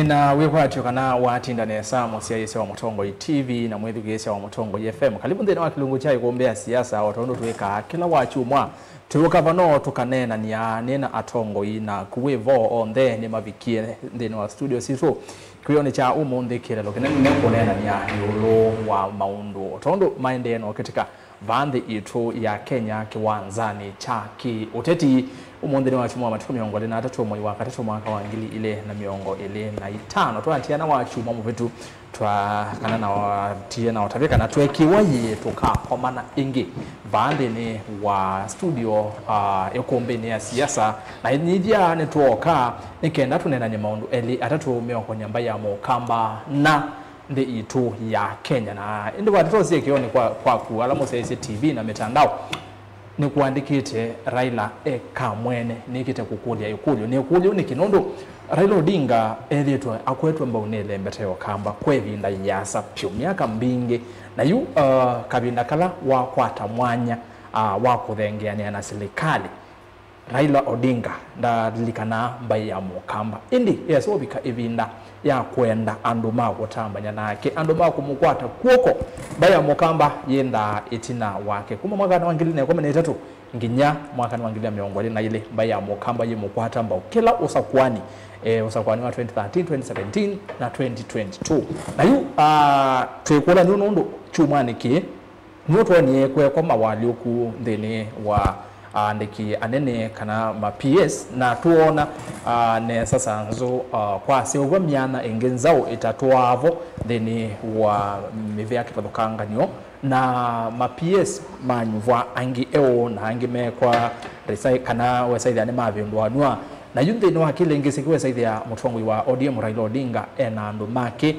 Nina wekwatyo kana watinda nesa musiaise wa Mutongo TV na mwethugese wa Mutongo FM. Karibu ndene wa kilungu chai kuombea siasa watondo tuweka kila wachumwa. Tuweka vano tukanena nena atongo ina kuwevo onde ni mavikie ndene wa studio situ. Kuyoni cha umunde kile lokene kunena yulo wa maundu. Otondo maendeno katika vande itu ya Kenya kiwanzani chaki uteti umunde wa chumwa matuko miongo na atatu mwa wakati mwaka wa ngili ile na miongo ile na itano twatiana wa chumwa mu vitu twa kana na watiana watavika na twekiwaye tukakomana ingi vande ni wa studio yokombe ni ya siasa na nijia ne tuoka nikenda tunena nye maundu eli atatu miongo nyamba ya mokamba na ndi itu ya Kenya na ndi watoto kioni kwa kualamo sasa TV na mitandao ni kuandikite Raila Kamwene nikite kukulia yukulyo ni kukulyo ni kinondo Raila Odinga elitwa akwetwa mbaunele mbeteo kamba kwevinda yasa pyo miaka mbingi na yu kabinda kala wakwata mwanya wakuthengeania na serikali Raila Odinga ndalikana mbai ya mukamba indi yasobika evinda ya kwenda anduma kutambanya nake anduma kumukwata kuoko baya mukamba yenda itina wake kuma mwaka na wangili na 13 nginya mwaka na wangili ya miongo na ile baya mukamba yimukwata mbao kila usakwani usakwani wa 2013 2017 na 2022 na yu twekola nundo chumani ki nuto ni kwa mawali ku ndene wa ndiki anene kana ma PS na tuona ne sasa nzo kwa sewa myana engenzao itatuavo ndeni wa mivya kipatokanga nyo na ma PS manyuvwa angi na angi mekwa resai kana wesaidi ane mavindwa nwa na yunde no hakile ngese kwa saidi ya Mutongo wa ODM Raila Odinga ena ndo make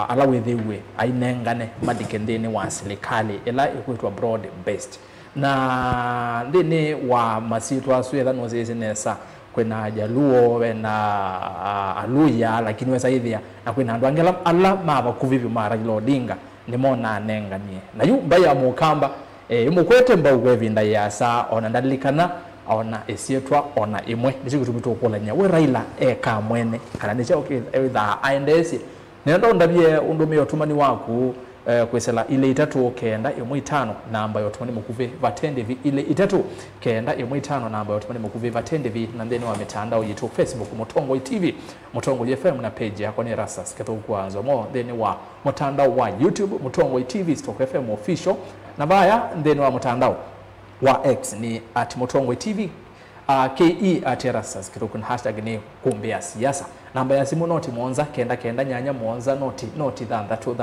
alawethiwe ainengane madikendeni wa serikali ela ikwetwa broad based na ndene wa masitwa suetha nozeze nesa kwena Jaluo wena Aluya lakini wesaithia na kwena andu angela alla maba kuvivi mara Raila Odinga nimona nenganie na yu mbaya mukamba mukwete mba ugwevinda yasa ona ndalikana ona esietwa ona imwe ndikutumito okolanya we Raila Kamwene kana nicha either aendesi nenda ndabye undume otumani waku kwesela ile itatu kenda imwe 5 namba yotumani mukuve vatende vi ile itatu kenda imwe 5 namba yotumani mukuve vatende vi na ndeni wa mitandao yitu Facebook Mutongo TV Mutongo FM na page yako ni Rasas keto kwanza mo ndeni wa mtandao wa YouTube Mutongo TV Stock FM official na baya ndeni wa mtandao wa X ni @Mutongo TV KE @Rasas keto kun hashtag ni kumbea siasa namba ya simu noti monza kenda nyanya monza noti dhandatu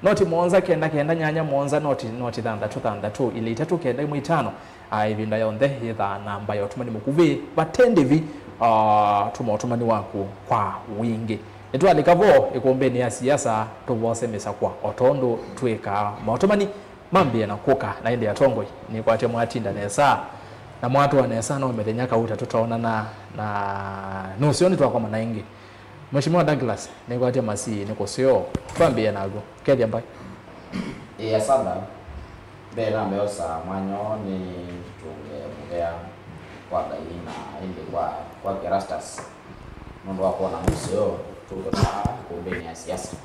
noti monza kenda nyanya monza noti dhandatu ile itatu kenda imwe 5 ivinda yonde yitha namba ya otumani mukuvi batende vi tumotumani wako kwa wingi etu alikavo ikombeni ya siasa tubose mesa kwa otondo tweka maotumani mambie na kuka na ile atongoi ni kwa temu atinda nesa na mwatu wa nesa no medenyaka uta tutaona na nusioni twakwa manaingi Mheshimiwa Douglas niko ate masi niko sio twambie nago kedi ambai asanda bela meosa mwanyo ni tungea kwa gaina inde kwa Erastus mambo wako na museo tuko na kumbeni ya siasa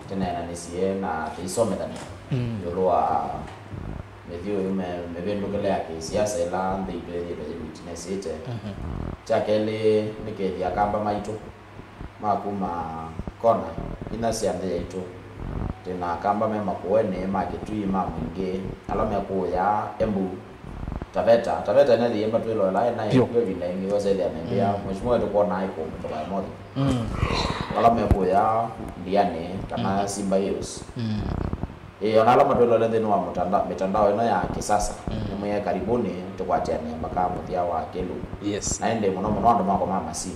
tena na nisie na tisome tani yoloa medio mevendo kale ya siasa ila ndibele witness ite chakele nikedi akamba maito makuma kona inasiande yaito tena kamba mema kuone makitui maminge alama kuya embu taveta na yemba twilo la na hiyo vile ingi wasa ile anambia mheshimiwa tuko na iko kutoka moja alama kuya ndiane kama Simba Heroes alama twilo la ndeno wa mitandao ina ya kisasa mwe karibuni tukwatia ni mpaka muthia wa kelu yes na ende muno ndo mako mama si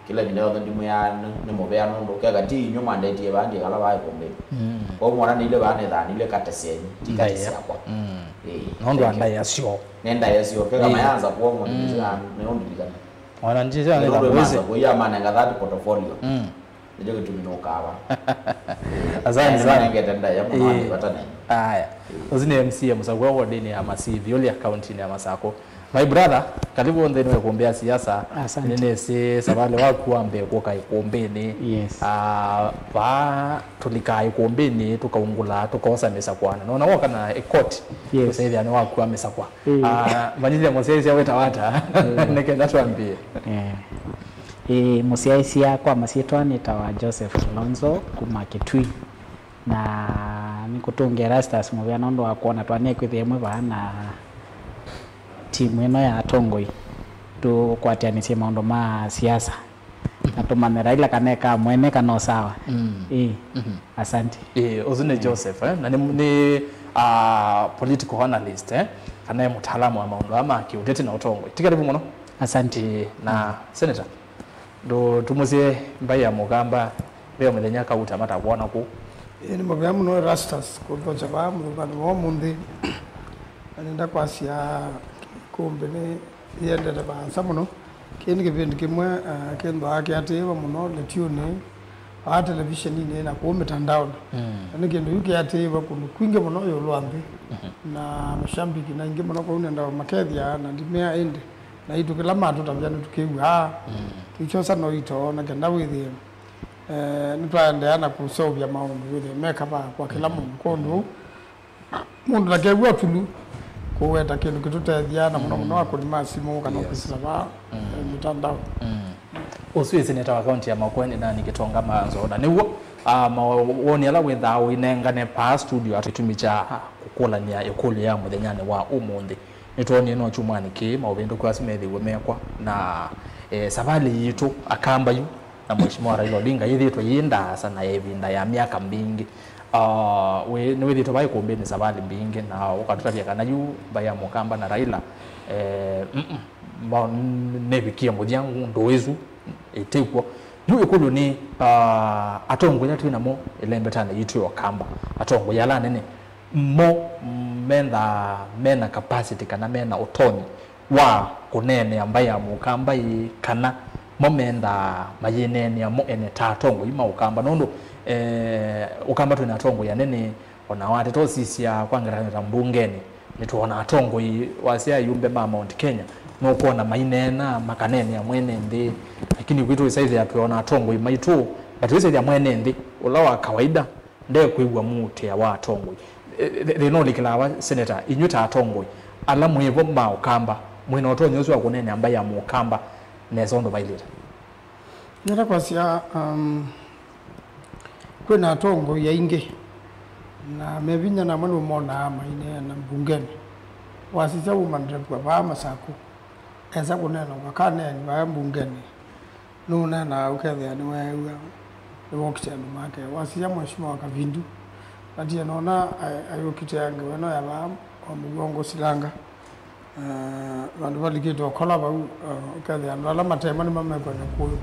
kila ndio ndimu ya nimobea ndo kaga ti nyuma ndeti bandi kala bae kombe ko mwana ni ile bane dani ile kateseni tikati yakwa ndo anda yasio nenda yasio kaga mayanza kuomwa ni ndo ndiligana wana njia ndio weza kuya maana ngadati portfolio ndio kitumino kawa asante sana ngetenda ya mwana watana haya uzine MCM musagwa wodini ya masivi yoli account ni ya masako my brother karibu ndeni we kuombea siasa nene si sabale wakuambe kuoka ikombeni yes ba tulika ikombeni tukaungula tukaosa mesa kwana naona waka na ekoti yes sasa hivi ani wakuwa mesa kwa vanile mosesi aweta wata nekenda tuambie musiaisi yakwa masietwa nitawa Joseph Kilonzo kuma Kitui na nikutunge Erastus muvya nondo wa kuona twane kwithie mwe bana timu ino ya Tongoi tu kwatianisie maundu ma siasa na tumane Raila kaneka mwene kana sawa asante uzune Joseph na ni political analyst kana mtaalamu wa maundu ama kiutete na Tongoi tikaribu muno asante na senator ndo tumuzie mbai ya mugamba leo methenya kauta mata kuona ku ni mabya muno Erastus kutocha ba mugamba wa mundi anenda kwasia kumbe ni yendele bansa muno kindi kipindi kimwe kendo akiatewa muno le tune a television ni na ku mitandao ni kendo yuki atewa kwinge muno yo lwambi na mashambiki na inge muno ko nenda makethia na ndimea ende na itu kila matu tamjana tukiwa tuchosa no ito na kenda withi nitwaendeana kusovya maundu withi mekaba kwa kila mundu mundu lake tulu kuweta kindu kitutethia muno akulima simu kana kusaba mitandao uswi seneta wa county ya Makueni na nikitonga manzo na niwo woni ala witha winengane pa studio atutumicha kukolania ekoli ya muthenyane wa umundi nitwoni no chumani ki mawendo kwa simethiwe mekwa na sabali yitu akamba yu na mheshimiwa Raila Odinga yithitwe yinda sana evinda ya miaka mingi we ni withitwe bai kumbeni sabali mbingi na ukatutaria kana yu baya mukamba na Raila nebikia mudyangu ndowezu etekwa yu ekulu ni atongo yatu inamo elembetana yitu yokamba atongo yala nene mo mena capacity kana mena utoni wa kunene ambaye amukamba kana momenda mayinene amo ene tatongo ima ukamba nondo ukamba tu na tongo ya nene ona wate to sisia kwangira mbungeni nituona tongo wasia yumbe ma Mount Kenya no kuona mainena makanene ya mwene ndi lakini kwitu size ya tuona tongo imaitu but size ya mwene ndi ulawa kawaida nde kuigwa mute ya wa tongo rino likilawa senator inyuta atongo ala mwevo ma ukamba mwino otonyo zwa kunene ambaye ya mukamba nezondo bailira nera kwasia kwena atongo ya inge na mevinya na mwana umona maine na mbungeni wasisa umandre kwa ba masako eza kunena wakane ni ba mbungeni nuna na ukethia ni wewe ni wokitendo make wasija mheshimiwa wa Kavindu ati anaona ayokite yange weno ya ba omugongo silanga vandu valikitwa kola ba ukethia ndo ala matema ni mama kwa kuyo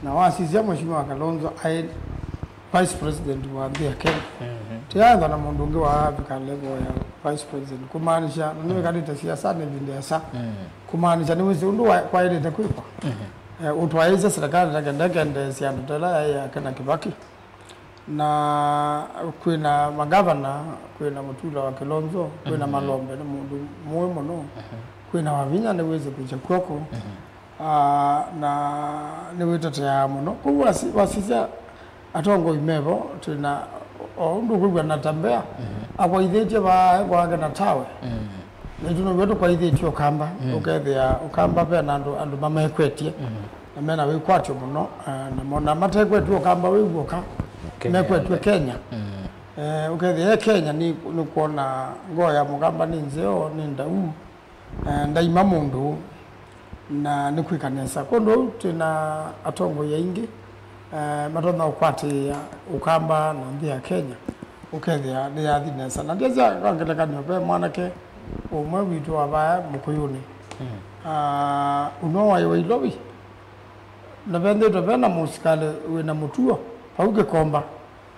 na wasija mheshimiwa Kalonzo ai vice president wa Kenya tiaga na mundu ungi wa African level ya vice president kumaanisha niwe kadita siasa ne vindesa kumaanisha niwe undu kwa ile takwipa utwaiza serikali ndakende siandutela ya kana Kibaki na kwina magavana kwina Mutula wa Kilonzo kwina Malombe na mundu muwe muno kwina wavinya niweze kuja kwako na niwe tatya muno kwa wasija atongo imevo tuna ndu kulwa natambea akwa itheje ba kwa na tawe nituno wetu kwa itheje okamba ukethia okamba pe na andu mamekwetie na mena we kwatyo muno na mona matekwetu okamba we guoka mekwetu Kenya ukethia Kenya ni kuona ngoya mugamba ni nzeo ni ndau ndaima mundu na nikwikanesa kondo tuna atongo ya ingi matona ukwati ukamba na ndia Kenya ukethia ni yathinesa na ndia kangelekanya pe mwanake umwe witu abaya mukuyuni uno wayo ilobi na bende to bena musikale wina mutuo pauke komba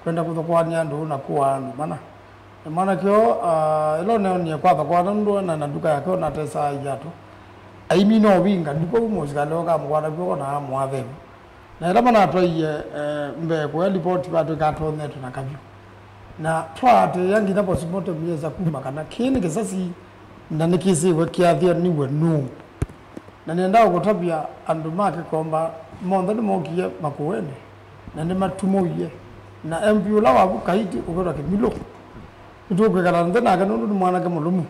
kwenda kuthokwania ndu na kuanu mana kyo ilo ne ni kwa thokwana ndu na nduka yake na tesa ijatu aimi no winga ndipo musikale oka mwana byo na mwathe na ila mana atwaie mbe kwa report bado gatone tunakavyo na twate yangi na possibility mieza kuma kana kini kisasi na nikisi wekiathia niwe no na nenda gutabia andu make komba mondo ni mokie makuene na ni matumoye na MP la wabu kaiti ukora kimilo ndugo kana ndena kana ndu mwana ke mulumu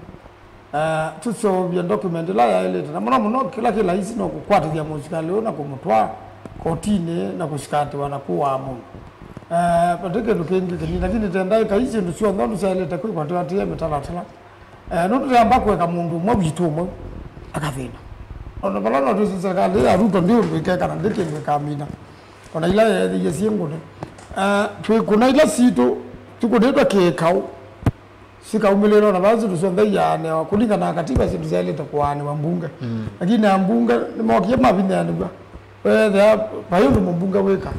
tuso bya document la ya ile na mwana kila hizi no kukwatithia muzika leo na kumutwa kotine na kushikati wanakuwa amu pateke lukengi kini lakini tendai kaisi ndu sio ndo sale takwe kwa twatie metalatala ndu yamba kweka mundu mwa bitumo akathina ona balana ndu serikali ya ruto ndio wikeka na ndike kamina ona ila ya siengone kuna ila sito tukudetwa kekau sikaumelero na baadhi tusonde yane kulingana na katiba zetu zile takwani wa mbunge lakini na mbunge ni mwakie mabine ya nduga wewe bayo ndo mbunge weka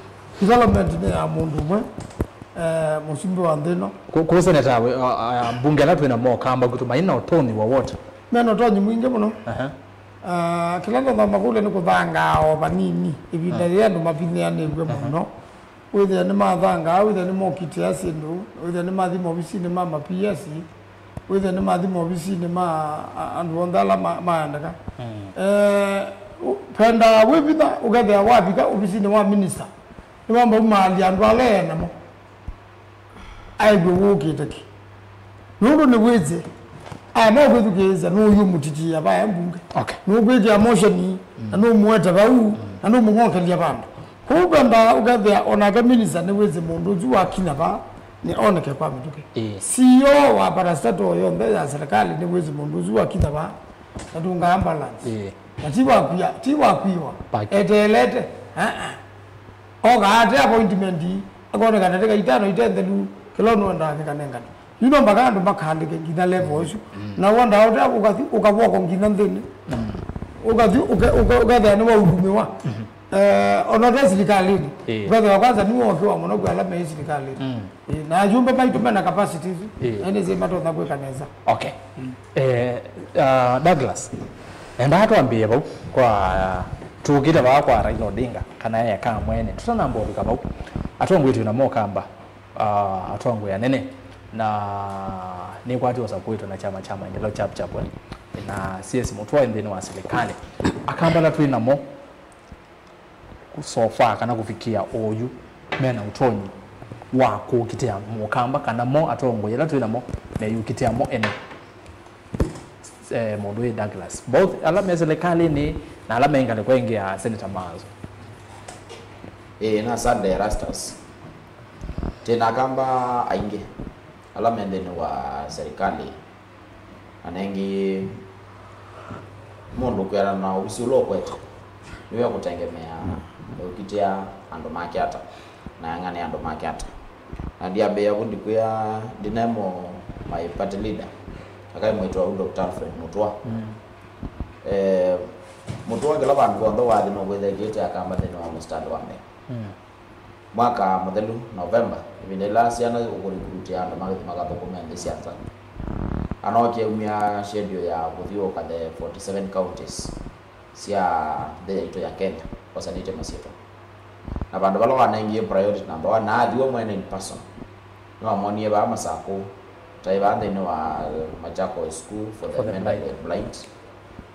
development ni ya mundu mwe musimbo wa ndeno ko seneta mbunge la twina mo kamba gutuma ina utoni wa wote meno tonyi mwinge muno kila ndo makule ni kuthanga o banini ibinda ya ndo mabine ya negwe muno withe ni mathanga withe ni mokite asindu withe ni mathi mobisi ni mama PS withe ni mathi mobisi ni ma andu ondala maandaka penda wibitha ugathe wabika obisi ni wa minister ni mambo mali andu alena mo aibe wokite ki nundo ni wize ama gwethukeza no yu mutiti ya ba mbunge okay no gwege emotion no mueta bau no mungokelia bandu kubanda ugathe onaga minister ni weze mundu ju akina ba ni oneke kwa mituke CEO wa parastato yombe ya serikali ni weze mundu ju akina ba nadunga ambulance tiwa kwiwa etelete oga ate appointment akona kana teka itano itendelu kilono ndake kanengana yino mbakando makhandike ngina level isu na wanda ate ukaboko ngina ndeni ugathe ni wa udumiwa onote serikali kwa kwanza ni wakiwa mwana kwa alama ya serikali na jumbe maitu na capacity ene zema to na kweka neza okay Douglas enda atuambie bau kwa tukita ba kwa Raila Odinga kana ya kama mwene tutanambo bikaba atongo yetu na mokamba atongo ya nene na ni kwati wasapweto na chama maendeleo chap na CS mutwa ndeni wa serikali akambala tu inamo sofa kana kufikia oyu mena utonyi wa kukitia mukamba kana mo atongo yela tu inamo na yukitia mo ene Modwe Douglas both alama ya serikali ni na alama ingale kwa ingi ya Senator Mazo na Sunday Rastas tena kamba ainge alama ndeni wa serikali anengi mundu kwera na usulo kwetu niwe kutengemea ukitia ando makiata na yangane ando makiata na diabe ya kundi kwa dinamo my party leader akai mwetu wa Dr. Alfred Mutwa Mutwa ngela bandu ndo wathi no gwethe gete akamba thini wa mustard wa me mwaka muthelu November ibindela siana ukurirutia ando magathukuma siasa anoke umia schedule ya kuthio ka the 47 counties sia the ito ya Kenya osanite masito na bandu balo wanaingie priority number 1 na adiwo mwene in person no amonie ba masako taibande ni wa Machako school for the mentally blind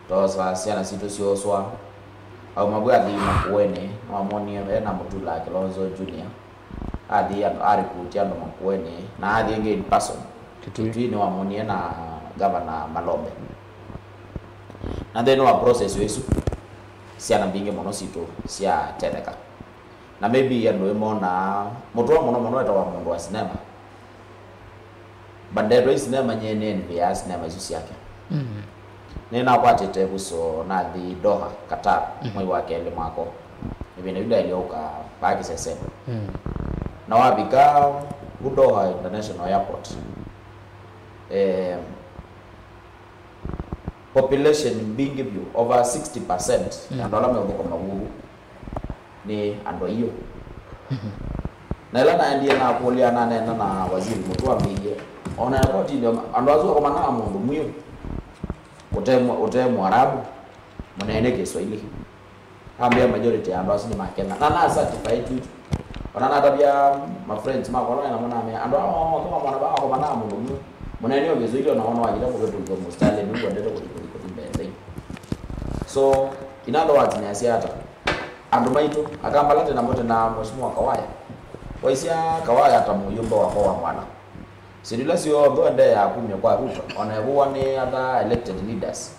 tosa siana sito sioswa au mabwa di makuene no amonie na mutula Kilonzo Junior adi arikutia ndo makuene na adi inge in person kitui ni wamonie na Governor Malombe na then wa process wesu siana binge monosito sia tereka na maybe yando emona mutwa mono eta mundu wa cinema bandero cinema nyene ni ya cinema isu yake nena kwatete buso na di Doha Qatar mwezi wa kele mwako ibine yuda ilioka paki sese na wabika Doha International Airport population bingi view over 60% ando la mego kama huru ni ando hiyo na ila na ndiye na kulia na waziri Mutwa mbige ona report ndio ando azo kama na mundu mwiyo utemu Arabu mnaene Kiswahili ambia majority ya ndo sini makena na certified tu ona tabia my friends makolo na mwana ame ando kama mwana ba ko mana mundu mwana ni ogezo ile unaona wajira kwa tu mustali mungu ndete kulimbele so in other words ni asiata ando maito akambalate na mote na mheshimiwa Kawaya waisia Kawaya atamuyumba wako wa mwana sidila sio ndo ende ya kumya kwa Ruto ona huwa ni other elected leaders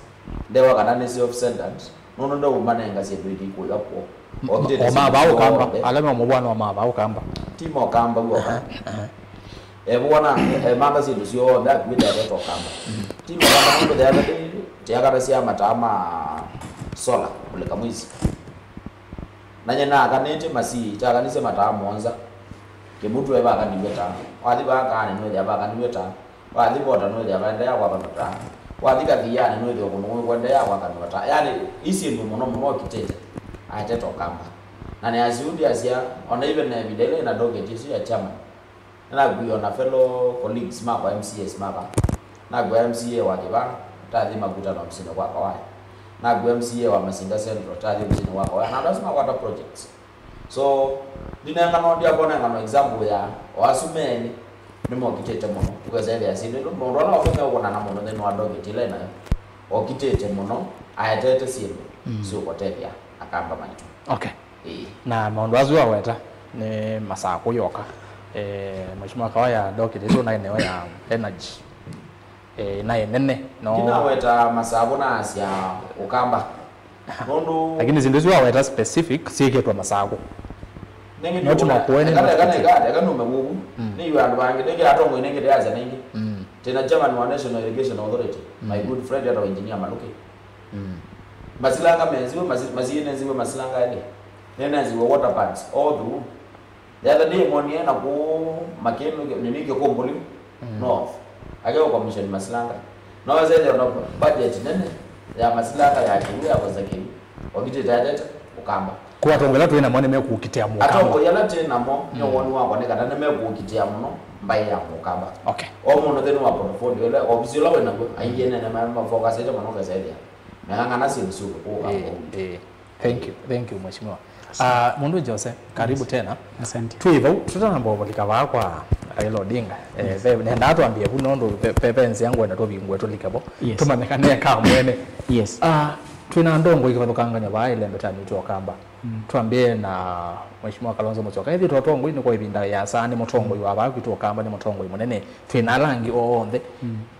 ndewa kanane si of centered ndo umanenga sietu iko yapo omaba ukamba alama mubwana omaba ukamba timo okamba uoka bwana mamba sietu sio that with that okamba timo okamba the other day tiakara sia matama sola kuleka mwizi nanyena kanete masi takanise matama onza kemutu eba kanibeta wali baka ni no jaba kanibeta wali bota no jaba ndaya kwa kanota wali kadhiana no jaba kuno kwenda ya kwa kanota yani isi ndio mono kitete ateto kamba na ni azudi asia ona even na videle na doge tisi ya chama na kuiona fellow colleagues mapa MCS mapa na kwa MCA wa Kibana tadhi makuta na msindo kwa Kawaya na kwa MCA wa Masinga Central tadhi msindo kwa Kawaya na lazima kwa projects so dinanga no dia bona ngano example ya wasumeni nimo kitete mono tukazende asinde ndo ndo na ofeme ukona na mono then wadoge tile na okitete mono ayatete sinde sio kotepia akamba maitu okay na maondo azwa weta ni masako yoka mheshimiwa Kawaya doke hizo na eneo ya energy na enene no kina weta masako na asia ukamba nondo lakini zinduzi wa weta specific si kitu masako not makuene kana umegugu ni yandu bangi ndege atongo inenge yaza ningi tena German wa National Irrigation Authority my good friend ya engineer Maluke masilanga menziwe mazine nziwe masilanga yale nena ziwe water plants all through the other day monia na ku makeno ninike ko mboli north agao commission masilanga na wazee ndio budget nene ya masilanga ya kiwe ya kuzaki wakiti data ukamba kwa tongela tu ina mwana mekukitia mukamba atongo yala tena mo nyo wonu wako ne kana mekukitia muno mbai ya mukamba okay omo thenu wa portfolio ile obviously lawe na aiyene na mama focus ite manoga zaidi ngana si msuko kwa thank you mheshimiwa mundu Jose karibu tena asante tu hivyo tutanamba balika kwa Raila Odinga nenda atuambie kuno ndo pepenzi yangu enda to bingwe to likabo tumamekane ka mwene yes twina ndongo ikivadukanganya baile mbetani tu okamba tuambie na mheshimiwa Kalonzo Musyoka hivi totongo ni kwa ibinda ya sani mutongo iwa ba kwitu okamba ni mutongo munene twina rangi onthe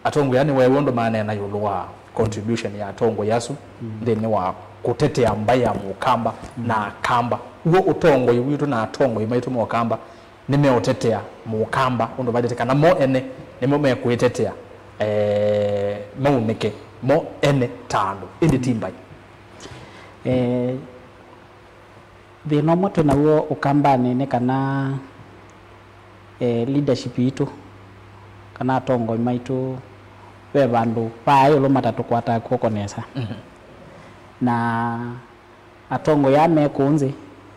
atongo yani wewe ndo maana na yulwa contribution ya tongo yasu then wa kutetea mbaya mukamba na kamba uwo utongo yiwitu na tongo imaitu mukamba nimeotetea mukamba ndo badeteka na mo ene nimo mekuitetea maunike mo ene tando indi timbai thina mwe tunaguo ukambani ni kana leadership itu kana tongo maitu we bandu payo lo matatu kwata kukonesa na atongo ya mekunzi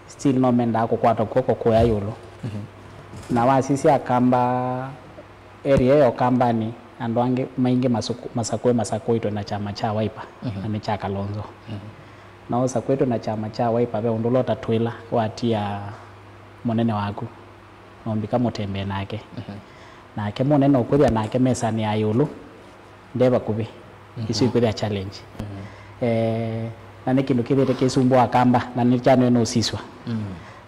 still no menda kukwata koko kwa yulo na wasisi akamba area yo kambani ando ange mainge masako ito na chama cha Wiper na ni cha Kalonzo na osa kwetu na chama cha Wiper be undolota twila watia monene waku nombika mutembe nake na ke monene okuthia nake mesa ni ayulu ndeba kubi isu ikuthia challenge na ni kindu kithite kisumbua kamba na ni chano no siswa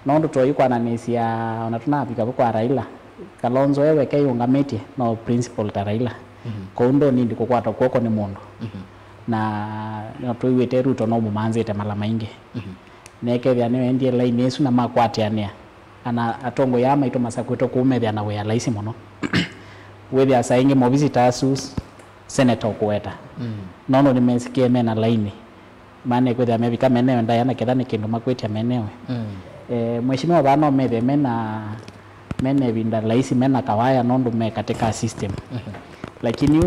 no ndo toyikwa na nesia ona tunapika kwa Raila Kalonzo ewe ke yungametie no principal ta Raila kondo nindi kukwata kwoko ni mundu na tuiwete Ruto no mumanzete mala maingi neke bya ne endie line yesu na makwati ania ana atongo yama ito masakwito kuumethia na we laisi muno wethi asaingi mo visitors senator kuweta nono nimesikie mena line maana kwethia mebika meneo ndayana kethani kindu makwetia meneo mheshimiwa bano methe mene binda laisi mena Kawaya nondo me katika system lakini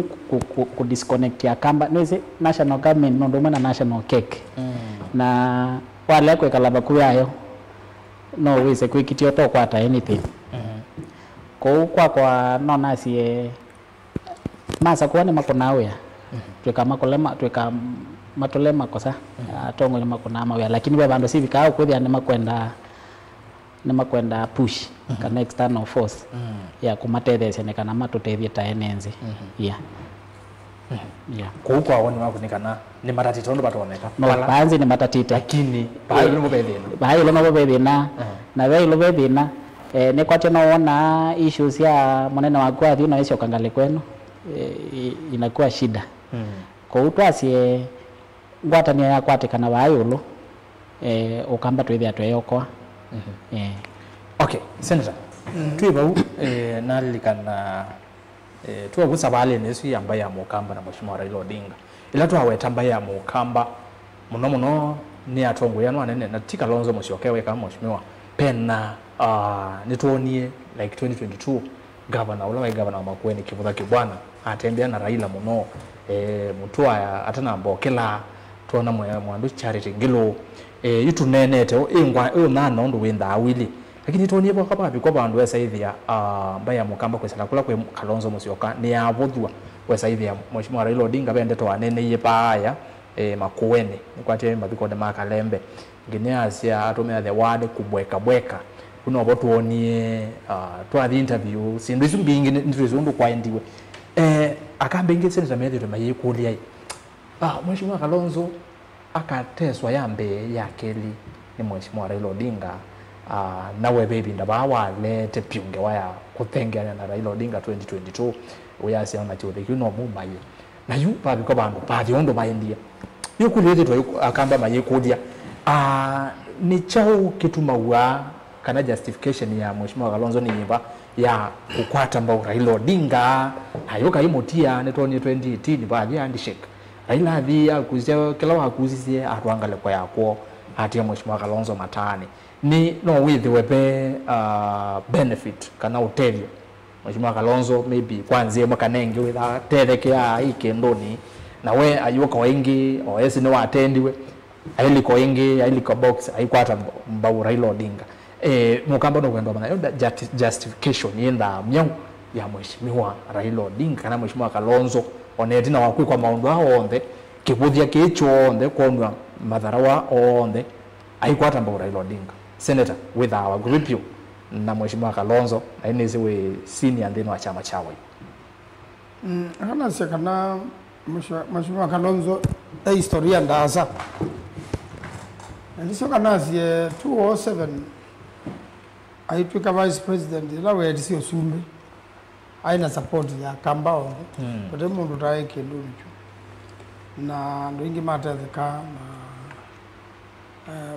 ku disconnect ya kamba neze national government nondo mena national cake na wale kwa kalaba kuyayo no wise kwikitio to kwata anything kwa nona sie masa kwa ni makonawe tweka makolema tweka matole makosa atongo ni makona mawia lakini baba ndo civic au kuthia ni makwenda push kana external force ya kumatethesya ne kana matutethie ta enenzi yeah kuko awoni wakunikana ni matatito ndo batoneka no baanzi ni matatite lakini bayo no bethina bayo no bethina na bayo no bethina ne kwate no ona issues ya munene wa kwa thina icio kangale kwenu inakuwa shida kwa utwasie ngwatania ya kwatikana bayulu ukamba twithia tweyokwa okay senator twibau nalikana tuwa gusabale nesu yamba ya mukamba na mheshimiwa Raila Odinga ila twaweta mba ya mukamba muno ni atongo yanu anene na tika Kalonzo Musyoka kama mheshimiwa pena nituonie like 2022 governor ula governor wa Makueni Kivutha Kibwana atembea na Raila muno mutua atana mbokela tuona mwandu Charity Ngilo yitunenete ingwa nana ndo wenda awili lakini tuonie bo kapa biko bandu wesa ithia mbaya mukamba kwesala kula kwe Kalonzo Musyoka ni avuthwa wesa ithia mheshimiwa Raila Odinga bende to anene yepaya Makueni nikwate mathiko de makalembe ngine asia atumia the word kubweka kuno bo tuonie twathi interview sindu isu mbingi ndizundu kwa ndiwe akambengi senator Matthew mayikulia mheshimiwa Kalonzo akateswa yambe yakeli ni mheshimiwa Raila Odinga nawe baby ndabawa lete piunge waya kuthengana na Raila Odinga 2022 uyasi ama chiothe kuno mumaye na yu pa biko bandu pa thiondo baendia yukulete twa akamba mayikulia ni chao kituma kana justification ya mheshimiwa Kalonzo ni nyimba ya kukwata mbao Raila Odinga hayoka imotia netoni 2018 baadhi handshake Raila thia kuzia kila wakuzisie atwangale kwa yako atia mheshimiwa Kalonzo matani ni no with wepe benefit kana utelio mheshimiwa Kalonzo maybe kwanzie makanenge witha tethekea ikendoni na we ayuka wengi oesi ni watendiwe ailiko ingi ailiko box aikwata mbao Raila Odinga mukamba no kwenda bana justification yenda myau ya mheshimiwa Raila Odinga kana mheshimiwa Kalonzo oneti na wakui kwa maundu aonde kibuthia kicho onde konwa matharawa onde aikwata mbao Raila Odinga senator with our group you na mheshimiwa Kalonzo na inezi we senior ndino wa chama chawe kana sekana mheshimiwa Kalonzo historia ndaza ndiso kana sie 207 aitwika vice president ila we sio sumbe aina support ya kamba onde kote mundu tae kindu na ndingi matetheka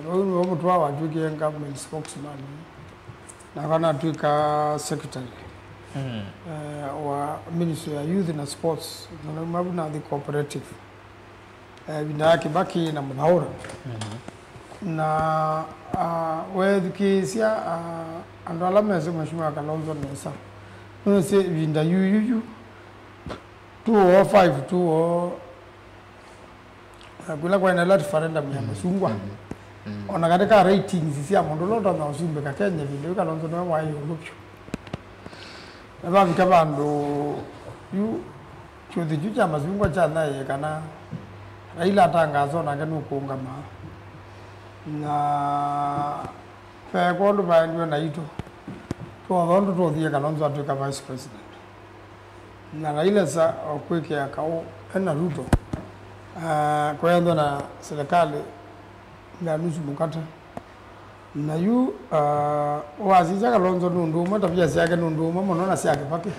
na wewe mutwa wa government spokesman na kana twika secretary wa Ministry ya Youth and Sports na mabuna the cooperative bina Kibaki na Muthaura na wedukisia andala meze mheshimiwa Kalonzo nesa nse binda yu 205 kula kwa ina referendum ya masungwa ona katika ratings sia mundu loto na usumbe ka Kenya binda Kalonzo no wa yulupyo aba bikabando yu chuthi chucha masungwa cha naye kana Raila tangazo na ngenu kuungama na fekondo bayo na ito to to thie Kalonzo atuka vice president na Raila sa okweke akao ena Ruto kwa endo na serikali na nusu mukata na yu waziza Kalonzo nunduma tabia yake nunduma mono na siake pake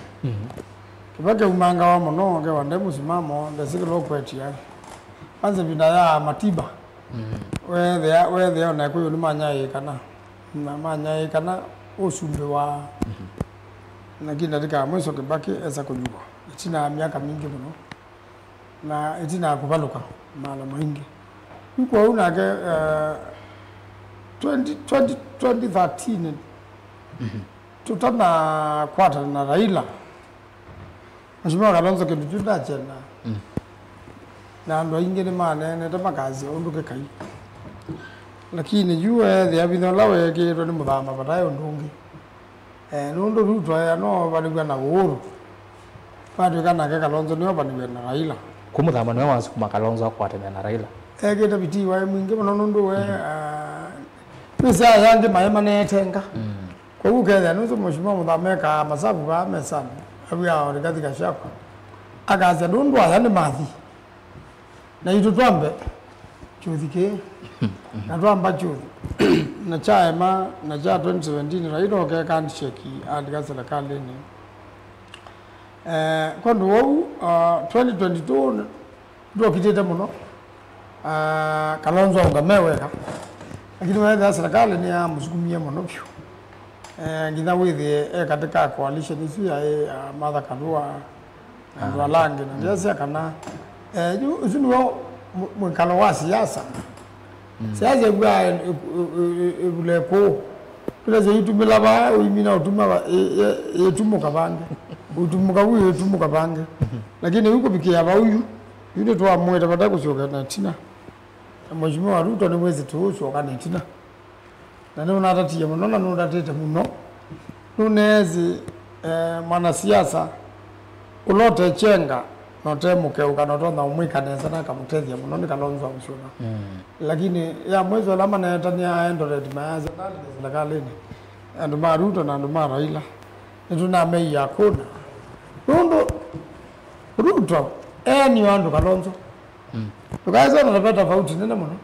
kibake umanga wa mono ke wande musimamo ndasikilo kwetia anze bindaya matiba wethe na kuyo ni manyai kana na manyai kana usumbe wa na kinda dika mweso Kibaki eza kujua itina miaka mingi muno na itina kubaluka mala maingi kwa una ke 2013 tutana kwata na Raila mheshimiwa Kalonzo kidujuda chena na ndo ingine manene tamakazi onduke kai lakini juwe the abino lawe ke ro ni muthama batayo ndungi nundo Ruto ya no banigwa na uhuru patu kana ke Kalonzo ni banigwa na Raila kumuthamani wa Sukuma Kalonzo akwatana na Raila egeta biti wa mwingi muno nundu we misa yange mayema netenga kwa uketha nusu mheshimiwa muthameka masabu ba mesana abia origati gashako akaza dundu aya ni mathi na itu twambe chuthike na twamba chuthi na chaema na cha 2017 Raila okeka handshake aliga serikali ni kwa ndu 2022 ndo kitete muno Kalonzo ngameweka lakini wewe serikali ni ya msukumia muno pyo ngitha withi katika coalition isi ya Martha Karua na Lange na ndiasa kana usinuo mwekalo wa siasa siasa gwa ebuleko tunaze yitumila ba uyimina utuma yetumuka bange utumuka huyo yetumuka bange lakini yuko bikia ba huyu yule tu amweta badako kushoka na tina mheshimiwa Ruto ni mwezi tu shoka na tina na ndio unatatia mnona nundatete muno nunezi mwanasiasa ulote chenga notemuke ukanotonda umwikaneza na kamutethia muno ni Kalonzo amshona lakini ya mwezi alama na Tania Eldoret mayaza serikali andu Ruto na andu Raila nituna mei yakuna Ruto ni wandu Kalonzo tukaza na pata tofauti nene muno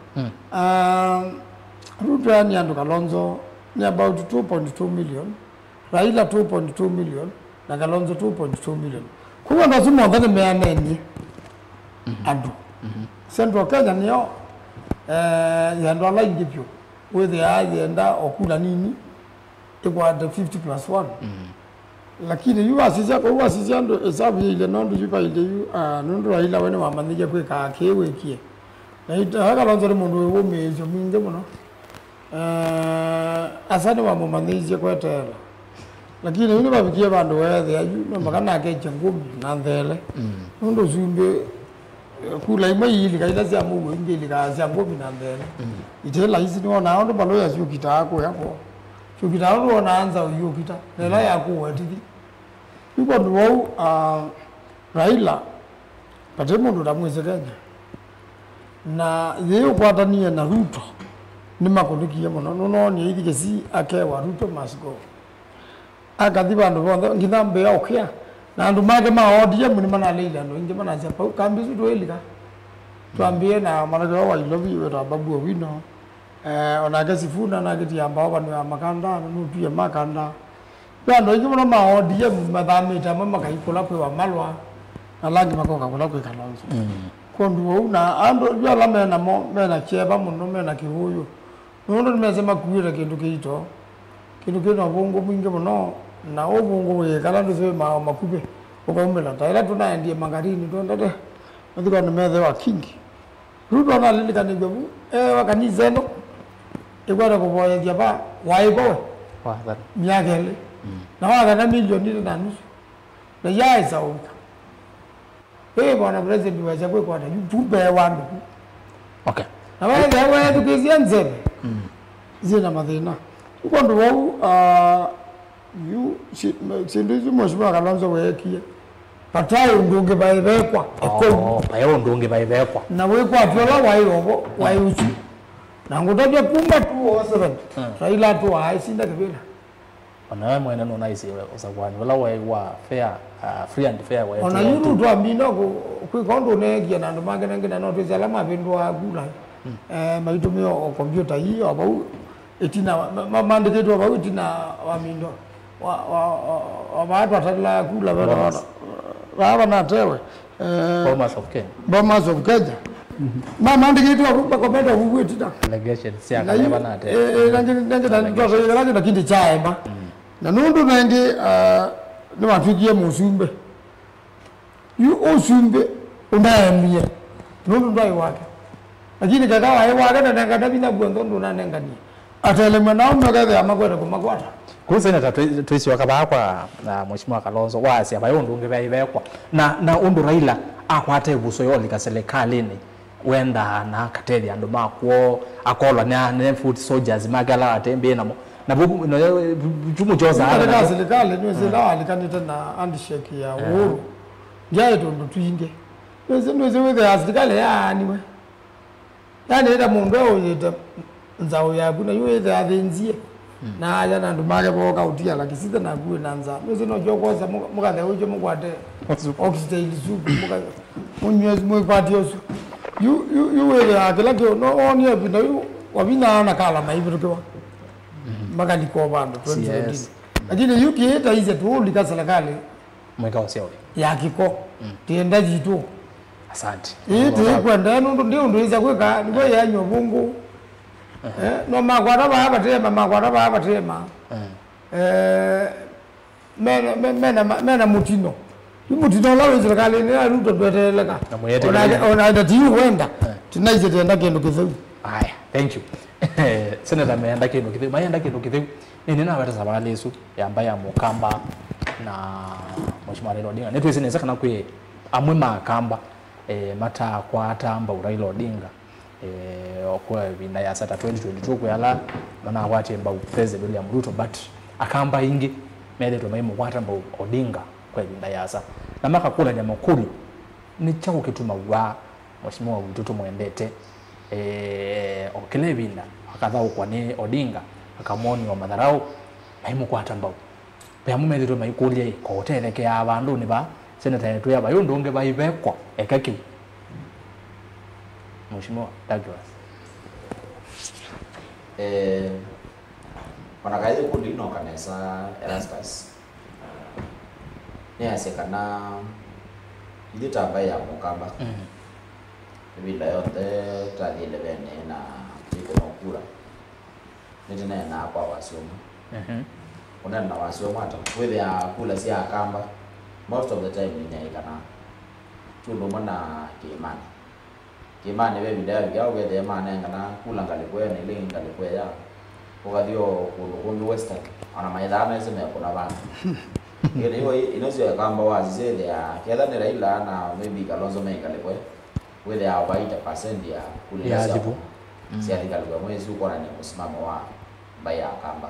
Ruto ni andu Kalonzo ni about 2.2 million Raila 2.2 million na Kalonzo 2.2 million kwa ndo sumo ngane meaneni adu Central Kenya niyo yando ala ingipyo whether yenda okula nini ikwa the 50+1 lakini yu asija kwa asija ndo hesabu ile ndo yupa ile yu ndo Raila wene wamanije kweka kewekie na ita Kalonzo mundu wo mezo minge muno asane wa mumanije kwetela lakini yule babikia bandu wethe ayu no makana keje ngumi na ndele ndo zumbe kula imayili kaida cia mugo ingili ka cia ngumi na ndele itela hizi ni ona ndo balo ya sio kitako yako sio kitako ona anza uyo kita nela yako watiki yuko ndo Raila patemo ndo damweze Kenya na yeye kwatania na Ruto ni makondikia muno no ni iki si akewa Ruto must go akathiba ndo bondo ngithambe yokia na andu make maodie muni mana Leila ndo inge mana cia pau kambisu twelika twambie na mana wa ilobi weta babu wino ona gasifuna na giti amba banu ya makanda no pia makanda ndo inge mana maodie mathamita mama kaikola kwe wa malwa na langi makoka kola kwe Kalonzo kondu na ando bya lambe na mo mena cheba muno mena kihuyu ndo nimesema kuira kindu kiito kindu kino bongo mwingi muno na obongo we kala ndo makupe ukaumela taila tunaendie mangarini ndo ndate ndiko nimethe wa kingi Ruto na lilika ni gobu wakaniza no igwara ko boye dia ba waigo wa that miagele na wa na milioni na nusu na yaisa uka bwana president wa chakwe kwa ta jumbe wandu okay na wale tukizia nzebe zina madhina uko ndo yu sindizi mheshimiwa Kalonzo wekia patayo ndunge baibekwa payo ndunge baibekwa na wekwa atwala wayobo wayuchu na ngotoje kumba tu 07 Raila tu haisinda kibila ona mwene no naisi usakwani wala wa fair free and fair wa ona yuru tu ambino ku kondo negia na ndo magene na no tuzalama bindwa gula maitumio computer hiyo abau etina mandiketu abau etina wamindo wa watu atala kula baba na tewe Bomas of Kenya mama ndikitu kwa komenda huwe tita legation sia kaneba na tewe nangi na kindi chaemba na nundu nangi ni watukie musumbe yu osumbe unaemie nundu ndai wake lakini kaka wae wake na nanga bina bwondo ndo na nanga ni atele mwana umegeza amakwenda kumakwata kusena twisi wakabakwa na mheshimiwa Kalonzo wasi abayo ndunge baibekwa na undu Raila akwate buso yoli ka serikalini wenda na kateli andu makwo akola na food soldiers magala atembe na bubu jumu joza ala serikali ni zela alikanita na handshake ya uhuru ngai ndo twinge Ndio wewe asikale yani yani ita mundu oyita nzao yaku na yo ita athenzie na aya na ndumage boka utia la kisita na kuwe na nza ndio no jokoza mukathe ujo mukwate oxide soup muka munyezi mukwate osu you wewe akela ke no oni abina yo wabina na kala maibiru kwa maka liko bando 2017 lakini yuki ita ize tu likasala kale mweka wasio ya kiko tienda jitu. asante kwenda ndio iza kweka ngo yanyo bungu no magwara baba tema mena mutino imutino lawe zikale ni aruto dweteleka ona dati wenda tunaize tenda kendo kitheu. Haya, thank you. Senator meenda kendo kitheu mayenda kendo kitheu nini na wata sabali Yesu yamba ya mukamba na Mheshimiwa Raila Odinga netu isineza kana kwe amwe makamba mata kwa tamba Raila Odinga okwa binda ya sata 2022 kuyala mana kwate mba President William Ruto but akamba ingi mele to maimu kwata mba Odinga kwa binda ya sa na maka kula nyama kuli ni chako kituma wa Mheshimiwa Ruto mwendete okele binda akadhao kwa ni Odinga akamoni wa madharau maimu kwata mba pe mumele to maikulie ko hoteleke abantu ni ba Senator yetu yaba yo ndonge baibekwa ekaki Mheshimiwa Douglas wanakaje kundi no kanisa Erastus ni asekana ile tabaya ya mukamba bila yote tadile bene na tiko nokura nitene na kwa wasioma na wasioma hata wewe ya kula si akamba most of the time ni nyaikana chundo mana kimani wewe bila ya wewe maana ngana kula ngalikwe ni lingi ngalikwe ya ukadio kundu western ana maidana iseme kuna bana hiyo inaweza kamba wazi ya kiadha ni Raila na maybe Kalonzo ngalikwe wewe ya 80% ya kule ya jibu si ngalikwe mwezi uko na msimamo wa baya kamba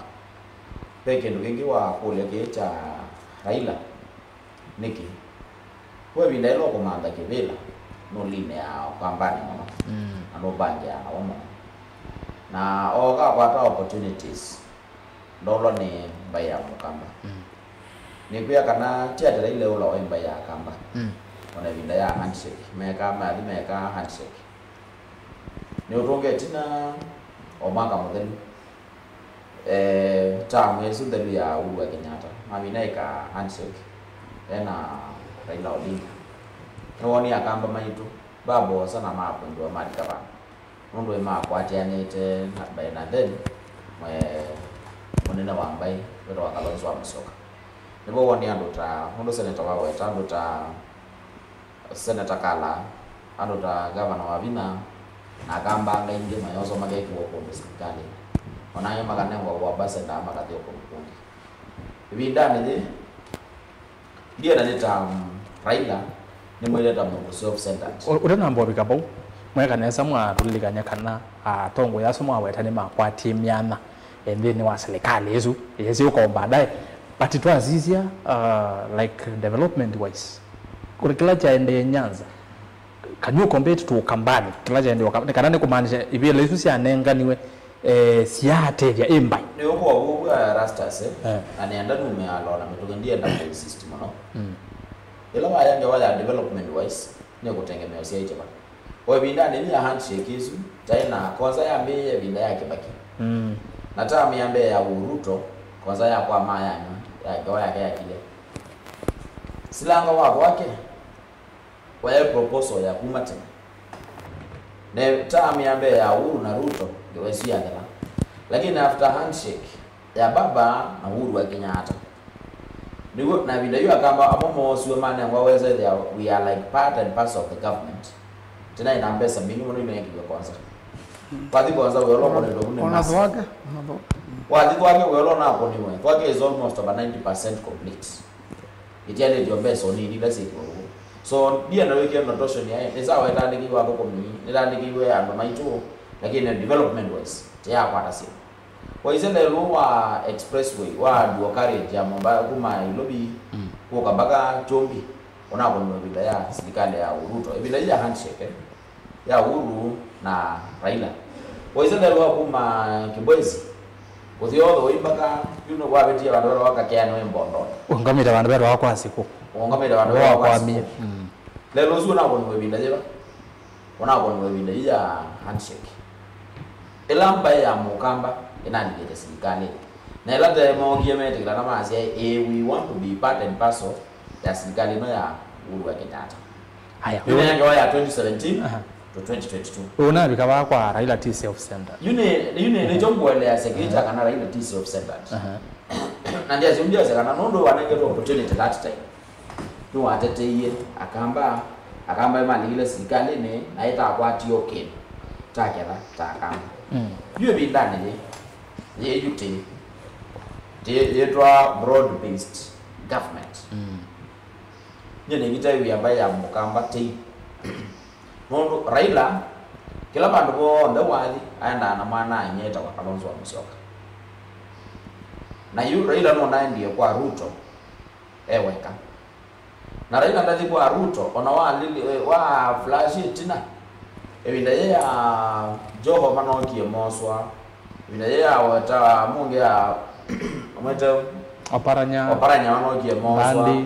peke ndio kingi wa kule kicha Raila niki wewe bila ilo komanda kibela no line ya kambani mama ano banje ana wamo na oga kwata opportunities ndolo ni baya mukamba ni kuya kana tiatera ile ulo wa baya kamba ona binda ya handshake meka handshake ni uronge tina omaka modeli tamu yesu ndelu ya Uhuru Kenyatta mabinaika handshake ena Raila Odinga noni akamba maitu babo sana mapo ndio madika ba mundu ema kwatianite na then munene wambai wedo wakalonzo amsoka nibo woni andota mundu senator wawe tandota senator kala andota governor wabina na gamba ngainge mayozo mageki woko serikali onayo magane wa base nda makati ko kundi ibindane de dia naleta Raila ni mweleta mungu self-centered urena mbo bikabo mweka nesa mwa tulikanya kana atongo yaso mwa wetane makwa timiana endeni wa serikali yesu uko baadaye but it was easier like development wise kurikila cha ende Nyanza can you compare to Kambani kila cha ende kana ne kumaanisha ibile yesu si anenganiwe siate ya embai ni uko wabu Erastus anaenda nume alona metogendia double system no ila wayange wala development wise ni kutengemea usiaje bana wewe bindani ni handshake hizo tena kwanza ya mbele binda yake baki na tamu ya mbele ya Ruto kwanza ya kwa maya ya gawa yake ya kile silanga wake kwa proposal ya kumate na tamu ya mbele ya Uhuru na Ruto ndio sio ya dala lakini after handshake ya baba na Uhuru Kenyatta nigo na binda hiyo akamba amomo siwe maana waweza we are like part and parcel of the government tena ina pesa mingi mno imeingia kwanza padi kwanza wewe lo mone ndo ona wake wadi wake wewe lo na hapo ni wewe wake is almost about 90% complete itiane ndio pesa ni ile siku so dia na wiki na tosho ni yeye ni sawa itaandiki wako kwa mimi nitaandikiwe ando maitu lakini development wise ya kwa tasi kwa hizo ndio wa expressway wa duo carriage ya Mombasa kuma ilobi kwa mpaka Chombi onako ni bila ya serikali ya Ruto bila ya handshake ya Uhuru na Raila oisenda lwa kuma Kibwezi kuthio tho imbaka yuno wabetia bandu wakakiano embondo ungamira bandu beru wakwa siku ungamira bandu wakwa mi lelo zuna ko ni bila jeba onako ni bila ya handshake elamba ya mukamba inani ile serikali na elata mogie mete kila kama asia we want to be part and parcel ya serikali no ya Uhuru wa Kenyatta haya yule ya 2017 to 2022 una bikaba kwa Raila T self center yune ne jongo ile ya security kana Raila T self center na ndia zundia kana nondo wanenge opportunity that time tu ateteye akamba imali ile serikali ne naita akwati okay takera takamba yue bindane ye yute yetwa broad based government nyene ngitawi ambaye ya mukamba tei nondo Raila kila bandu bonde wali aenda na mwana anyeta kwa Kalonzo Musyoka na yu Raila no ndiye kwa Ruto eweka na Raila ndathi kwa Ruto ona wa flash tina ebinda ya Joho manokie moswa ebinda ya wata munge ya ameta oparanya manokie moswa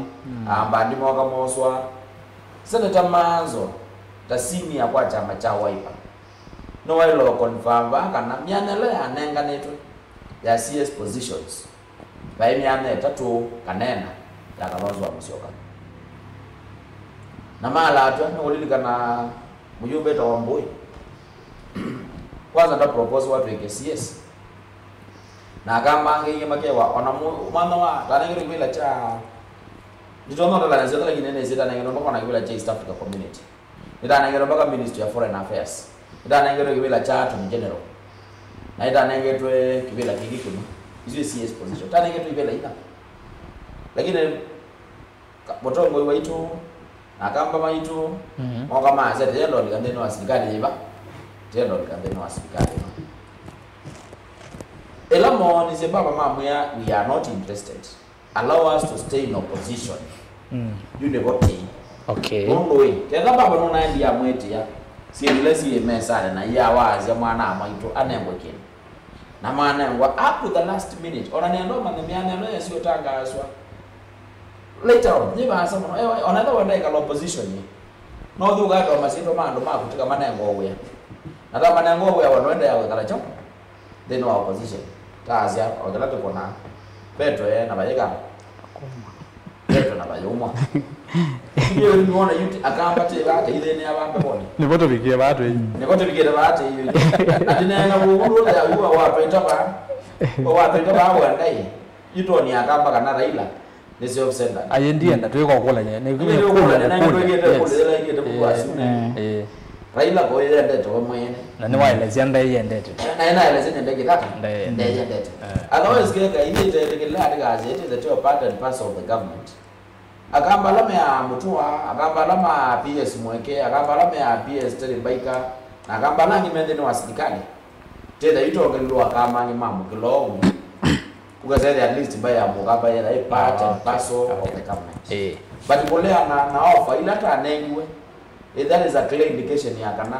bandi moka moswa Senator Manzo tasimi ya kwa chama cha Wiper no wailo confirm kana mianele ya nenga netu ya CS positions bai miane tatu kanena ya Kalonzo Musyoka na mala atu no ulili kana mjumbe ta Wambui kwanza nda propose watu weke CS na kama ngi makewa ona mwana wa tanengere bila cha nditoma ndo la nzeta lakini nene zeta nengero ndo kana bila cha East Africa Community nengero mpaka Ministry of Foreign Affairs nengero kibila cha Attorney General na nengetwe kibila kigikuni hizo CS position tanengetwe kibila ina lakini botongo waitu na kamba maitu moga maze tendo likandeno asikali iba tendo likandeno asikali elamo ni sebaba mamu ya we are not interested allow us to stay in opposition you never take okay no way tena baba no na ndia mweti ya siendelezi emesana na ya wazi mwana maitu anengwekeni na mwana ngwa up to the last minute ona nendo manemiana no yesio tangazwa later on niba asa mono onatha wanda ikala opposition ni no thuga ndo masito mando makutika manengo uya nata manengo uya wanoenda yawe kala chao then wa opposition tazia ogalate kona Petro na bayeka Petro na bayuma hiyo ni mwana yuti akamba te bate ile ni abambe bone niboto bikie batu nikote bigere bate hiyo adina na bugulu ya uwa wa Petro ba wandai yuto ni akamba kana Raila nisi of center ayendi enda twiko kula nye ni kula na ngwegete kula ile kuasi Raila ko yende to mwene na ni waelezea ndai yendete na elezea ndege tata ndege yendete otherwise keka ile ile adigaze it is the two part and parcel of the government akamba lama ya mutua akamba lama PS mweke akamba lama ya PS Terbaika akamba langi mende no asikali tena itogelwa kama ngi mamu kilo ukazidi at least by amugaba ya part and parcel of the government but kolea na offer ila ta nengiwe that is a clear indication ya kana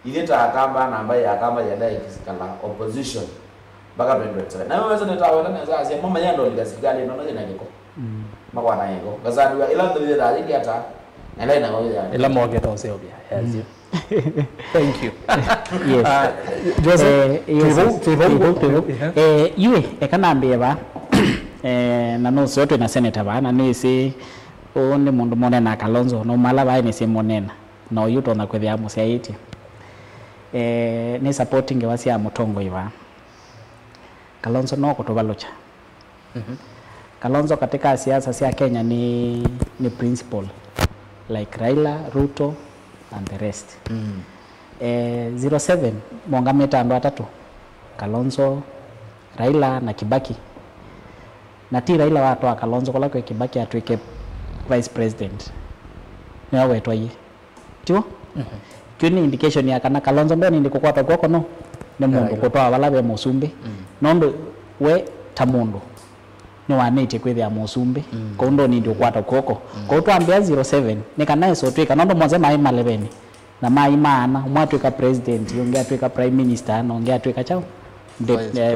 ileta akamba na ambaye akamba ya dai kisikala opposition baka 2027 na wewe sasa tawa na sasa sema mama yando ligasikali no na ngeko makwana yego gazani ila ndo ya dai hata na ile na ngoja ila moge to sio bia yes thank you yes yue ekanambia ba na no sote na senator ba na nisi onde mundu monena na Kalonzo no mala ba ni simonena no yuto na kwethia musiaiti ni supporting wasi ya mutongo iva Kalonzo no kutobalocha Kalonzo katika siasa sia Kenya ni principal like Raila, Ruto and the rest 07 mongameta ando atatu Kalonzo, Raila na Kibaki na ti Raila watu wa Kalonzo kola kwa Kibaki atuike vice president ni wawe twaye tio kuni indication ya kana Kalonzo ndo ndiko kwa toko no ne mundu kutoa wala be musumbi nondo we tamundu ni wanete kwithia musumbi ko ndo ni ndio kwata koko ko twambia 07 ni kana eso twika nondo mwanze mai maleveni na mai maana mwatwika president yongea twika prime minister na ongea twika chao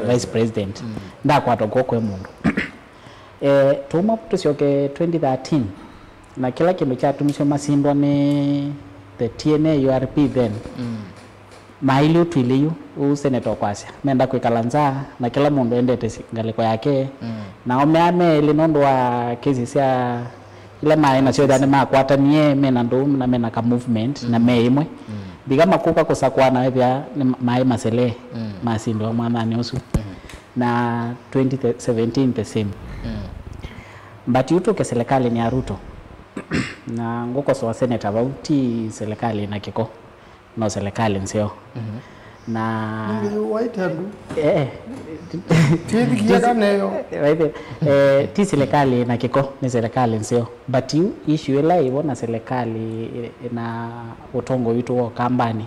vice president nda kwata koko e mundu tuma tusioke 2013 na kila kindu cha tumisho masindwa ni the TNA URP then maili utwiliyu senator kwasya menda kwikalanza na kila mundu endete ngaliko yake na omeame ili nondo wa kesi sia ile maina sio dani makwatanie mena ndum na mena ka movement na meimwe biga makuka kusakwana hivya mai masele masindo wa mwana nyosu na 2017 the same but yuto ke serikali ni Ruto na ngoko so senator bauti serikali na kiko no serikali nsio na waitandu ti serikali na kiko ni serikali nsio but you issue ila ibona serikali na utongo witu wa kambani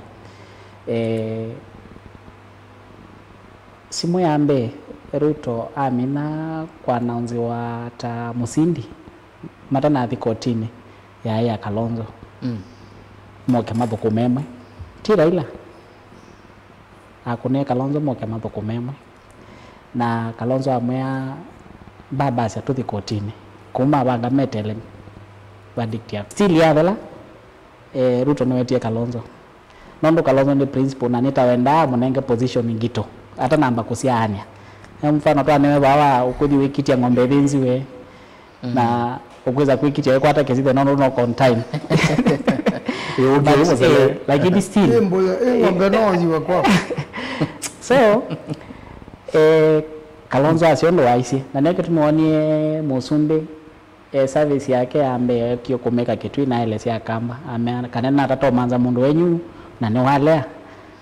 simu yambe Ruto amina kwa naunzi wa ta Musindi matana athi kotini ya Kalonzo moke maboko memwe ti Raila akune Kalonzo moke maboko memwe na Kalonzo amwea baba cia tuthi kotini kuma banga metele badiktia still yavela Ruto niwetie Kalonzo nondo Kalonzo ni principal na nitawenda munenge position ngito hata namba kusiania mfano twa newe baba ukudi wikiti ya ng'ombe thinzi we na ukweza kwikiti ya hata kesi nondo no on time lakini still ng'ombe no yiwa kwa so Kalonzo asiondo waisi na neke tumuonie musumbi service yake ambe kio kumeka kitu na ile sia kamba ame kanena atato manza mundu wenyu na ni wale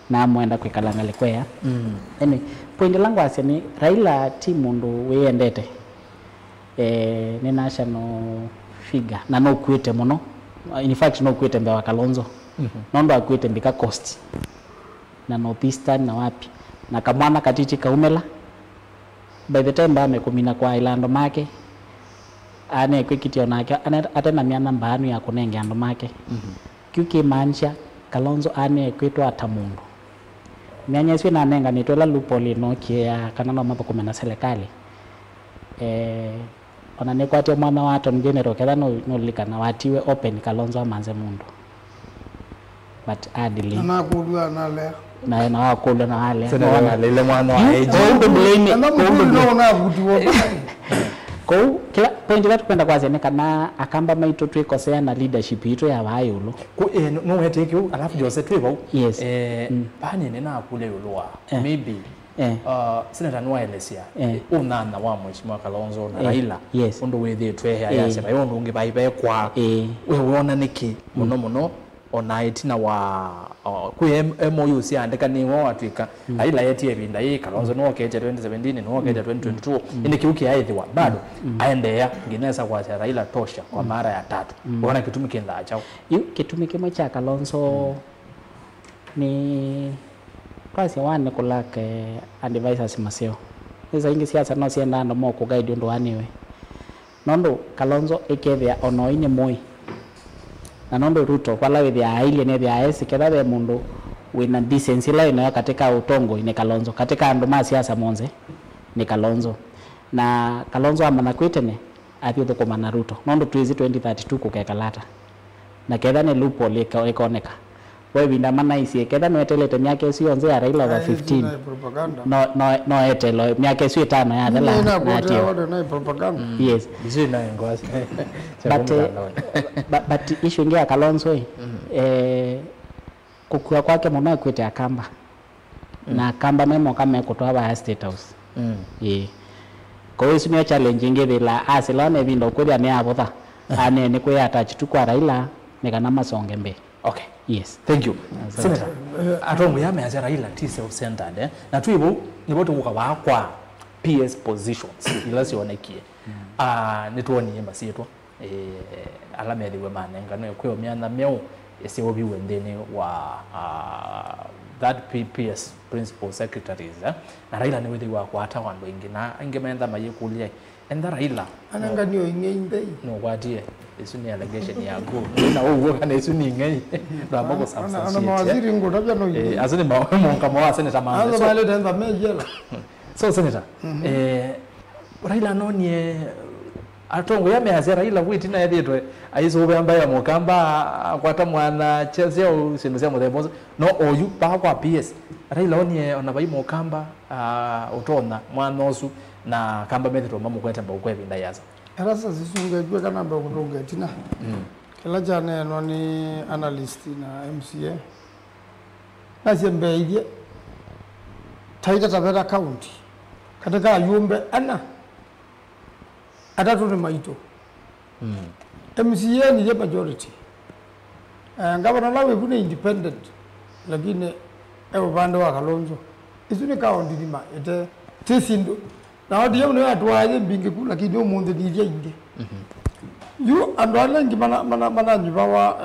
na mwenda kwikalanga likwea point langu aseni Raila ti mundu weyendete ni national figure na no kwete muno in fact no kwete mbewa Kalonzo nondo akwete mbika coast na northeastern na wapi na kamwana katiti kaumela by the time amekumina kwa ilando make ane kwikitio nake atena miana mbanu ya kunenge ando make kyuki mansha Kalonzo ane kwetwa atamundu mianya sio na nenga ni tola lupoli no kia kana no mapo kumena serikali ona ne kwate mwana wa Attorney General kada no likana watiwe open Kalonzo amanze mundu but adili na kulwa na le na wakulu na wale sana lele mwana wa eji no na butuo ko kila point watu kwenda kwa zene kana akamba maito twikosea na leadership ito ya bayulo ko no weteke alafu jose twibo yes bani nena akule yulwa maybe Senator Nwelesia unana wa mheshimiwa Kalonzo na Raila ondo wethe twehe ayasema yondo ungebaibe kwa we wona niki muno ona itina wa ku MOU cia andika ni wo atwika Raila yetie binda yi Kalonzo no keje 2017 no keje 2022 ine kiuki aithiwa bado aendea nginesa kwa Raila tosha kwa mara ya tatu unaona kitumi kinda chao kitumi kimwe cha Kalonzo ni kasi wane kulake advisors maseo hizo ingi siasa no sienda ndo moko guide ndo aniwe nondo Kalonzo ekethia ono ine moi na nondo Ruto wala withia aile ne thia esi ketha be mundu wina decency la ina katika utongo ine Kalonzo katika ando ma siasa monze ni Kalonzo na Kalonzo amana kwitene athio ko mana Ruto nondo twizi 2032 kukekalata na ketha ne lupo likaoneka wewe binda mana isi ketha no etelete miaka isi onze ya Raila wa 15 no etelo miaka isi 5 ya dala na atio na propaganda yes bizi na ngozi but issue ngia Kalonzo kukua kwake mwana kwete akamba na akamba memo kama kutoa ba State House kwa hiyo sio challenge ngi bila asilone bindo kuria ni abotha ane ni kwa attach tu kwa Raila ni kana masonge mbe okay yes thank you Senator atongo yame aja Raila ti self centered na tuibo ni boto kwa kwa PS positions ila sionekie nituoni embassy yetu alama yaliwe manenga no ekwe myana myao ese obi wendene wa that PS principal secretaries na Raila ni wethi wa kwata wandu ingi na ingemenda mayekulia enda Raila ananga niyo ing'einde no kwatie isu ni allegation ya go na uwo kana isu ni ng'ei ndo amoko substantiate ana mawaziri ngotabya no azini mo kama wa senator Manze azo bale tenda mejela so senator Raila nonie atongo yameazia Raila witina yethitwe aizobe ambaye mukamba akwata mwana Chelsea au sindu cia muthembo no oyu pa kwa PS Raila onie ona bai mukamba utona mwana osu na kamba methitwe mamukwete mba ukwebi ndayaza erasa zisungejwe kana mba kutongetina kila jana no ni analyst na MCA nasembeije Taita Taveta County katika yumbe ana atatu ni maito MCA ni majority ngabana lawe kuna independent lakini upande wa Kalonzo isuni county ni ma ite tisindo na wadi yao ni watu waje mbinge kula lakini omunde ni je inge yu andwala ngi mana nyibawa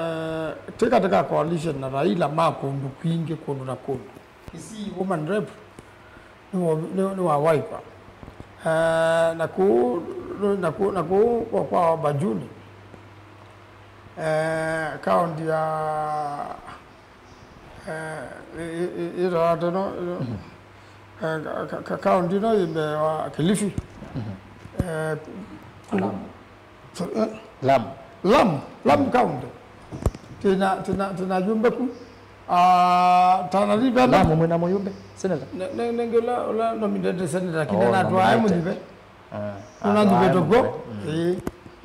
teka coalition na Raila makundu kwinge kundu na kundu isi woman rep ni wa Wiper na ku kwa Bajuni county ya ilo atono county no imbe wa Kilifi Lam county tina jumbe ku Tana River Lamu mwena muyumbe senator nengela la nominated senator kidana twaye mudibe unajumbe toko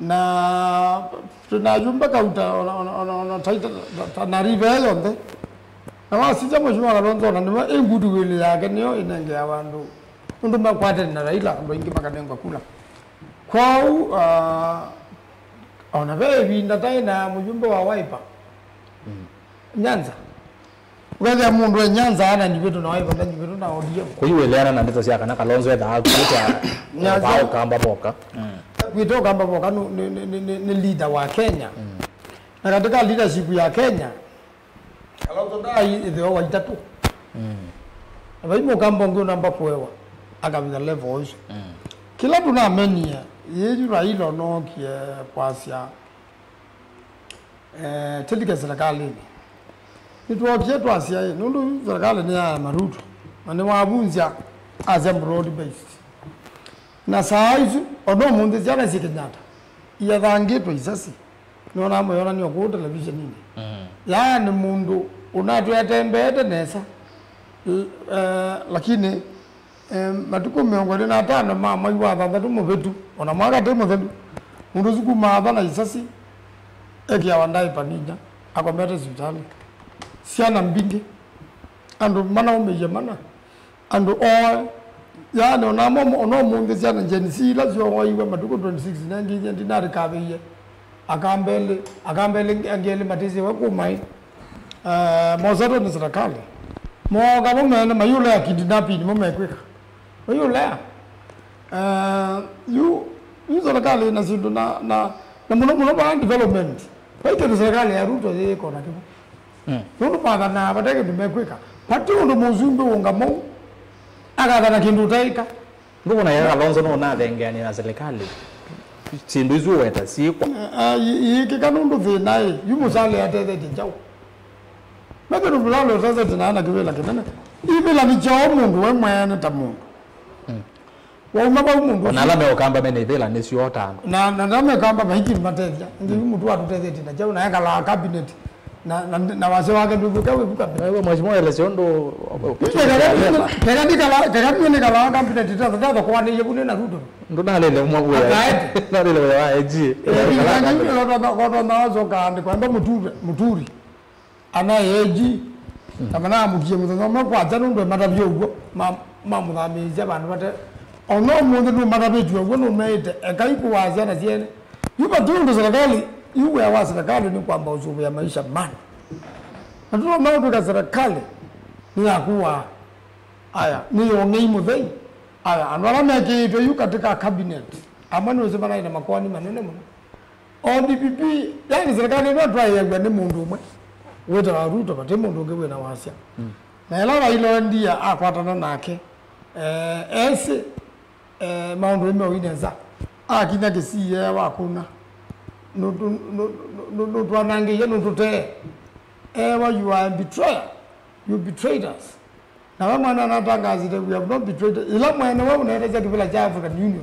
na tunajumbe kauta ona Taita Tana River yonde na wasija mheshimiwa Kalonzo na ndima engudu wele yake niyo inenge abantu ndo makwate na Raila ndo ingi makadengo kula kwao ona bebi ndataina mjumbe wa Wiper Nyanza whether mundu wa Nyanza ana njibeto na Wiper na njibeto na ODM kuyiweleana na ndeto cia kana Kalonzo etha akuta Nyanza kamba boka kwito kamba boka ni leader wa Kenya na katika leadership ya Kenya Kalonzo ndai ithio wa itatu abaimo kamba ngo namba kwewa akabitha levels kila tunamenya yeju Raila no kie kwasia tilike serikali nitwokie twasia nundu serikali ni ya Maruto ane wabunzia as a broad based na saizu ono munde jana sikinyata ya dhangitwa isasi nona moyona ni ku television nini yani mundu unatwetembete nesa lakini matuko miongoni na tano mama iwa thatu mubetu ona mwaga te muthedu mundu zuku maatha na isasi ekia wandai panija akomete hospitali siana mbingi andu mana umeje mana andu o yani ona ono mundu siana jenisi la zyo waiwe matuko 26 nangi ndinari kabeye akambele angele matisi wakumai mozato ni serikali moga mumene mayule akidinapi mumekwika mayule you serikali na sindu na muno ba development paite serikali ya Ruto yeko na kipo ndio paga na bateke tumekwika pati ndo muzumbe ungamo akaga na kindu taika ndio na ya Kalonzo no na thengani na serikali sindu izu weta sikwa yiki kanundu thinae yumusale atete tinjau Mekero bulalo sasa tinaana kibela kinene ibela ni chao mundu we mwene ta mundu wa umaba mundu na lame okamba mene ibela ni sio tano na lame kamba mahiki mateja ngi mundu wa tutete tina chao na yakala cabinet na wase wake ndugu kawe buka wewe mheshimiwa election ndo kega ni kala cabinet tata kwa ni yebune na Ruto ndo na lele mwabu ya na lele wa eji kala na zo kandi kwamba muturi ana eji tamana mukie mutho makwa janu ndo matabyo ugo mamuthamije bantu bate ono mundu ndo matabyo ugo no meite ekai kuwaza na ciene yuba tundu serikali yuwe wa serikali ni kwamba uzubu ya maisha mani ndio mambo ya serikali ni akuwa aya ni ongei muthei aya anwala meke ito yu katika cabinet amani uzimana ina makwani manene mno ODPP yani serikali ndio twaye ni mundu umwe weta wa Ruto bate mundu ngewe na wasia na ela Raila ndia akwatana nake ese maundu ime wineza akinya kisiye wakuna no twanange ye no tote ewa you are a betrayer, you betrayed us. Na mwana anatangazire we have not betrayed ila mwana wao unaeleza kivila cha African Union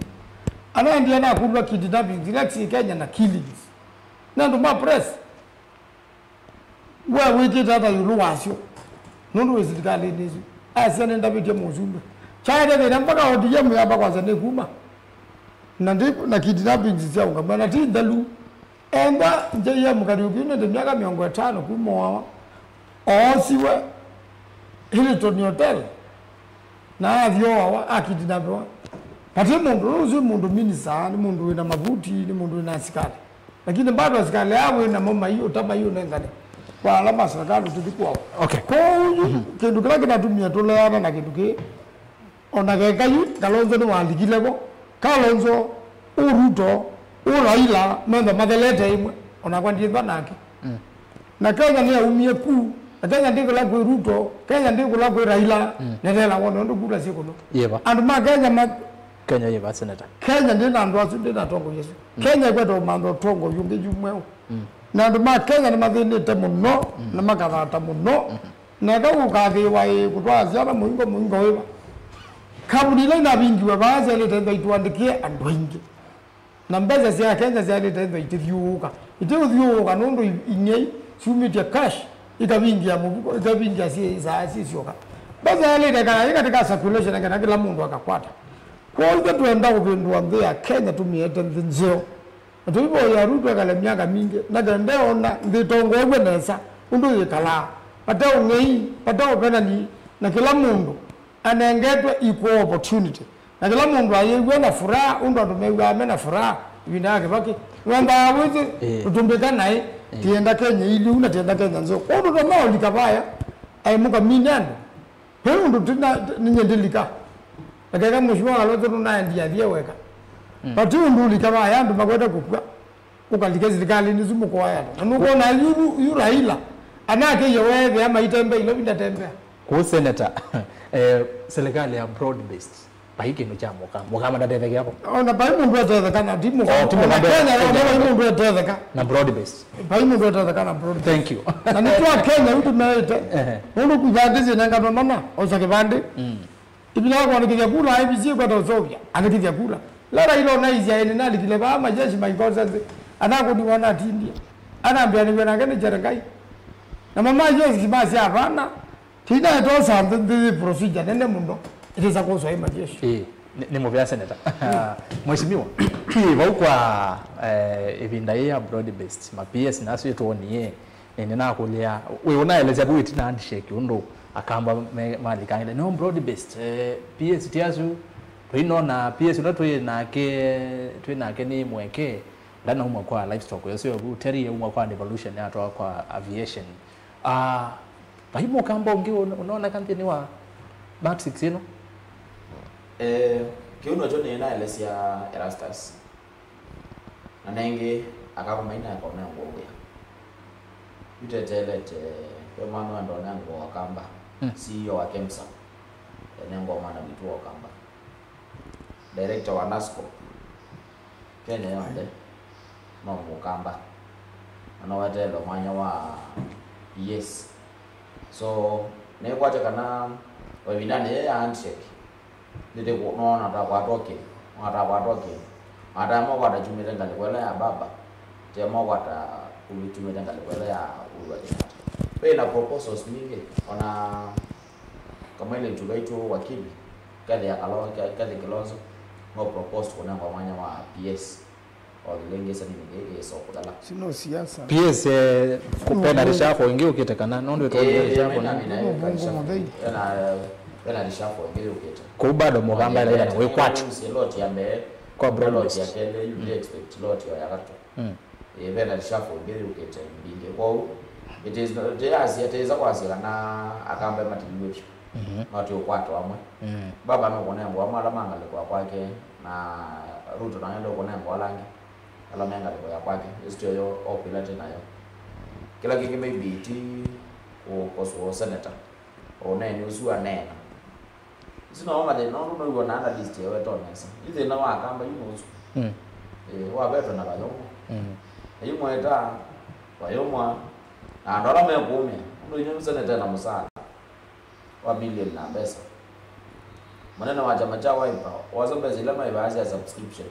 anaendelea na kulwa kidnapping direct Kenya na killings na ndo ma press wewe wikita hata yulu wasio nundu wezikali nizo asiane ndabite muzumbe chaide na mpaka odije muyamba kwanza ne kuma na ndipo na kidnapping zisiaunga bana tindalu enda nje ya mukariuki ne miaka 500 kumoa osiwe Hilton Hotel na avyoa akidinapewa pati mundu minisa ni mundu wina mabuti ni mundu wina asikali lakini bado asikali hapo ina mama hiyo tama hiyo nengane kwa alama serikali tulikuwa Okay. Kwa kindu kila kinatumia toleana na kindu ki onageka yu Kalonzo ni wandikileko Kalonzo Ruto Raila menda mathelete imwe onakwandithwa nake na Kenya ni aumie ku Kenya ndiko la kwa Ruto Kenya ndiko la kwa Raila netela wono ndo kula sikuno Yeba. and ma Kenya yeba senator. Kenya ndina ndo asinde na tongo Yesu Kenya kweto mando tongo yunge jumweo na ndo ma Kenya ni mathinite muno na makathata muno na gaukathirwa kutwazana muingo wiba kabuni ile na bingi wa baadhi ile tendo ituandikie andu aingi na mbeza cia Kenya cia ile tendo itithiuka nondo inyei sumitia cash ikabingia mubuko ikabingia si sioka baza ile dakana katika circulation kana kila mundu akakwata kwa hiyo tuenda kupindua mbea Kenya tumiete nzio tuibo ya Ruto kala miaka mingi na ndeona nditongo nesa undu yekala patao ngei patao penani na kila mundu anengetwe equal opportunity na kila mundu ayewe na furaha undu amewa na furaha winake baki wanda wizi tutumbeka naye tienda Kenya ili una tienda Kenya nzo undu ndo nao likabaya aimuka minando hebu undu tina ninyendelika akaka mheshimiwa Kalonzo tunaendia dieweka pati undu likabaya ndu makwenda kukua ukalike serikali nizumu kwa yana nuko na yu Raila anake yewe ama itembe ilo bindatembea Ku senator serikali ya broad based bahiki no cha mukama ndadetheke hapo ona bai mundu atetheka na timu Kenya na mundu atetheka na broad based bai mundu atetheka na broad thank you na ni kwa Kenya mtu naite mundu kuzadize nanga mama osake bande ibila kwa nikia kula IBC kwa Ethiopia anikia kula lara ilo na Israeli na likile ba majeshi maingoza anako ni wana India anaambia ni bana ngene jerekai na mama Yesu basi hapana tina ito something procedure nene mundo itaweza kuoswa majeshi ni muvya senator mheshimiwa kwa ibinda ya broad based ma PS naso yetoniye nina kulia we unaeleza buiti na handshake undo akamba mali kaile no broad based PS tiazu twino na PS unatoye nake ni mweke ndana umwa kwa livestock yosio buteri ya umwa kwa devolution ya toa kwa aviation bahimo kamba ungi unaona kampeni wa back 6 ino kiuno jone na Elesia Erastus na nenge akakumaina akona ngombe yutetelete kwa mano ndo nango wakamba CEO wa Kemsa nengo mana bitu wakamba director wa NASCO Kenya yonde no mukamba anawatelo manya wa yes so ne kwaje kana wabindane ya handshake ndite kuona atakwatoke ata mo kwata chumile ngale kwela ya baba te mo kwata kulichumile ngale kwela ya ulwa Kenyatta pe na proposals mingi ona kama ile tugaito wakili kale ya Kalonzo no propose kuna kwa mwanya wa PS olengesa ni ngeke so kudala sino siasa PS kupenda rishafo wengi ukitekana nondo to rishafo na ena rishafo wengi ukita ko bado mugamba ile we kwatu lot ya me kwa broad ya tele you expect lot ya gato ena rishafo wengi ukita mbinge kwa it is the asiateza kwa asira na akamba matilio not ukwatu amwe baba no konengo amala mangale kwa kwake na Ruto na ndo konengo alangi ala menga kwa kwake istio yo opilate nayo kila kingi maybe ti o senator o nene usua nena sino mama de no go na list yo to nesa ile na wakamba yuno wa beto na bayo ayumwa eta wayomwa na ndola me kume ndo nyumu sana tena musana wa bilioni na pesa maneno wa chama cha Wiper wazobe zile maibazi ya subscription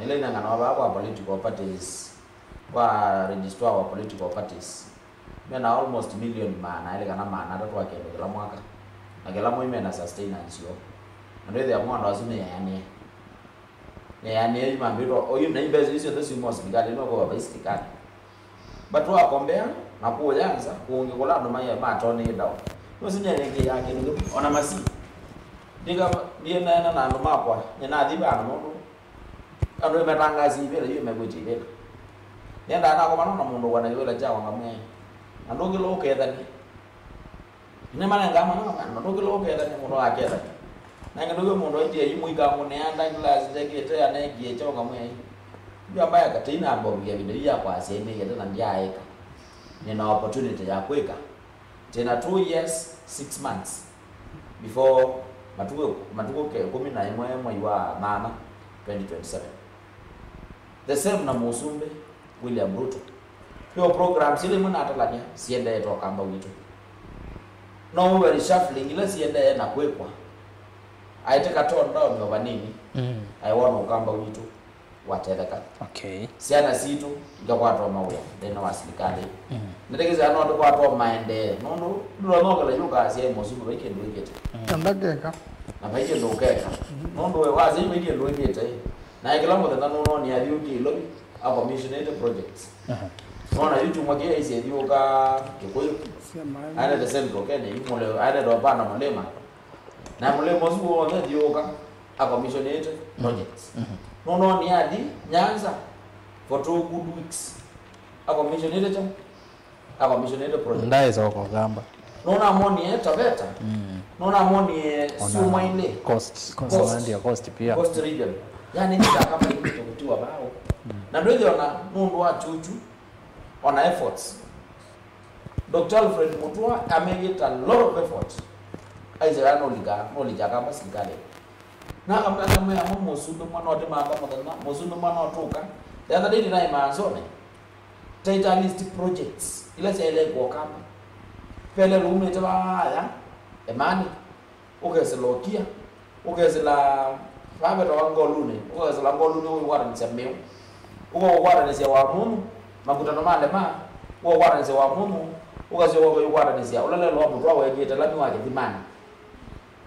ile inangana wa political parties kwa registrar wa political parties mena almost million mana ile kana mana tatu wa kila mwaka na kila mwaka na sustenance yo ndio ile amount wazume yani mambiro oyu na imbezi hizo thesi mos bigale no kwa baistikani but wa kombea na kuyanza kuunge kula ndo maya matoni dawo nosinya yake yake ndo ona masi diga ndiye na ndo makwa na dhiba na mundu ando metangazi vile hiyo megoji vile nenda na kwa maneno mundu wana yule jawa ngamwe ando kilo kedani ne mana ngama no ando kilo kedani mundu akeda na ngidogo mundu aje yimuika ngone anda glass jekete anegi echoka mwe ndio ambaye akatina ambapo ya video ya kwa sema ya tena ndiaeka nina opportunity ya kuweka tena 2 years 6 months before matuko 11 mwezi wa 8 2027 the same na Musumbe William Ruto hiyo program sile mwana atalania siende toka amba wito no we reshuffling ile siende na kuwekwa aiteka turn down over nini I want ukamba wito watereka okay siana situ ngakwatwa mauya ndena wasilikali ndegeza no ndo kwatwa maende no ngala yuka asie Musumbe weke ndo ikete ndageka na baike ndo ukeka no we wazi weke ndo ikete na kila mmoja no ni aliuki lobi aba missionated projects Mwana YouTube mwakia isi edioka kikuyu aina the same tokene yumole aina do bana mulema na mulema zuo wonde edioka aba missionated projects no ni adi Nyanza for 2 good weeks aba missionated projects ndaye zoko gamba nona moni Taveta nona moni Suma ile cost pia cost region yani ni kama ile kutiwa bao na ndio ona mundu wa chuchu on efforts Dr. Alfred Mutua amegeta a lot of effort aiza no liga kama sikale na kama kama ya Musumbe mwana wote mamba mwana Musumbe mwana watoka the other day na imanzone titleist projects ile ile kwa kama pele lume tabaya emani ukeselokia ukesela Fabe to angolune ukesela ngolune uwara nisemeo uwara nise wa munu makutano male uwara nise wa munu uwara nise ulale lo mtu wa yeta lami waje dimani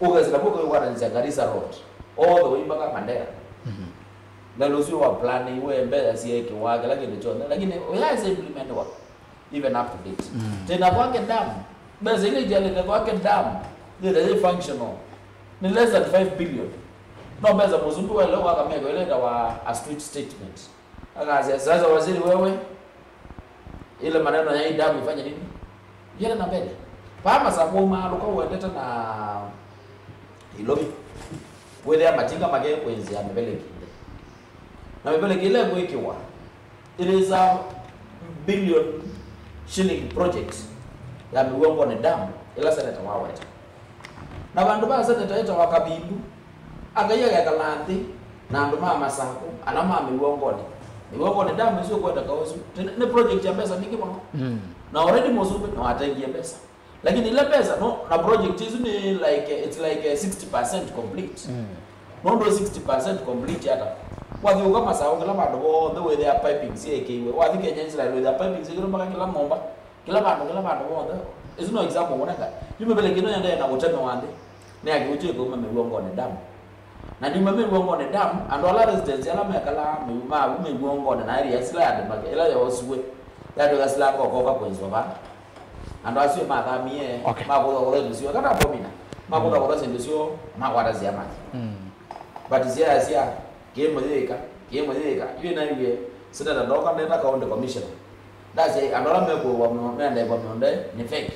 ukesela uwara nise Garissa Road all the way mpaka Mandera na losio wa plan iwe mbele sieke wake lakini chonda lakini uyaanza implement wa even up to date tena kwake damu basi ile jale kwake damu ile functional ni less than 5 billion no beza Musumbe wale wakamega ile wa a street statement akaanza sasa waziri wewe ile maneno ya damu ifanye nini yeye na mbele pama sababu maluka uendeta na ilobi wewe amatinga mageye kwenzi amebele kile na mebele kile kuikiwa it is a billion shilling project ya miwongo ni damu ila seneta waweta na bandu ba seneta eta wakabindu agaya ya kalandi na ndo mama sako ana mama miwongo ni damu sio kwenda kaosu ni project ya pesa mingi mno na already Musumbe na wataingia pesa lakini ile pesa no na project hizo ni like it's like 60% complete no 60% complete hata wathi kama sawa kila bandu the way they are piping CAK wathi Kenya Israel with the piping zikiro mpaka kila momba kila bandu is no example unaka yume bele kino yanda na uteme wande ne akiuche ko miwongo ni damu na ndi miwongo ni damu and all residents ala mekala miwongo na area slide bage ela ya oswe ya do gasla ko kwenzo ba and asio magamie makodo ndio kana pomina makodo ndio makwata zia maji but zia game dhika yule na yule sasa ndo kama nenda kaunti commissioner that's it andola meko wa menda kwa monde ni fake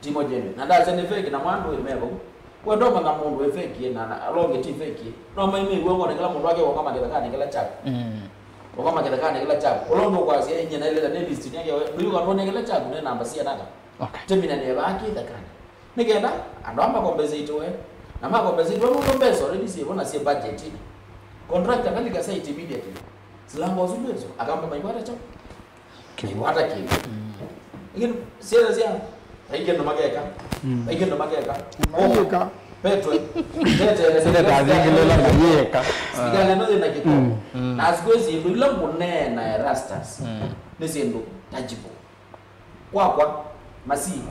timo jeni na that's ni fake na mwandu imeko kwa ndo kama mundu fake na alonge ti fake no mimi wewe ngone kila mundu wake kwa kama kitakani kila chako kwa kama kitakani kila chako ulonge kwa sia yenye na ile na list yake ndio kwa ndo kila chako na namba sia naka temina ne baki takani nigenda andamba compensate we na ma compensate we mundu mbeso already si bona si budget contractor kalika site immediately silango zubezo akamba maibata cha kiwata kile ingine sio zia aige ndo mageka aige ndo mageka Mageka. petro Sile tazingilela ngayeka. sigala no na kiko na asikozi ndo langu na Erastus nisindo tajibo kwa masi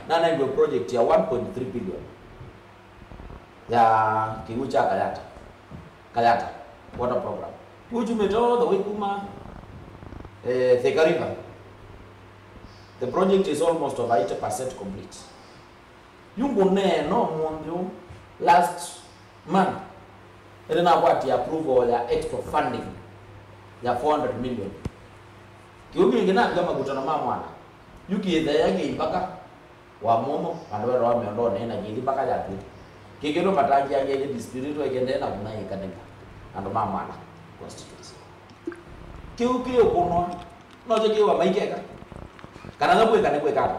na ndio project ya 1.3 billion ya Kiucha Kayata water program which made all the way kuma Thika River. The project is almost of 80% complete. Yungu no mundu last month ina wati approval ya extra funding ya 400 million. Kiubi ngina kama kutana mwana. Yuki ida yake mpaka wa momo andwe ro miondo na gili mpaka ya tu. Kigero matangi yake dispirito yake na kuna ikaneka. Ando mwana constituency. Kiuki ukono no je kiwa maikeka. Kana ngapo ikane kaka.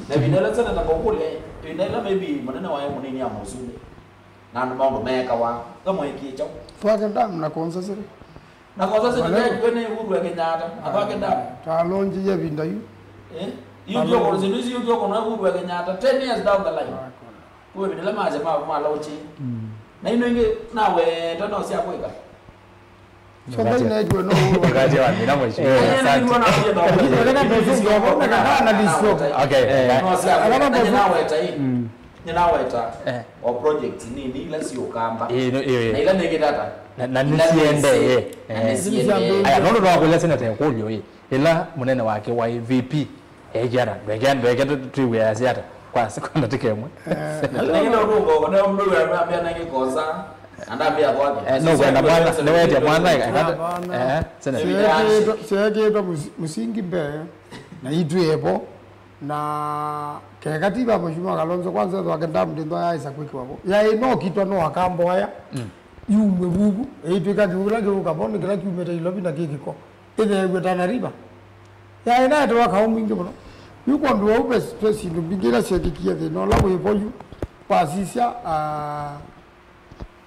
Na binela sana takokule binela maybe maneno wae munini ya musule. Na ndo mambo meka wa kama iki chao. Twake ndamu na konza siri. Na kwa sasa ndio kwene Uhuru ya Kenyatta atwake ndamu. Talonji ya binda yu. You go on the you go on Uhuru ya Kenyatta 10 years down the line. Wewe binela maje ma lauchi. Na ino inge nawe tano si akweka. So ndio inajua no Ngaje wa mira mwisho. Asante. Okay. Nyinaweta o project nini ila sio kamba. Na Eh. ila negedata. Na nisiende aya nono ndo akwela sina tekulyo ila munene wake wa VP ejara ndwege tuwe yasiata kwa sekonda tikemwe Ningino rungo na mndu anambia nange koza andambia kwake. no kwenda bwana newete mwana sina Siyageta musingi mbe na itwepo na kekatiba mheshimiwa Kalonzo kwanza twake ndamu ndindo yaisa kwiki wako ya ino kitwa no akambo haya yumwe bugu eitwika kibula kibuka bono kila kiumete ilobi na kikiko ine gwetana riba ya ina to waka mwingi bono yuko ndo upe stress ndo bingira sekikia de no lawo yepoyu pasisha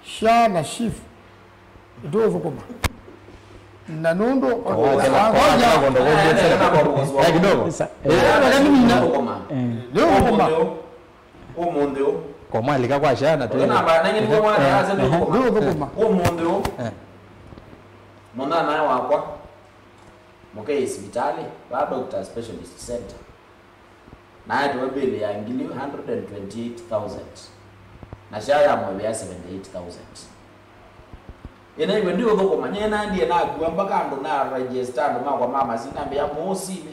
sha na shift ndo vukoma na nundo kidogo Omondio kwa mwalika kwa shana tu na ba nange ni kwa na aza ndo vukoma omondio mona na wakwa moke hospitali ba doctor specialist center na ndo bili ya ngili 128,000 na shaya mwe ya 78,000 ina iwe ndio thoko manyena ndiye na kuwa mpaka ndo na register ndo kwa mama sina mbia mosi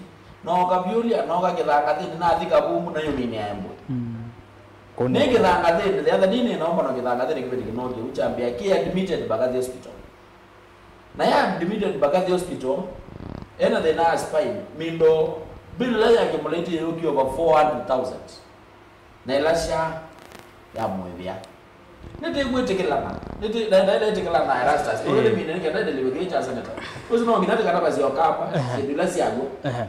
no kabyulia no kakithanga thini na thika bumu na yo mini ayembo ne kithanga thini the other dini no mbono kithanga thini kibeti kinoge uchambia ki admitted Bagathi hospital na ya admitted Bagathi hospital ena the na spine mindo bila yake muleti yoki over 400,000 na ilasha ya mwebia nete gwetekelana nete ndaenda tekelana Erastus ole mine ngenda delivery cha senator uzi no ngina tekana bazi wakapa edula siago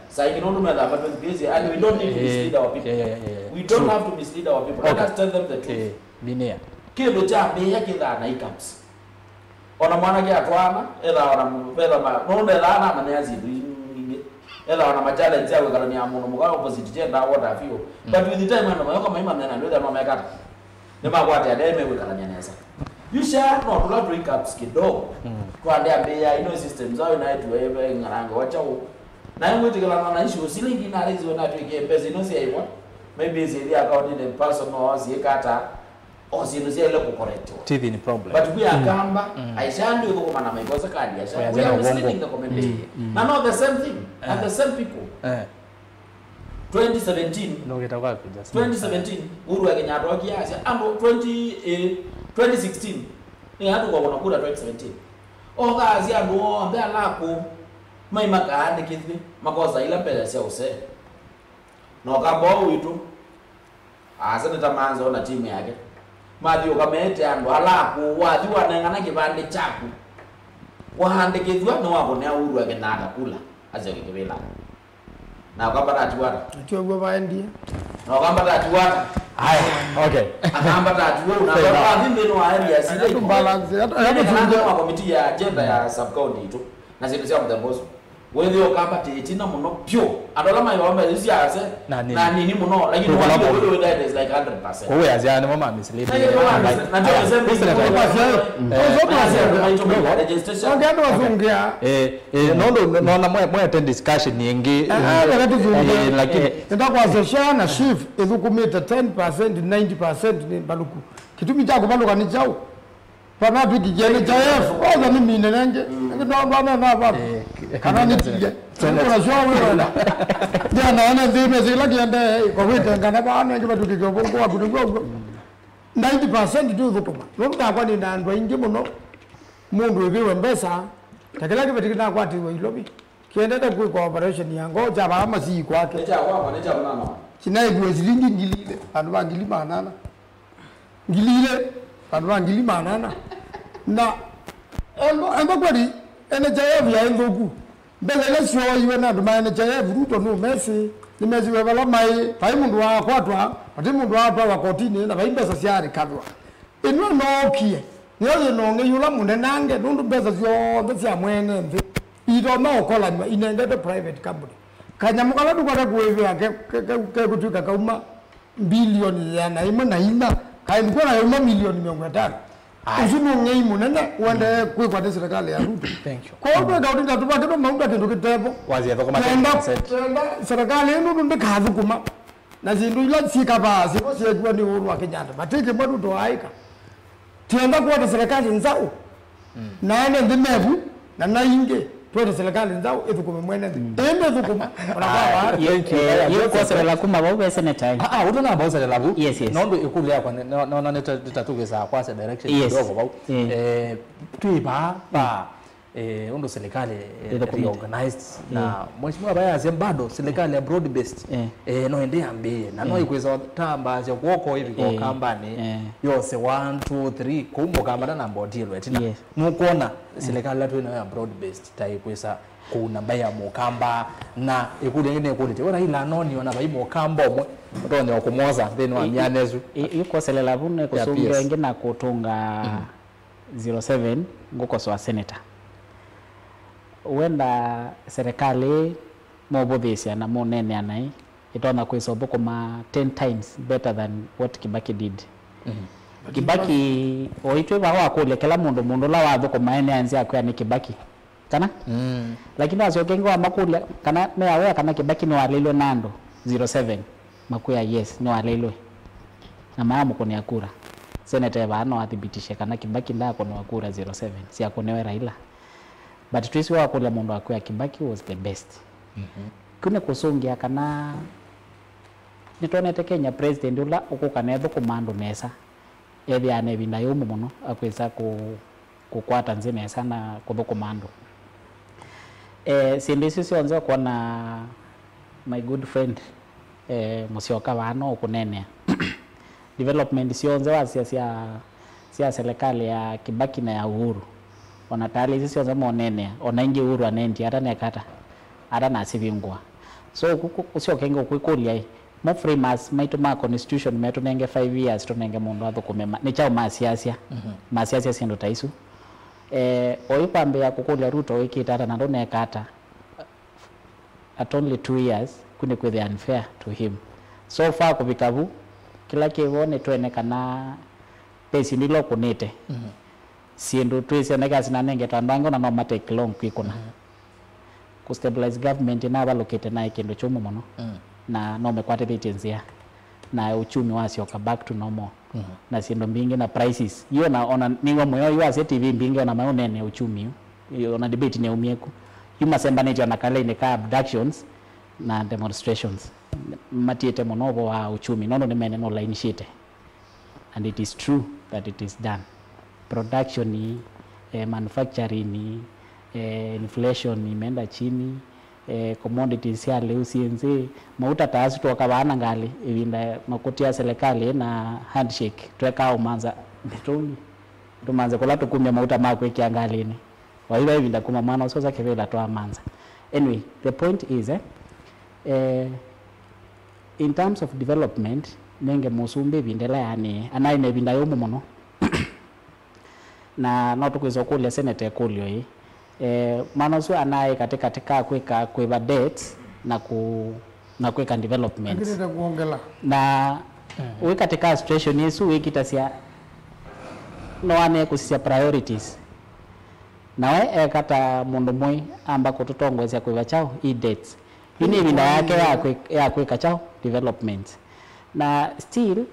sai kino ndo mala but busy and we don't need to mislead our people we don't have to mislead our people let us tell them the truth binia kido cha be yake thana ikaps ona mwana ke atwana ela ona mpela ma no ndela na manyazi ingi ela ona challenge yako kana ni amuno muka opposite gender what have you but with the time ndo mayoko maima mnana ndio ndo mayaka nema kwati ademe wekana nyaneza you share no to lot recaps kidogo kwa ndia bia ino system zao na itu wewe ngaranga wacha na yangu tikala na issue silingi na rizi wana tuike pesa ino si aiwa maybe is the account in person or si kata o si no si ile ku correct tithi ni problem but we are kamba aishandi uko mana maikosa kadi ya we are misleading the community na not the same thing and the same people 2017 ndo kitakuwa kuja 2017 Uhuru ya Kenyatta wakiacha ando 2016 ni hatu kwa kura 2017 ogazi ando ambe alako mai makande kithi makosa ila pele sia use no kabo witu asante tamanzo na timu yake mathio kamete ando alako wathi wanengana kibande chaku wahande kithwa no wabone Uhuru ya Kenyatta kula aje kibela na kwamba atuata atio go baendi na kwamba atuata haya okay akamba atuo na kwamba mimi no area sile to balance hata tunge wa committee ya agenda ya sub county tu na sisi cia mtambozo wewe yo kamba tina muno pyo adola mai wa mbele cia ase na nini muno lakini wewe that is like 100%. Wewe aziane mama mislead. Na ndio sema ongea wazungea no na mwe attend discussion nyingi lakini ndakwa seshana shift izukumita 10% 90% ni baluku kitumi chako baluka ni chao pana bidi jene chaef kwanza ni mine nenge ndo bana na baba kana ni tije kuna show wewe ndio naona ndime zila kiende kwa wita ngana bana nje batu kiko kwa kutungo 90% tu zutuma ndio kwa ni ndandwa ingi muno mundu wewe mbesa takela kibetikina kwati we lobi kiende da ku cooperation yango jaba ama si kwake necha kwa necha mama kinai bwezilingi ngilile bantu bangili manana ngilile bantu bangili manana na endo kwali NHIF ya endoku mbele sio iwe na nduma NHIF ruto no Messi ni Messi we bala mai pai mundu wa kwatwa ati mundu wa kwa kotini na bai pesa siari kadwa ino no kie niyo no ngeyula munde nange nundu pesa sio ndisia mwene mbi ito no kola inende private company kanyamukala dukwata kuwevya ke kutuka kauma bilioni ya naima naima kaimkuwa na yuma milioni 500 usimu ngeimu nene uende kwa serikali ya Ruto. Thank you. Kwa hiyo gaudinda tupake maunga kindu kitepo wazi ya kama serikali inu ndu kazi kuma na zindu ila sika basi kwa siyejua ni uhuru wa Kenyatta matike mwadu toaika tienda kwa serikali nzao na ene ndimevu na nainge tuwe serikali nzao ethukuma mwene ende thukuma unakuwa hiyo kwa serikali kuma bawe senator utona bao serikali labu yes nondo ikulu ya kwa na nitatuweza kwa direction kidogo bao tuiba ba undo serikali reorganized na mheshimiwa baya bado serikali ya broad based no ende ambe na no ikweza tamba za kuoko hivi kwa kambani yose 1 2 3 kumbuka mbana na mbodilo etina mukona serikali latu ina ya broad based taikweza kuna baya mukamba na ikuli ngine ikuli ora ila noni wana bai mukamba omwe tonye okumoza then wa nyanezu yuko selela bune kusunga wengine na kutunga 07 nguko swa senator wenda serikali mobodhisia na monene anai itona kwisobo kuma 10 times better than what Kibaki did. Kibaki oitwe bawa kule kila mundu la watho kuma ene anzi akwa ni Kibaki kana lakini asokengo amakule kana me awe kana Kibaki ni walilo nando 07 makuya yes ni walilo na maamu kuni akura senator bano athibitishe kana Kibaki ndako ni wakura 07 si akonewe Raila. But twisi wa kule mundu akwa Kibaki was the best. Kune kusungia kana nitonete Kenya president ula ukukanetho kumando nesa ethi ane binda yumu muno akwisa kukwata nzine sana kutho kumando sindisi sionze kuona my good friend Musyoka wano ukunene development sionze wa sia serikali ya Kibaki na ya Uhuru onatali sisi sionze monene onaingi Uhuru anendi hata nekata hata nasivingwa so Musyoka ngo kwikulia mo framas maito ma constitution meto nenge 5 years to nenge mundu athukumema ni chao masiasia masiasia sindo taisu oipambe ya kukulia Ruto ikitata na ndone kata at only 2 years kune kwe the unfair to him so far kubikavu kila kiwone twene kana pesi ndilo kunete siendo twese nega sinanenge tandango na no mate long kwikuna ku stabilize government na allocate na ikendo chomo mono na no mekwate vitenzia na uchumi wasio back to normal na siendo mbingi na prices hiyo na ona ningo moyo yo ase TV mbingi na maonene uchumi hiyo na debate ne umieku yuma sembaneti na kale ne ka abductions na demonstrations matiete monobo wa uchumi nono ni meneno line sheet and it is true that it is done production ni manufacturing inflation imeenda chini commodities ya leo CNC mauta taasi toka bana ngali ibinda makutia serikali na handshake tweka umanza bitoni tumanze kula tukumya mauta mako ikiangali ni waiba ibinda kuma mwana usoza kevela to amanza anyway the point is In terms of development nenge musumbe bindela yani anaine bindayo muno na no tukwizo kule senate kulio hii manosu anaye katika kweva dates na kweka development na we katika situation yesu we kitasia no ane kusisia priorities nawe kata mundu mwe ambako tutongozia kweva chao i dates ini binda yake ya kweka chao development na still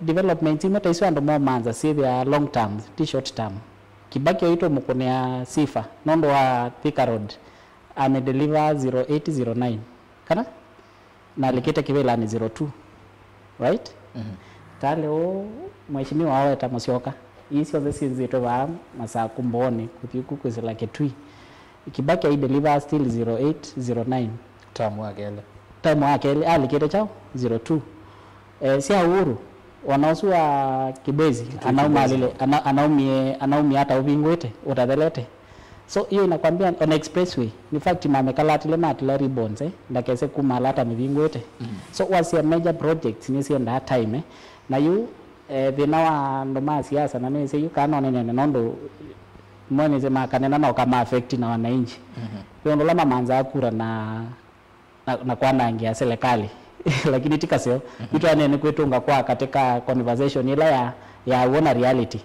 development imota isu ando mo manza si the long term ti short term Kibaki oito mukonea sifa nondo wa Thika Road ame deliver 0809 kana na alikete kivela ni 02 right tale o mheshimiwa wao atamusyoka isi oze sinzito ba masaa kumboni kuthiku kwizela ketui Kibaki ai deliver still 0809 tamu akele alikete chao 02 si Uhuru wanaosua Kibezi anauma lile anaumia hata ubingwete utadhelete so hiyo inakwambia on expressway in fact mamekala ile matila ribbons ndakese kumalata mibingwete so was a major project ni si that time na you thina ndo ma siasa na nese you kanone nene nondo mwene sema kanena na kama affect na wananchi hiyo ndo lama manza akura na kwanangia serikali lakini tikasio vitu anene kwetunga kwa katika conversation ila ya wona reality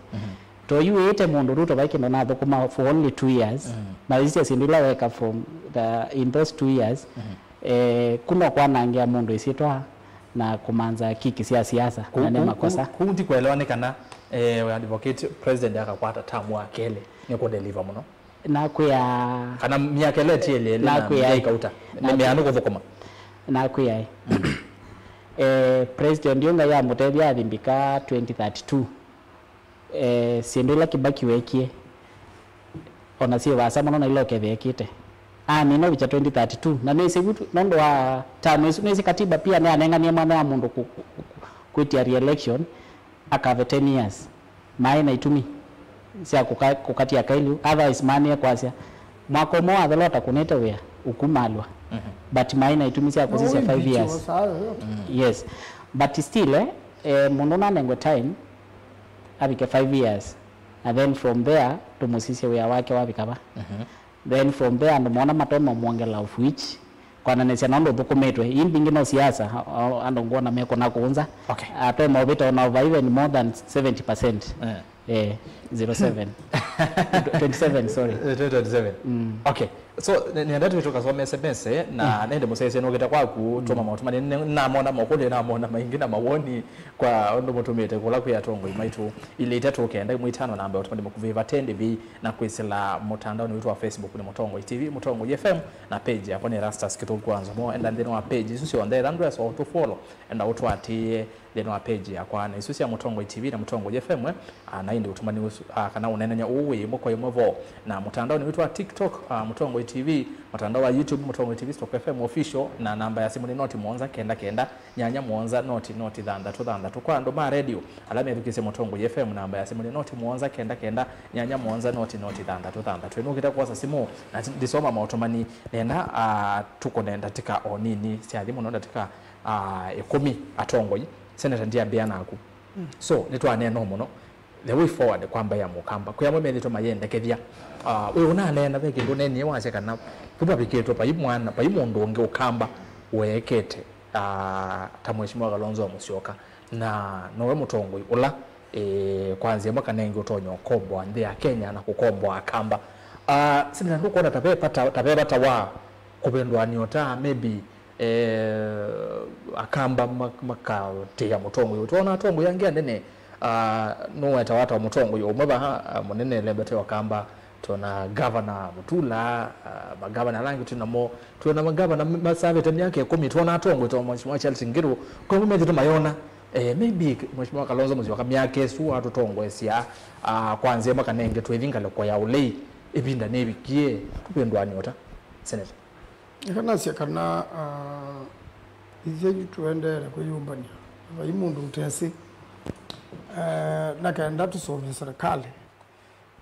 to you ete mundu ruto baike ndo natho kuma for only 2 years na isi asindula weka from in those 2 years kuna kwa nangia mundu isitwa na kumanza kiki siasa na ne makosa kundi kuelewane kana advocate president akakwata tamu akele niko deliver muno na kuya kana miakele tiele na kuya ikauta nimeano kuvokoma na kuya president yonga ya mutethia thimbika 2032 sindula Kibaki wekie ona si wasa muno na iloke thekite nino bicha 2032 na nese gutu nondo wa tano nese katiba pia ne anengania mwana wa mundu kwitia re-election akave 10 years mai na itumi sia kukatia kailu otherwise mania kwasia mwako moa thelota kunete wea ukumalwa but mai na itumi sia kusisia 5 years yes but still mundu na nengo time abike 5 years and then from there tumusise wea wake wabikaba then from there ndo mwana matomo mwongela of which kwa nanesia nondo thukumetwe imbingi no siasa ando ngona meko na kuunza atoe mobita na over even more than 70% 07 27 sorry 27 okay so nienda tutoka so SMS na nende musese no geta kwaku toma mautuma na mona makole na mona maingi na mawoni kwa ndo mutumete kula ku yatongo imaitu ile itatu kenda muitano na ambayo tumande mukuviva tende bi na kwisila mutandao ni wa Facebook ni Mutongo TV Mutongo FM na page hapo ni Rastas kitu kwanza mo and then wa page isusi on there and so to follow and auto ati then wa page ya kwa na isusi ya Mutongo TV na Mutongo FM na indi utumani kana unenenya uwe moko yomovo na mutandao ni wa TikTok Mutongo TV mtandao wa YouTube Mutongo TV Stock FM official na namba ya simu ni noti Monza kenda nyanya Monza noti dhanda kwa ndo ma radio alama yukise Mutongo FM namba ya simu ni noti Monza kenda nyanya Monza noti dhanda twenu kita kwa simu na disoma mautomani nenda tuko nenda tika onini siadi muno tika 10 atongoi senator ndia biana aku so nitwa neno muno the way forward kwamba ya mukamba kuyamwe melito mayende kethia we unanena veke ndo neni wache kana kuba biketo pa imwana pa imondo onge ukamba wekete ta mheshimiwa Kalonzo Musyoka na nowe Mutongo ula kwanza mwaka nengi utonyo kombwa ndi ya Kenya na kukombwa akamba sina nduko tapepata wa kubendwa niota maybe akamba makatia Mutongo utona Mutongo yangia ndene no atawata wa Mutongo yo mwaba munene lebete wakamba tuna governor Mutula magavana langi tuna magavana masave tani yake 10 tuna atongo to mheshimiwa Charles Ngiru kwa mimi ndio mayona maybe mheshimiwa Kalonzo Musyoka myake su atutongo esia kwanze makanenge twethinga lokwa ya ulei ibinda nebikie kupendwa nyota senator kana sia kana izeju tuendele kuyumbani bayimundu utesi na kaenda tusome serikali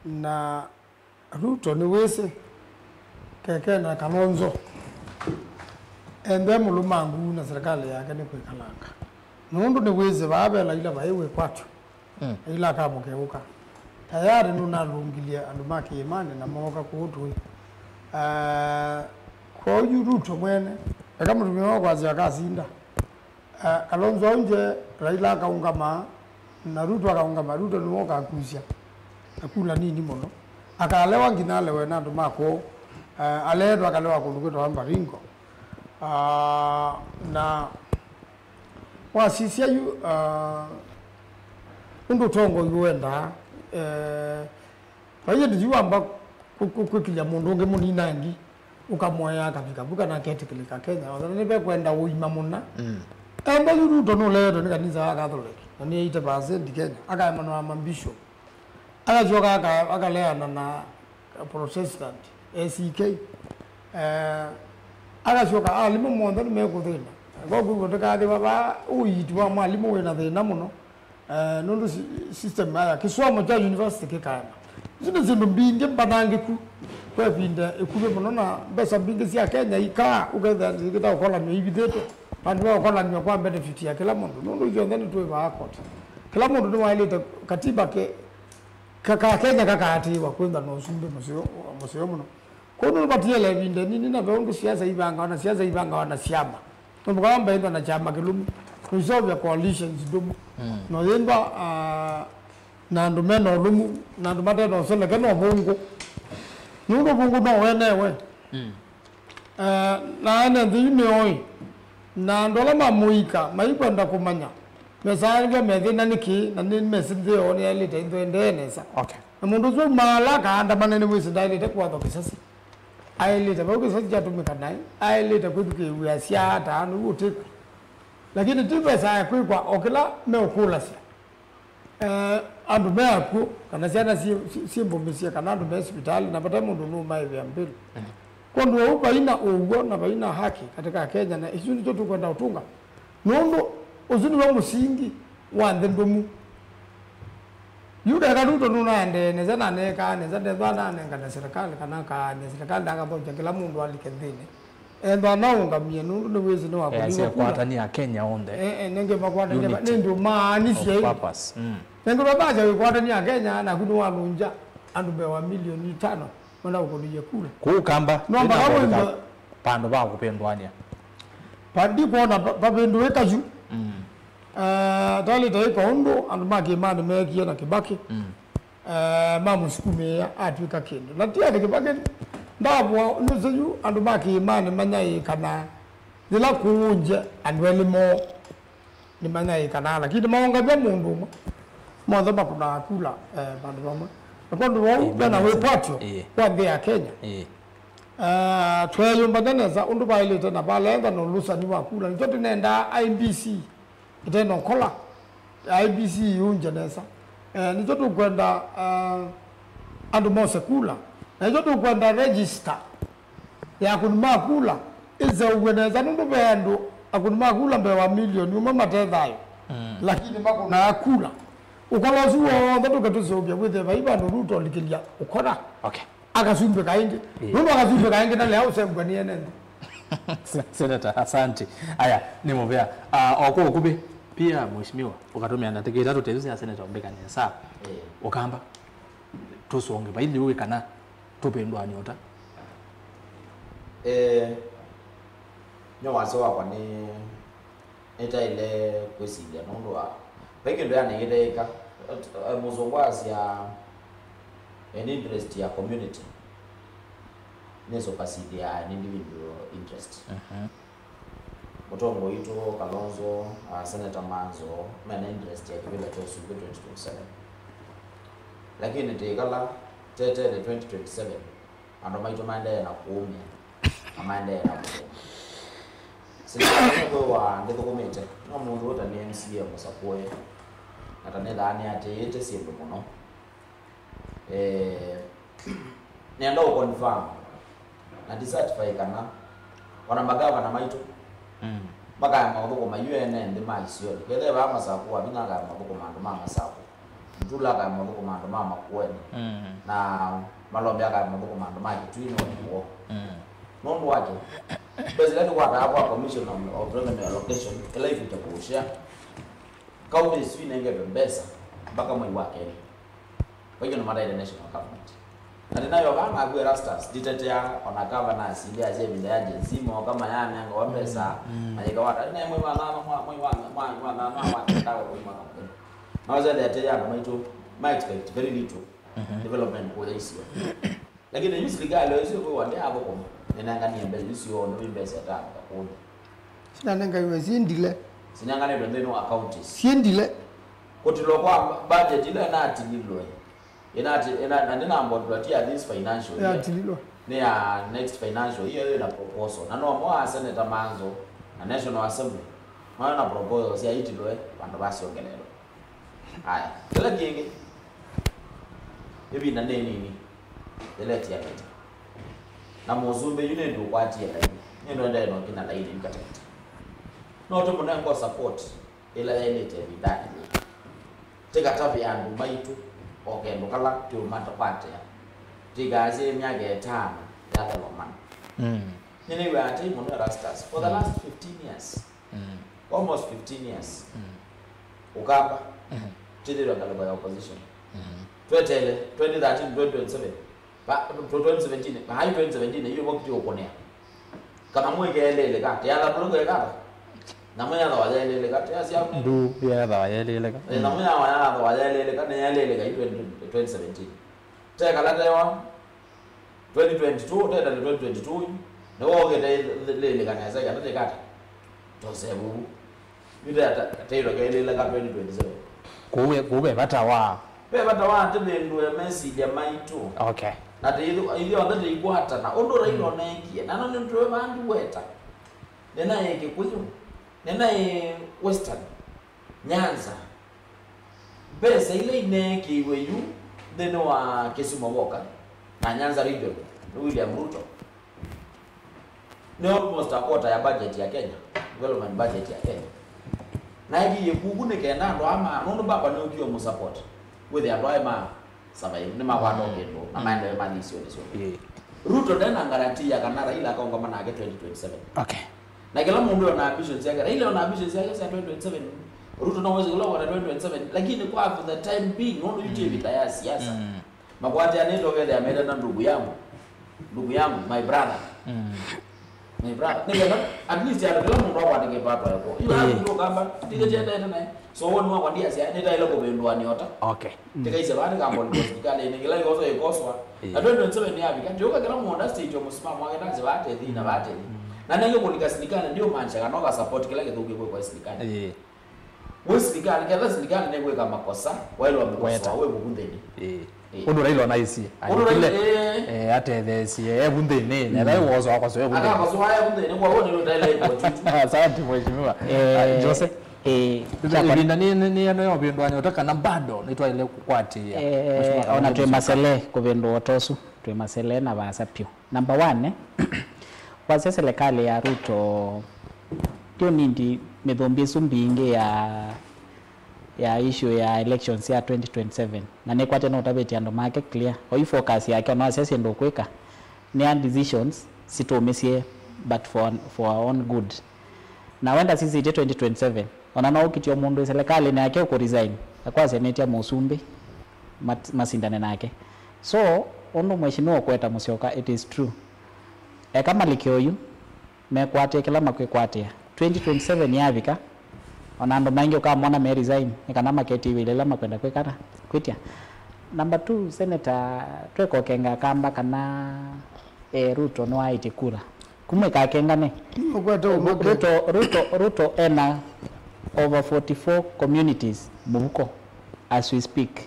na Ruto ni wese keke na Kalonzo ende mulumangu na serikali yake ni kwikalanga nundu ni wizi babela ila baiwe kwatu ila kamukeuka tayari nunalungilia andu make imani na moka kuutu kwa uju Ruto mwene kama tumeona kwa zia kasinda Kalonzo nje Raila akaungama na Ruto akaungama Ruto ni moka akusia akula nini mono akalewa nginalewe na andu mako aledo akalewa kundukwito amba ringo na wasisia yu undu tongo yuenda baye ndijuamba kukilia mundu nge munina ndi ukamoya akafika buka na kete kilika Kenya wadane be kwenda uima muna amba Ruto no ledo ni kanisa Catholic na ni 80% Kenya aka mano amambisho akajoka akaleana na Protestant ACK akajoka alimu mondo ni mekuthina gogo gotaka baba uitwa mwalimu wena thina muno nundu system ya kisomo cha university kikana zino zindu mbinge mbanangiku kwa binda ekube muno na besa mbinge cia Kenya ika ugetha zikita ukola ni ibithete pandu ukola ni kwa benefit ya kila mundu nundu hizo ndani tuwe ba court kila mundu ni wailete katiba ke kaka Kenya kaka atiwa kwenda no sumbe musio muno kono batiele binda nini na bongo siasa ibanga wana siama tumukamba ndo na chama kilumu kusolve coalitions dumu no yenda na ndumeno lumu na ndumate no sele keno bungu nuko bungu no wenewe na ene ndini oi na ndola mamuika maikwenda kumanya mesange medina niki na nini mesinde oni elite ndenesa okay mundu zo mala ka anda manene wisi dalite kwa to kisasi ailita bauke sasa jatumika naye ailita kwetuke uyasia hata anu wote lakini tipesa kwa okila meokula sia andu meaku kana siana simbo misia kana andu me hospitali na pata mundu no mai vya mbili kondo upa ina ugo na baina haki katika Kenya na hizo ndio tukwenda utunga nondo uzuni wa musingi wa ndendomu yuda kaduto nunande nezana neka nezade bana nenga serikali kana ka serikali ndanga bonja kila mundu alikendine endo naunga mie nundu ni wezi no akuli kwa Tanzania Kenya onde nenge makwata ndio maani sie purpose nenge babaja kwa Tanzania Kenya na kudu walunja andu bewa milioni 5 wana ukolije kule kukamba nomba kabo pando ba kupendwania pandi kuona babendo wekaju dali dai kondo andu magi mani megi na Kibaki mamu sukume atwika kendo na tia Kibaki ndabwo nuzu andu magi mani manyai kana dila kuunje andwele mo ni manyai kana lakini maonga bya mundu mo ndo bakuna kula bandu bamwe kondo wao bana we patio kwa ndea Kenya tweyumba neza undu bailete na balenda no lusa ni wakula njote nenda IBC iteno kola IBC yunje nesa njote kwenda andu mose kula na njote kwenda register ya kunuma kula iza uweneza nundu bendo akunuma kula mbewa milioni umama tethayo lakini mako na kula ukolozi wo ndo ketusobya kwithe baiba ndo Ruto likilia ukora okay akasumbe kaingi nundu akasumbe kaingi na leo sembwa ni enende Senator asante aya nimobea oko kube pia mheshimiwa ukatumia na teke tatu tezuzi ya senator mbeka ni saa ukamba tusonge baili uwe kana tupendwa nyota nyo waso wakwa ni eta ile kwesidia nundu wa peke ndo yana yedeka muzongwazi ya an interest ya community neso pasidi ya an individual interest Mutongo ito Kalonzo Senator Manzo mena interest ya kibila tosu 2027 lakini tekala tete 2027 ando maito maende na kuumia amaende na kuumia sisi kwa ndiko komite no mundu wota ni MCA musapoe atanela ani atete siendo muno nenda confirm na dissatisfy kana wana magawa na maito baka maboko ma UN ndi maisio kele ba masaku abina ga maboko mando mama saku ndula ga maboko mando mama kwene na malombe ga maboko mando ma kitwino ngo nondo wake President kwa hapa commission of revenue allocation kila hivi itakushia county sio inaingia pesa mpaka mwezi wake. Kwa hiyo ni mada ya national government. Na ninayo kama agwe rastas ditetea ona governance ile aje bila agency mo kama yana ngo pesa na wata na mwezi wa dawa kwa mwana. Mawazo ya tetea na maitu my expect very little development kwa hiyo. Lakini yusi liga leo sio kwa ndio hapo kwa ninaangania mbele sio ndio pesa tata kwa. Sinanga iwe zindile. Sinangane ndeno accounts. Sindile. Kotilo kwa budget ile na atililo. Ina ndina ambo tuatia this financial year. Atililo. Ni next financial year ile na proposal. Na no mwa Senator Manzo na National Assembly. Maana proposal si aitilo bantu basi ongelelo. Haya, kila kingi. Hivi na nini? Delete ya kata. Na mozumbe yule ndio kwatia ndio ndio kina laini mkata. No to mwana kwa support ila ile tebidani. Tega tapi yangu maitu okendo kala tu matapate. Tiga aje myage tano ya loman. Nini we are team on Rastas for the last 15 years. Almost 15 years. Ukapa. Tidiro ngalo ya opposition. 2013 2027. Ba 2017 ba 2017 hiyo wakati ukonea. Kama mweke kati ya bulungu kati. Namanya ndo wajele kati ya siya ndu ya da wajele ka namanya wana ndo wajele kati ya lele ka 2017 teka la dewa 2022 teka 2022 no oge lele ka na sasa kati kati to sebu yuda tero ka lele ka 2027 kube batawa tebe ndo ya Messi ya maitu okay na ile ndo igwata na ondora ilo nengie na nani ndo bandu weta nena yake kuyo nena Western Nyanza pesa ile ineki weyu deno wa Kisumu Boka na Nyanza region William Ruto ni almost a quarter ya budget ya Kenya development budget ya Kenya na hiki yekugune kenda ndo ama nondo baba ni ukiyo mu support with the ma sabai ni mawano kendo na maendeleo manisio nisio Ruto tena garantia kana Raila akaonga mana 2027 Okay. Na kila mundu ana ambitions yake. Raila ana ambitions yake za 2027. Ruto na mwezi kulowa na 2027. Lakini kwa for the time being, nondo yuti vita ya siasa. Makwati aneto vile ameenda na ndugu yangu, my brother. My brother. Ndio at least ya kila mundu wako atike pato yako. Hiyo hapo kamba tike jenda tena. So wonu wa ndia sia ndio ile ko bendwa ni ota. okay Tike hizo bado kama ndio kale ni kila yote ikoswa. Na 2027 ni hapi. Ndio kila mundu stage of msimamo wake ndazi bate thi na bate. Na nenge kunika silikana ndio mancha kanoka support kila kitu kwa silikana. Wewe silikana kila silikana nengwe kama makosa wale wamekosa wewe bundeni. Undo Raila na isi ile atethesi bundeni na dai wozo wako so bundeni. Aka kosa haya bundeni kwa wao ndio Raila ipo chuchu. Asante mheshimiwa Jose Linda ni ano bindwa ni utaka na bado nitwa ile kwati ona twe masele kubendo otosu twe masele na basa pio. Number 1 kwa serikali ya Ruto ndio nindi medhombesu mbinge ya issue ya elections ya 2027 na ne kwate no tabeti ando make clear o focus yake no assess ndo kweka ni decisions sitomesie but for our own good na wenda sisi 2027 ona no kitio mundu serikali na yake uko resign akwa senate ya Musumbi masindane nake so ono mheshimiwa kweta Musyoka it is true kama likioyu mekwatia kila makwekwatya 2027 yavika onando maingi ukamona me resign nikana maketi wile lama kwenda kwekana kwitia. Number 2 senator tweko kenga kamba kana Ruto no aite kura kumwe ka kengane Ruto ena over 44 communities mubuko as we speak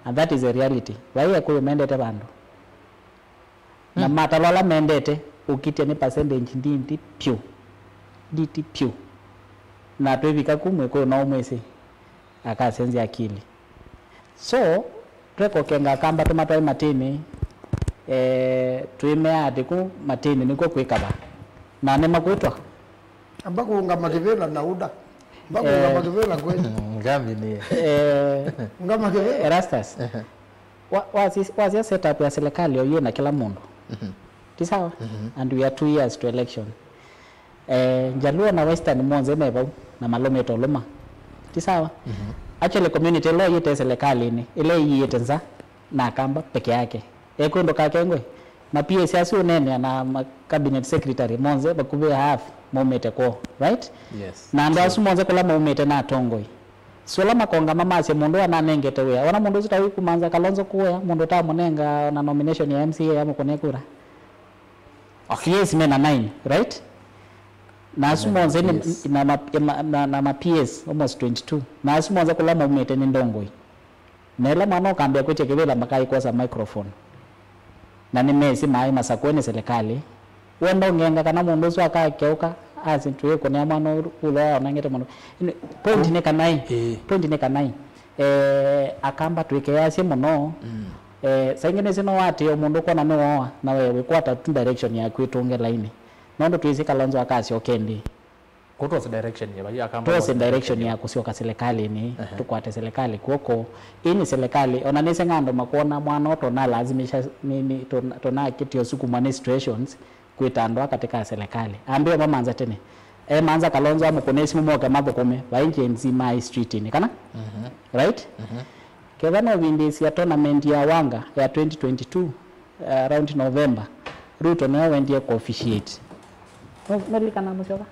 and that is a reality waiya kuyo mendete bandu na matalala mendete ukite ni percentage ndindi pyo na twevika kumwe ko na umwese akasenzi akili so tweko kenga kamba tomatwa matini twimea atiku matini niko kwikaba na nema kwitwa ambako ngama kivela na uda ambako ngama kivela kweli ngambi ni ngama kivela Erastus was setup ya serikali oyo na kila mundu tisawa and we are 2 years to election Jaluo na Western Monze meba na Malome toluma ti sawa. Actually community law yete serikali ni ile yete na Akamba peke yake kwendo kakengwe na pia siasi unene na cabinet secretary Monze bakube half momete ko right. Yes. Na ndasu Monze kula momete na Tongoi sola makonga mama se mundu ananengete we wana mundu zitawi kumanza Kalonzo kuya mundu ta munenga na nomination ya MCA ya mukone kura yes mena 9 right na asumonze na ma PS almost 22 na asumonze kula momete ni Ndongoi nela mwana kambia kuchekevela makai kosa microphone na nimesi mai masakweni serikali wenda ngenga kana mundu zwa akakeuka asintuye kone mwana ulo onangete mwana point ne kanai Akamba twike yase muno saingene sino wati omundu kona no na wewe kwata tu direction ya kwitunge line nondo tuizi Kalonzo akasi okendi kutoa direction ya bali Akamba toa direction ya kusioka serikali ni tukwate serikali kuoko ini serikali onanese ngando makona mwana oto na lazimisha nini tona kitio suku administrations kuitandwa katika serikali ambie mamanza tene manza Kalonzo amukonesi mumoka mabokome bainje nzima street ni kana right kevano vindisi ya tournament ya Wanga ya 2022 around November Ruto no wendie ko officiate melikana mshoka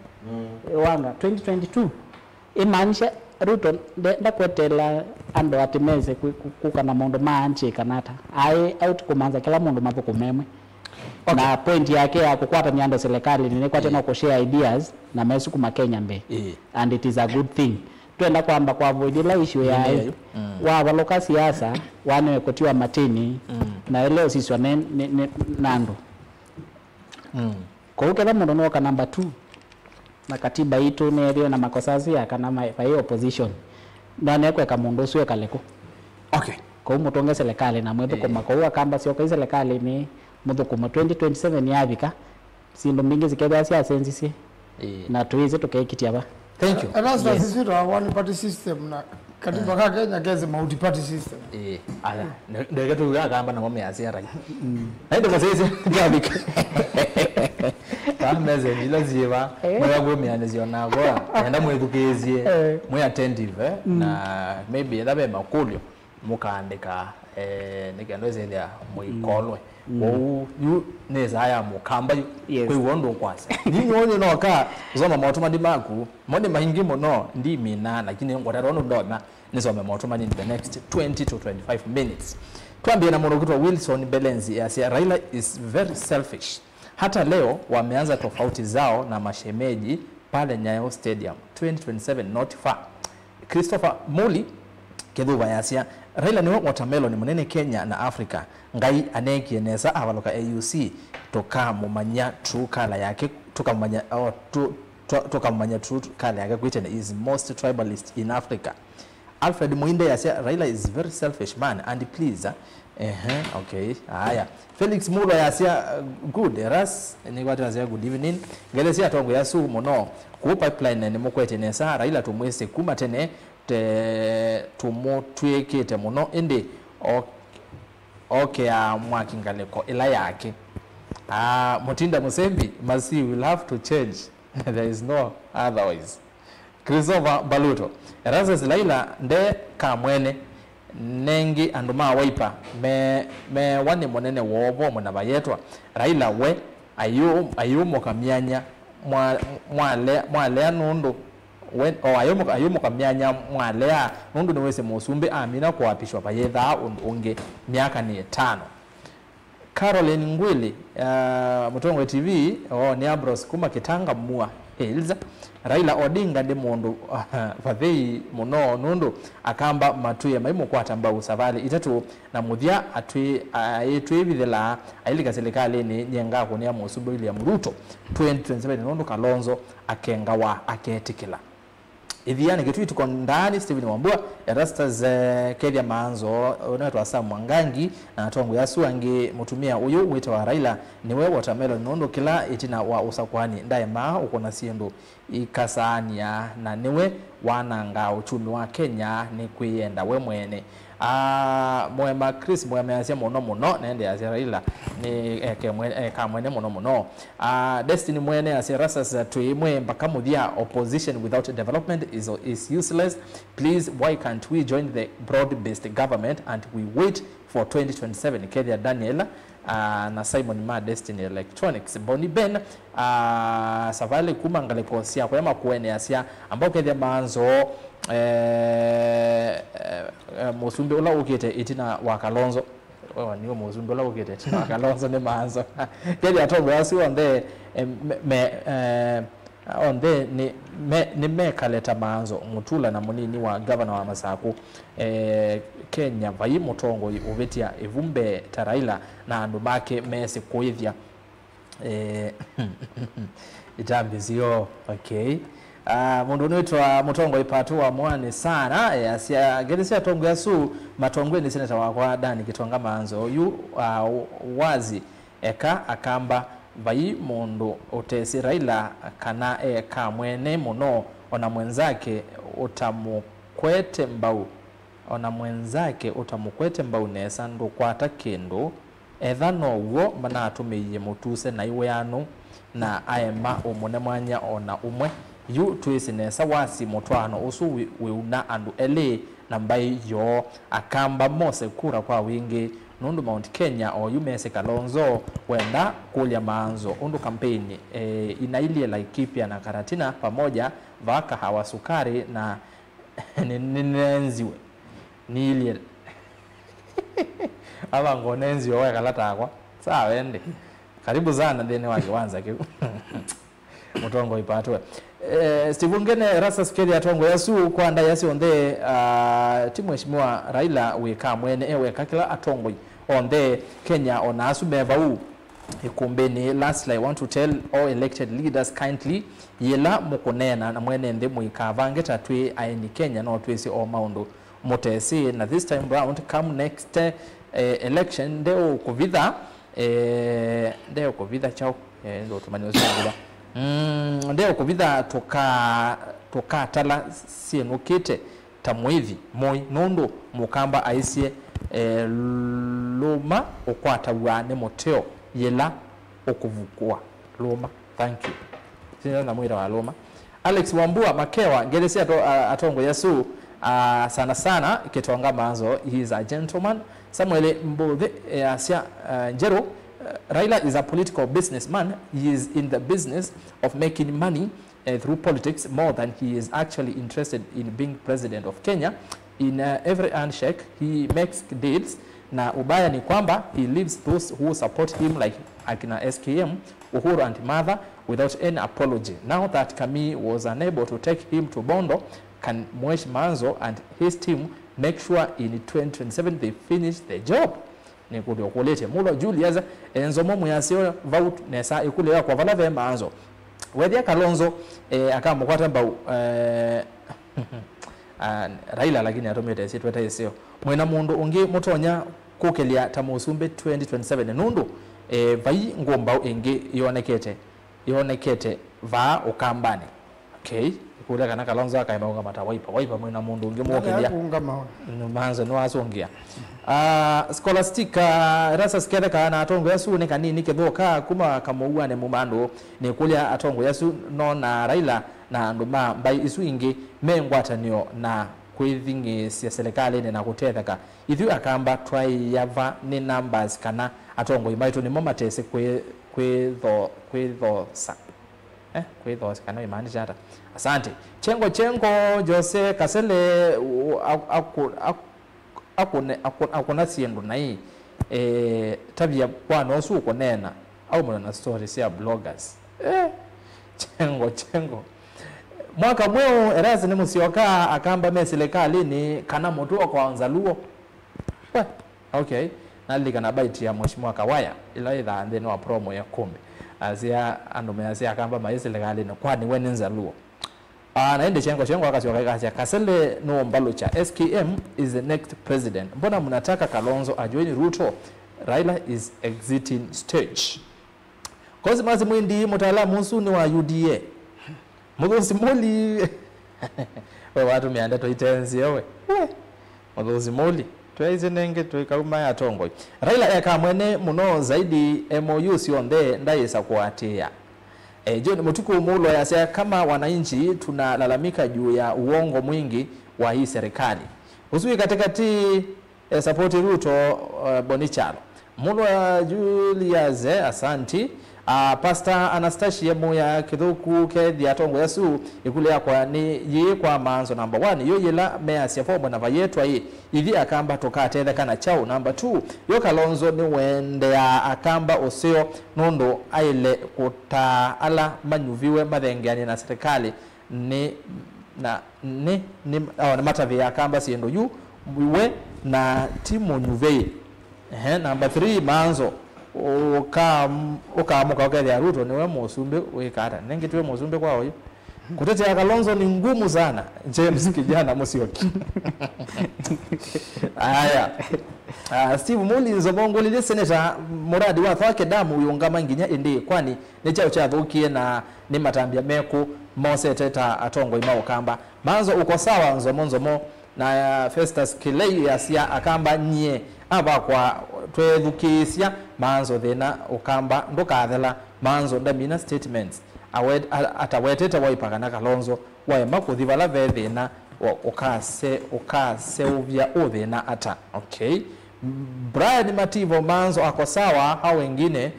Wanga 2022 imanisha Ruto ndakwetela ando atimeze kukana mondo maanche kanata ai out kumanza kila mondo mabokomemwe. Okay. Na point yake ya kukwata nyando serikali ni kwa tena ku share ideas na mesu kuma Kenya mbe and it is a good thing twenda kwamba kwa avoid ile issue ya wa baloka siasa wane kotiwa matini na leo sisi nando kwa ukela mundo no ka number 2 na katiba itu ne na makosasi ya kana fa opposition ndane kwa kamundo sio kaleko okay kwa mutonge serikali na mwepo kwa kwa Akamba sio kwa serikali ni mudo kuma 2027 yabika sindo mingi zikebya siasa enzisi na tuize tukaikiti hapa. Thank you. Rasta sisi ro one party system na katiba ka Kenya keze multi party system aya ndege tu Akamba na mama yasia rai ndio masese yabika tameze nilaziva mwa gomyane ziona goa enda mwedukezie mwe attentive na maybe ndabe makulyo mukaandika nikendo zethia muikolwe yu neza ya mukamba kwe wondo kwasa ninyo no ka zoma motoma dimaku mode mahingi mono ndi mina lakini ngotara ono ndona nizoma motoma in the next 20 to 25 minutes tuambie na monokutwa Wilson Belenzi ya Raila is very selfish. Hata leo wameanza tofauti zao na mashemeji pale Nyayo Stadium 2027 not far. Christopher Muli kedhuva yasia Raila niwe watermelon munene Kenya na Africa ngai anekieneza avaloka AUC toka mumanya true color yake toka mumanya true color yake kwitene is most tribalist in Africa. Alfred Muinde yasia Raila is very selfish man and please okay haya Felix Mulo yasia good ras ni watu yasia good evening ngelesia tongo yasu mono ku pipeline ni mukwetenesa Raila tumwese kuma tene tumotwekete muno ende okay mwakingaleko ila yake Mutinda Musembi Masi will have to change there is no otherwise. Christopher Baluto Erasmus Laila nde kamwene nengi anduma waipa me wane monene wobo mwana bayetwa Raila we ayumo kamyanya mwale nundu when ayumo kamyanya mwalea nundu niwese musumbe amina kuapishwa payetha unge miaka ni 5. Caroline Ngwili Mutongo TV ni Abros kuma Kitanga mua Hills Raila Odinga de mundu fathei muno nundu akamba matuye maimo kwatamba usavali itatu na muthia atwibithela ailika serikali ni nyenga kunia musubu ile ya Ruto 2027 nundu Kalonzo akenga wa aketikila ithiani kitwitu kwa ndani Steven Wambua Erastus Kedia Maanzo unaitwa Sam Mwangangi na tongo yasu ange mutumia uyu wito wa Raila niwe watermelon nondo kila itina wa usakwani ndaye ma uko na siendo ikasania na niwe wananga uchumi wa Kenya ni kuienda we mwene Mwema Chris mwema asia muno nende asia Raila ni kamwene muno Destiny mwene asia rasa tuimwe mpaka muthia opposition without development is useless. Please, why can't we join the broad-based government and we wait for 2027? Kedia Daniela na Simon Ma Destiny Electronics Boni Ben Savale kumangale kosia kwema kuene asia ambao kedia manzo Musumbe ula ukete itina wakalonzo niwo Musumbe ula ukete itina wakalonzo ne manzo kedia atogo asi onde onde ni mekaleta manzo mutula na munini wa governor wa Masaku Kenya vai mutongo uvetia evumbe taraila na andu make mesi kuithia itambizio okay. Mundu nitwa mutongo ipatu wa mwani sana asia gerisia tongo yasu matongwe ni seneta wakwa Dani Kitonga manzo yu wazi eka akamba vai mundu utesi Raila kana kamwene muno ona mwenzake utamukwete mbau nesa ndu kwata kindu ethano uo mana atumiye mutuse na iwe yanu na aema umune mwanya ona umwe yu twisi nesa wasi mutwano usu weuna andu ele na mbai yo akamba mose kura kwa wingi nundu Mount Kenya o Yumese Kalonzo wenda kulia maanzo undu kampeni inailie Laikipia na Karatina pamoja vaka hawasukari na ninenziwe nilie aba ngonenziwe wa kalata kwa sawa wende karibu sana dene wake wanza mutongo ipatwe Steve Ngene rasa skeli atongo yasu kwanda yasi onde timu heshimiwa Raila weka mwene weka kila atongo onde Kenya onasu bevau ikumbeni. Lastly, I want to tell all elected leaders kindly yela mukonena na mwene nde muikavange tatwe aini Kenya no twesi o maundu motesi na this time round come next election ndeo kuvidha chao ndo tumaniozungula ndeo kuvidha toka tala sienukite tamwivi moi nondo mukamba aisie loma okwata wane moteo yela okuvukua loma. Thank you. Sina na mwira wa loma. Alex Wambua Makewa ngelesi atongo yasu sana Kitonga manzo. He is a gentleman. Samuel Mbodhe asia njero Raila is a political businessman. He is in the business of making money through politics more than he is actually interested in being president of Kenya. In every handshake he makes deals na ubaya ni kwamba he leaves those who support him like akina SKM, Uhuru and Mother without any apology. Now that Kami was unable to take him to Bondo, can Mwesh Manzo and his team make sure in 2027 they finish the job? Ni kuli okulete mulo Julius enzomo muyasio vout nesa ikule kwa vala ve Manzo Wedia Kalonzo akamukwata mbau Raila lakini atomete sitweta isio mwena mundu ungi mutonya kukelia tamusumbe 2027 nundu vai ngombao ingi yonekete va ukambani. Okay, kule kana Kalonzo akaimauga mata waipa mwena mundu ungi mukelia manzo no asongia Scholastica rasa skeda kana atongo yasu ne kanini kethoka kuma kamuane mumando ne kulia atongo yasu no na Raila na nduma bai isu ingi mengwatanio na kwithingi cia serikali ne na gutetheka ithu akamba try yava ni numbers kana atongo imaitu ni momatese kwitho kana imani jata. Asante Chengo Jose Kasele akuna siendo na hii tabia bwana osu uko nena au mwana story sia bloggers Chengo mwaka mweo erazi ni musioka akamba meselekali ni kana motu kwa wanzaluo okay nali kana baiti ya mheshimiwa Kawaya ila idha ande no promo ya kumbi azia andume azia akamba meselekali no kwani wene nzaluo naende Chengo akasioka Kasele no Mbalucha SKM is the next president. Mbona mnataka Kalonzo ajoini Ruto? Raila is exiting stage. Kozi mazi mwindi mutaalamu usuni wa UDA Mudhozi moli we watu miandato itenzi yewe Mudhozi moli twaize nenge twikauma ya tongoi Raila eka mwene muno zaidi MOU sionde ndaisa kuatia John Mutuku Mulo yasema kama wananchi tunalalamika juu ya uongo mwingi wa hii serikali usui katikati support Ruto Bonichalo Mulo Julius asanti Pastor Anastasia Moya Kithuku ke Atongo Yasu ikule yakwa ni ye kwa manzo number 1 yo yela measia fomo na vayetwa yi ithi akamba tokatele kana chao number 2 yo Kalonzo ni wende akamba oseo nondo aile kutaala manyuviwe mathengeani na serikali ni matavi akamba siendo yu we na timu nyuvei number 3 manzo ukamuka wakati ya Ruto niwe Musumbe wekata nenge tuwe Musumbe kwa hoyo kutetea Kalonzo ni ngumu sana James kijana Musyoki aya Steve Mulinzo Bongo lile senator Muradi wa thwake damu uyungama nginya indi kwani ni chao cha thukie na ni matambia meku Mose Teta Atongo imao kamba manzo uko sawa nzomo na Festus Kilei yasia akamba nye aba kwa twethukisia manzo thina ukamba ndukathela manzo ndamina statements atawetete waipagana Kalonzo waema kuthivala vethina ukase uvya uthina ata okay Brian Mativo manzo ako sawa hao wengine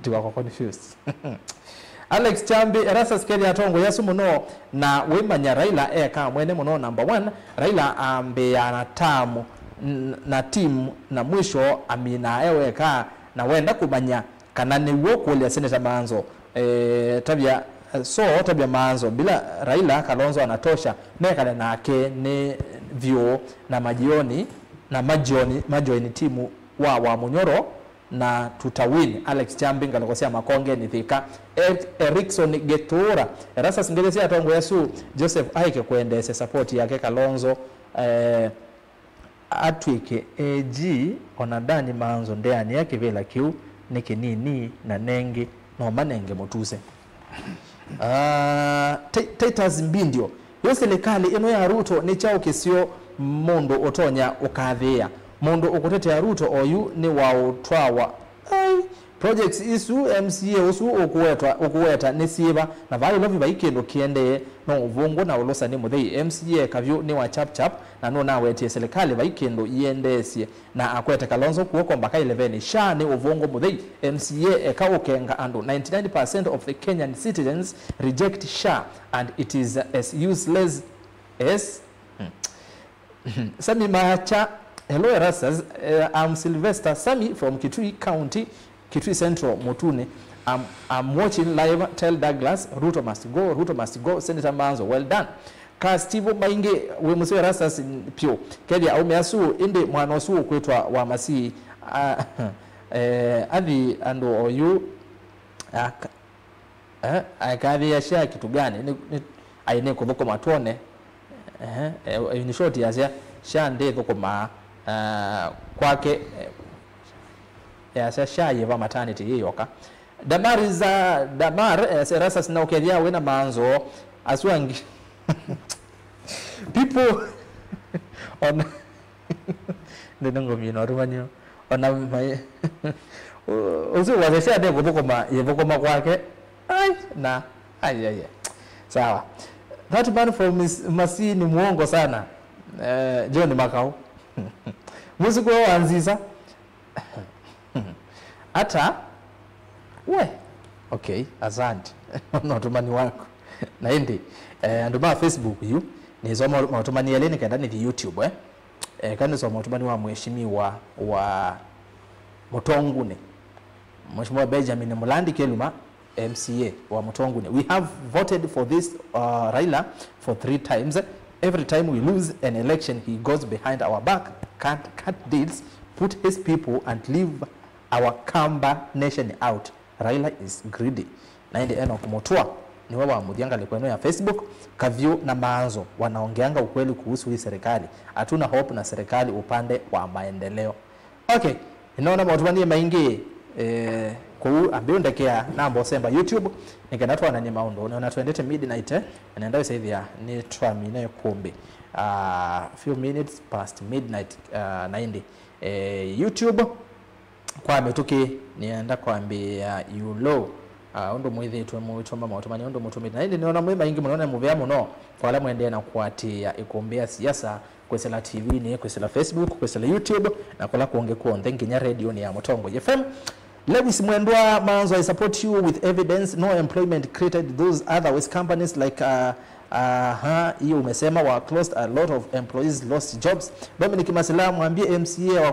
tuwako confused Alex Chambi Erastus Kelly Atongo Yasu muno na wimanya Raila eka mwene muno number 1 Raila ambeana tamu na timu na mwisho amina eweka na wenda kumanya kana ni wokulia senator manzo tabia manzo bila Raila Kalonzo anatosha mekale nake ni vyo na majioni timu wa Munyoro na tutawini Alex Chambinga alikosia makonge ni thika Erikson Getura Erastus Ngelesi Atongo Yasu Joseph Aike kuendese support yake Kalonzo atwike AG onadani manzo ndeani yake vela kiu niki nini na nengi no manenge motuse Titus Mbindio yo serikali ino ya Ruto ni chao kisio mondo otonya ukathia mondo ukutetea Ruto oyu ni wao twawa projects isu MCA usu ukuweta ni siba na vali lovi baikendo kiende no uvungu na ulosa ni muthei MCA kavyo ni wa chap na no nawe tie serikali baikendo iendesie na akwete Kalonzo kuoko mbaka 11 sha ni uvungu muthei MCA ekaukenga ando 99% of the Kenyan citizens reject SHA and it is as useless as Sami Macha. Hello Erastus, I'm Sylvester Sami from Kitui County, Kitui Central, Motune. I'm watching live. Tell Douglas, Ruto must go, Senator Manzo, well done. Ka Steve Mainge, we must Erastus pio. Kedia aumeasu inde mwanosu kwetwa wa masi adi ando oyu akadhi ya shia kitu gani aine kuthoko matone in short ya shande thoko ma kwake ya sasha yeva maternity hiyoka Damar Erastus na ukedia wena manzo aswangi people on ndengo mino rumanyo ona mai uzu wazesha de kuthukoma kwake na sawa that man from Masi ni muongo sana John Makau Muziku wanziza ata we okay asante notumani wako na ndi anduma Facebook yu ni zoma matumani yeleni kaenda ni YouTube kani zoma matumani wa mheshimiwa wa Mutongune Mheshimiwa Benjamin Mulandi Keluma MCA wa Mutongune. We have voted for this Raila for 3 times. Every time we lose an election, he goes behind our back, cut deals, put his people and leave our Kamba nation out. Raila is greedy. Na ndi eno kumotua ni wewa mudhianga likweno ya Facebook. Kavyo na Manzo wanaongeanga ukweli kuhusu hii serikali. Hatuna hope na serikali upande wa maendeleo. Okay, inaona mautubani maingi Kwa ambiondekea nambo semba YouTube nikenda twana ni maundo na twendete midnight naenda isaithia ni twamine kumbi few minutes past midnight 90 YouTube kwa metuki nienda kwambia yulo ondo mwithi twemutoma mautumani ondo mutumiti na niona mwema ingi munaona muvea muno kwa wale mwende na kuatia ikumbea siasa kwesela TV ni kwesela Facebook kwesela YouTube na kwa kuonge kuonde nginya radio ni ya Mutongo FM. Lewis Mwendwa Manzo, I support you with evidence. No employment created those other West companies like hiyo umesema wa closed, a lot of employees lost jobs. Dominic Masila mwambie MCA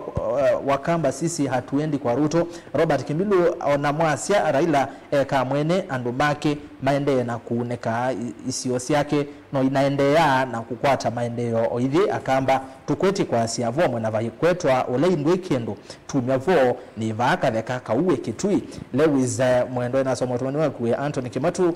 wa Kamba sisi hatuendi kwa Ruto. Robert Kimbilu onamwasia Raila Kamwene andumake maendeleo na kuoneka isiosi yake no inaendelea na kukwata maendeleo oithi akamba tukweti kwa siavo mwana vaikwetwa oleindwe kendo tumyavo ni vaka theka kauwe kitui. Lewis Mwendo na somo tumaniwa kuwe Anthony Kimatu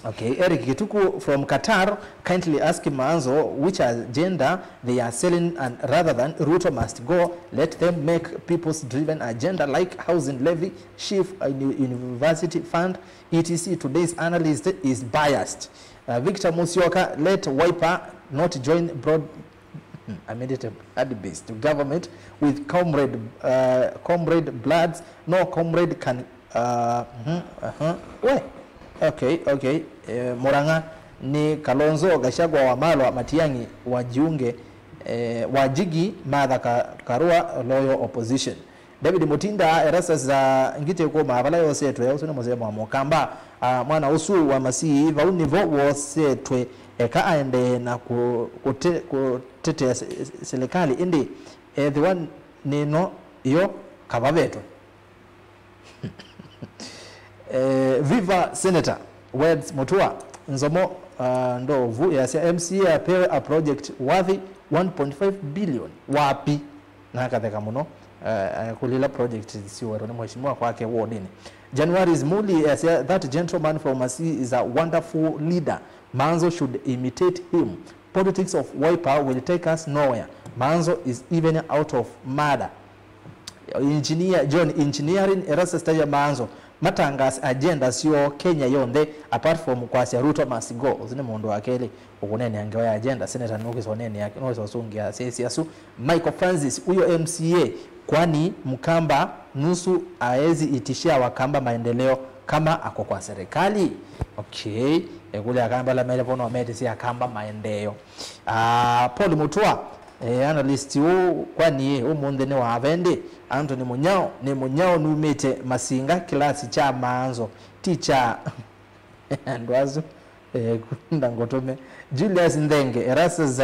Okay, Eric Kituku from Qatar kindly ask Manzo which agenda they are selling, and rather than Ruto must go, let them make people's driven agenda like housing levy, shift university fund, etc. Today's analyst is biased. Victor Musyoka, let Wiper not join broad ad-based government with comrade bloods. No comrade can Okay. Muranga ni Kalonzo Gachagua wa Malwa Matiang'i wajiunge wajigi Martha Karua loyal opposition. David Mutinda Erastus za ngite ko mavala yosetwe usone mosema wa Mokamba mwana usu wa Masii vaunivo wosetwe eka aende na kutetea serikali indi the one nino yo kabaveto. Viva Senator Words Mutua Nzomo Ndovu ya MCA apewe a project worthy 1.5 billion wapi na katheka muno kulila project siwero ni mheshimiwa kwake wardini. January is Muli that gentleman from Masii is a wonderful leader. Manzo should imitate him. Politics of Wiper will take us nowhere. Manzo is even out of murder. Engineer John Engineering Erastus Taja Manzo matangas agenda sio Kenya yonde apart from kwasya Ruto must go uzine mundu wakeli ukunene angewa agenda Senator Nuki sonene yake no sosungia siasu Michael Francis huyo MCA kwani Mkamba nusu aezi itishia Wakamba maendeleo kama ako kwa serikali. Okay, kule akamba la melefono wameti si akamba maendeleo. Paul Mutua analyst huu kwani umundene wa avende Anthony Munyao numete Masinga kilasi cha Manzo teacher ndwazo ndangotome Julius Ndenge Erastus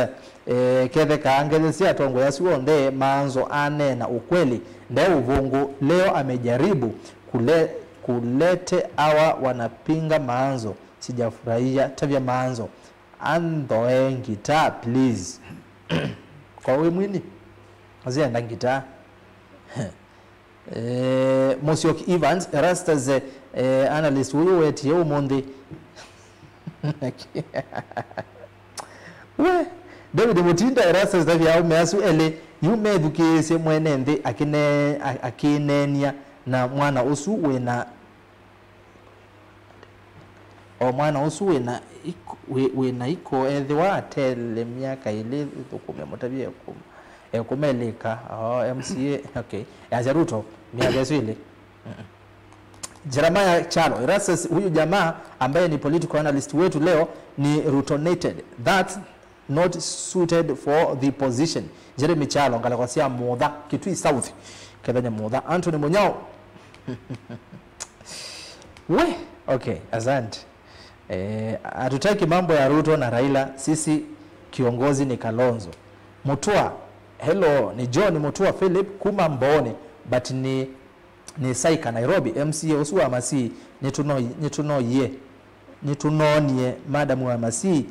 kethe kaangelesi tongo yasiwonde Manzo anena ukweli ndio uvungu leo amejaribu kulete awa wanapinga Manzo sijafurahia tabia Manzo andoe ngita please kwa we mwini azia ngita Mosiok Evans Erastus analyst huyo weti yo monde we David Mutinda Erastus davya umeasu ele yume dukese mwenende akinenia na mwana usu wena mwana usu wena iko edhiwa tele miaka ile tukume motabia kumeleka MCA okay ya Ruto miaka ile Jeremiah Chalo Erastus huyu jamaa ambaye ni political analyst wetu leo ni Rutonated, that's not suited for the position. Jeremy Chalo ngala kwa sia Mudha Kitui South kadanya Mudha. Anthony Munyao we okay asante hatutaki mambo ya Ruto na Raila, sisi kiongozi ni Kalonzo. Mutua hello ni John Mutua Philip kuma mbone but ni Saika Nairobi MCA usua Masii nitunonye madam wa Masii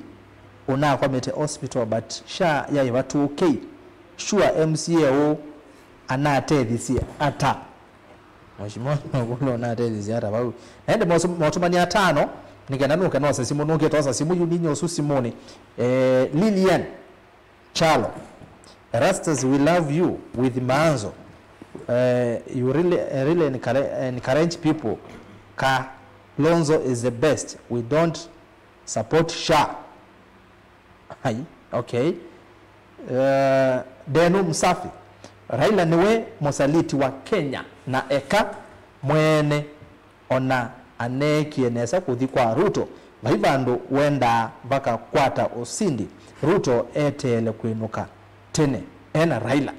una kwa mete hospital but sha yai watu okay sure MCA o anate this year ata mheshimiwa ngulo anate this year bau ende motumani ya 5 nikenanuka no simu nuke tosa simu yuninyo usu simoni Lilian Chalo Erastus we love you with Manzo you really encourage people. Kalonzo is the best. We don't support Shah. Okay. Denu Msafi. Raila niwe musaliti wa Kenya na eka mwene ona anekienesa kuthi kwa Ruto. Maivando wenda baka kwata usindi. Ruto etele kwinuka tene ena Raila.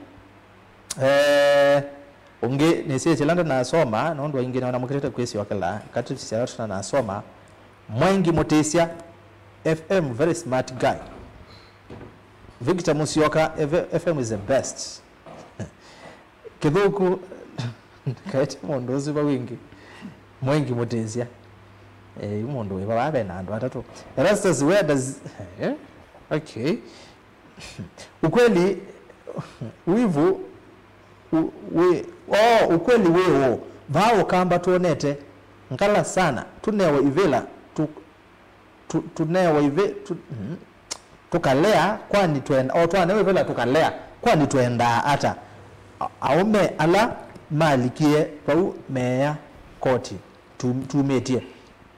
Unge nisiye chilanda na asoma nondo ingine wana mukireta kwesi wakala kati chilanda na asoma Mwengi Mutesia FM very smart guy. Victor Musyoka FM is the best. Kithuku kaiti mondozi ba wingi Mwengi Mutesia mondo we baba na ndo atatu Erastus where does okay ukweli wivu ukweli wewo bao kamba tuonete nkala sana tunewa ivela tunewa ive tukalea kwani tuenda otwana ivela tukalea kwani tuenda hata aume ala malikie pau meya koti tumetie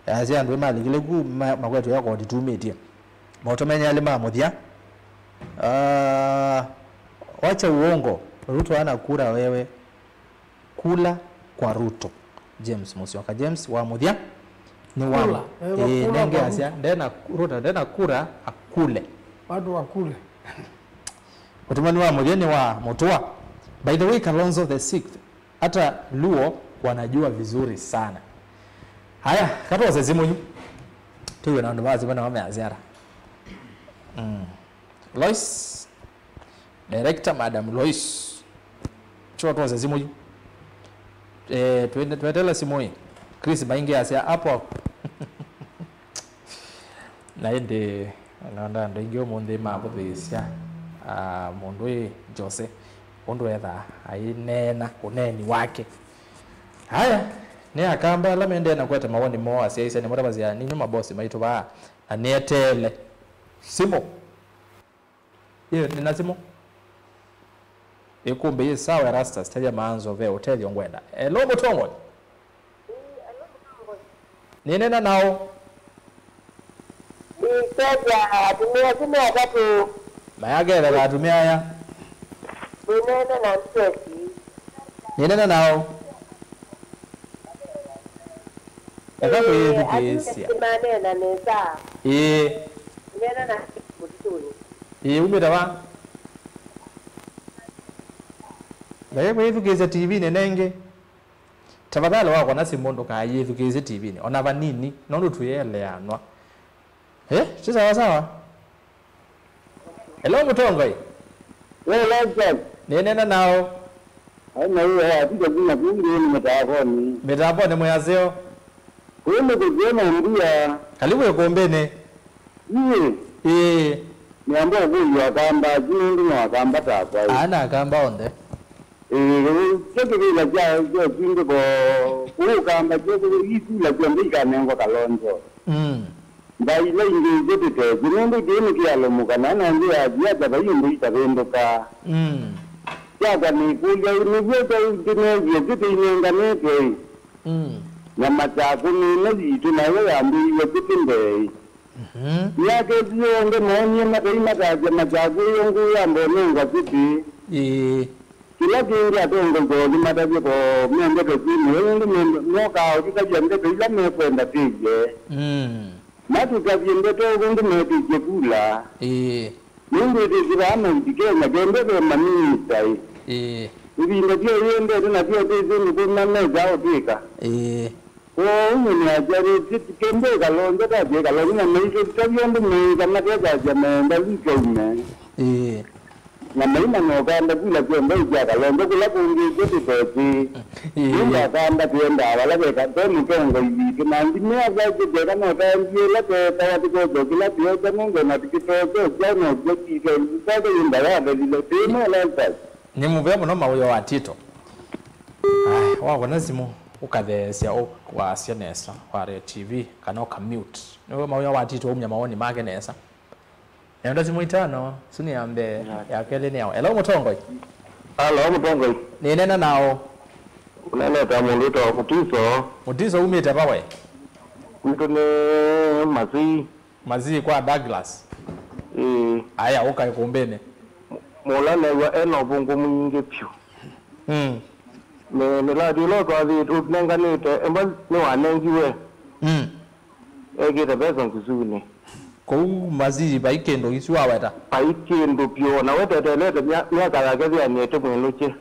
azia ndo malikile ku magwetu ya koti tumetie motomenya ale mamuthia wacha uongo. Ruto ana kura wewe. Kula kwa Ruto. James Musyoka. James wa muthia ni wala. Nenge asia ndena Ruto ndena kura akule. Watu wakule. Utumani wa muthia ni wa Mutua. By the way, Kalonzo the 6th hata Luo wanajua vizuri sana. Haya, kato wasezimu yu. Tuwe na ndubazi bana wame aziara. Lois Director Madam Lois chua tu wasezimu yu. Tuwetela simoi Chris Maingi asia hapo. Na ende naanda ndo ingio monde mapo thesia mondwe Jose ondo etha ainena kuneni wake. Haya ni akamba la mende na kweta mawoni mo asia ni mutabazi ya ninyo mabosi maitu ba anietele simo ye nina simo ekumbe ye sawa Erastus taja maanzo ve hotel yongwenda hello Mutongo ninena nao Ikaja atumia simu wakati mayagere gatumia ya bunene na mseki ninena nao ekapo yetu kesia imane na neza nena na mutuni umeta wa ekapo yetu kesia TV nenenge tafadhali wako na simondo ka yetu kesia TV ni ona vanini nondo tuyele anwa sawa sawa. Hello Mutongo. Welcome. Nenena nao. Haina hiyo hatuja kuna kungi ni mtaafoni. Metaafoni mwazeo. Kuende kujiona ndia. Karibu yakombene. Niambia kungi wakamba, jingi na wakamba takwa. Ana akamba onde. Cheke bila jao jingi kwa kamba cheke hizi la jambika nengo Kalonzo. Dai la ingi jote jinendo jeni kialo mukana na ndia ya tabayimbo itabendoka. Yaga ni kuja ni vyote jinendo jote inenganete. Na mataku ni nazitu na wewe ambi yokutimbe. Yake zionge moni mataku yongu yambo nenga siti. Kila kingi atongo goli mataku ko mende kesimu mwoka ukikajende ila mekwenda tije. Matu kavyende togo meti chekula. Mungu tizirama ndikenya gende maminista. Ibinde pia yende na pia tizini kuna meza opika. Ni ajari kembe Kalonzo kaje Kalonzo na mimi kavyende mimi kama kaza jamenda likome. Na mimi nokanda kula kembe ya Kalonzo kula kungi toti. Ni kanda kwenda wala kwa toni kongo hivi na ndime azaje dera na tangi la tawati ko dokila pia tango na tikito jana joki ko sasa indaya dalilo temo la sasa. Ni muvya muno mawo wa Tito. Wako nazimu ukathesia kwa sianesa kwa TV kana ukamute. Niwe mawo wa Tito umnya maoni make nesa. Nenda simu itano suni ambe ya kele ni yao. Hello Mutongo. Halo Mutongo. Ninena nao. Unaleta mundu to Mutiso. Mutiso umite pawe. Mtone Mazi kwa Douglas. Aya uka ikumbene. Mulane wa eno bungu mwingi pyo. Niladi lo kwa zi tunenganite emba ni wanengiwe. Egite bezo nkizuni. Kou mazi baikendo isuwa weta. Baikendo pyo na wete telete miaka yake ya nete mwenuche.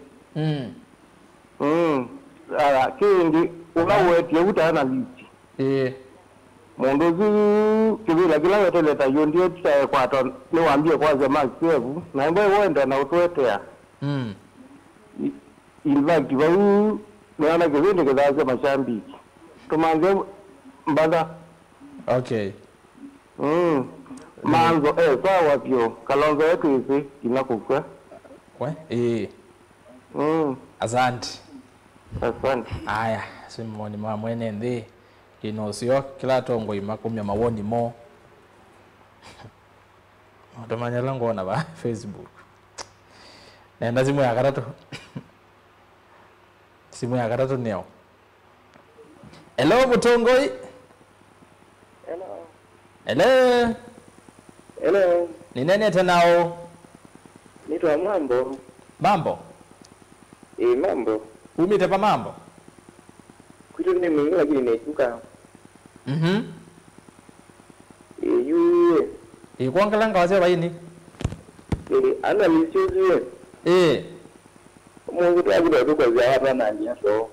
Ara kindi unawete utana liti. Mundu zi kibila kila yote leta yondio tsae kwa to ni waambie kwanza masevu na mbe wenda na utwetea. In fact wau naona kibindi kidaze mashambiki. Tumanze mbada. Okay. Manzo sawa pyo Kalonzo yetu hizi inakukwa. We? Asante. Aya, simoni mwene ndi. Inosio kila tongo imakumya mawoni mo. Otomanya lango na ba Facebook. Nenda simu ya karatu. Simu ya karatu neo. Hello Mutongoi. Hello. Ni nani tanao? Nitwa Mambo. Mambo. Mambo. Umite pa Mambo. Kitu ni mingi lakini netuka. Kuangala ngawase bayini. Ana lisiwe. Mungu takuda kwa zia hapa na ndia so.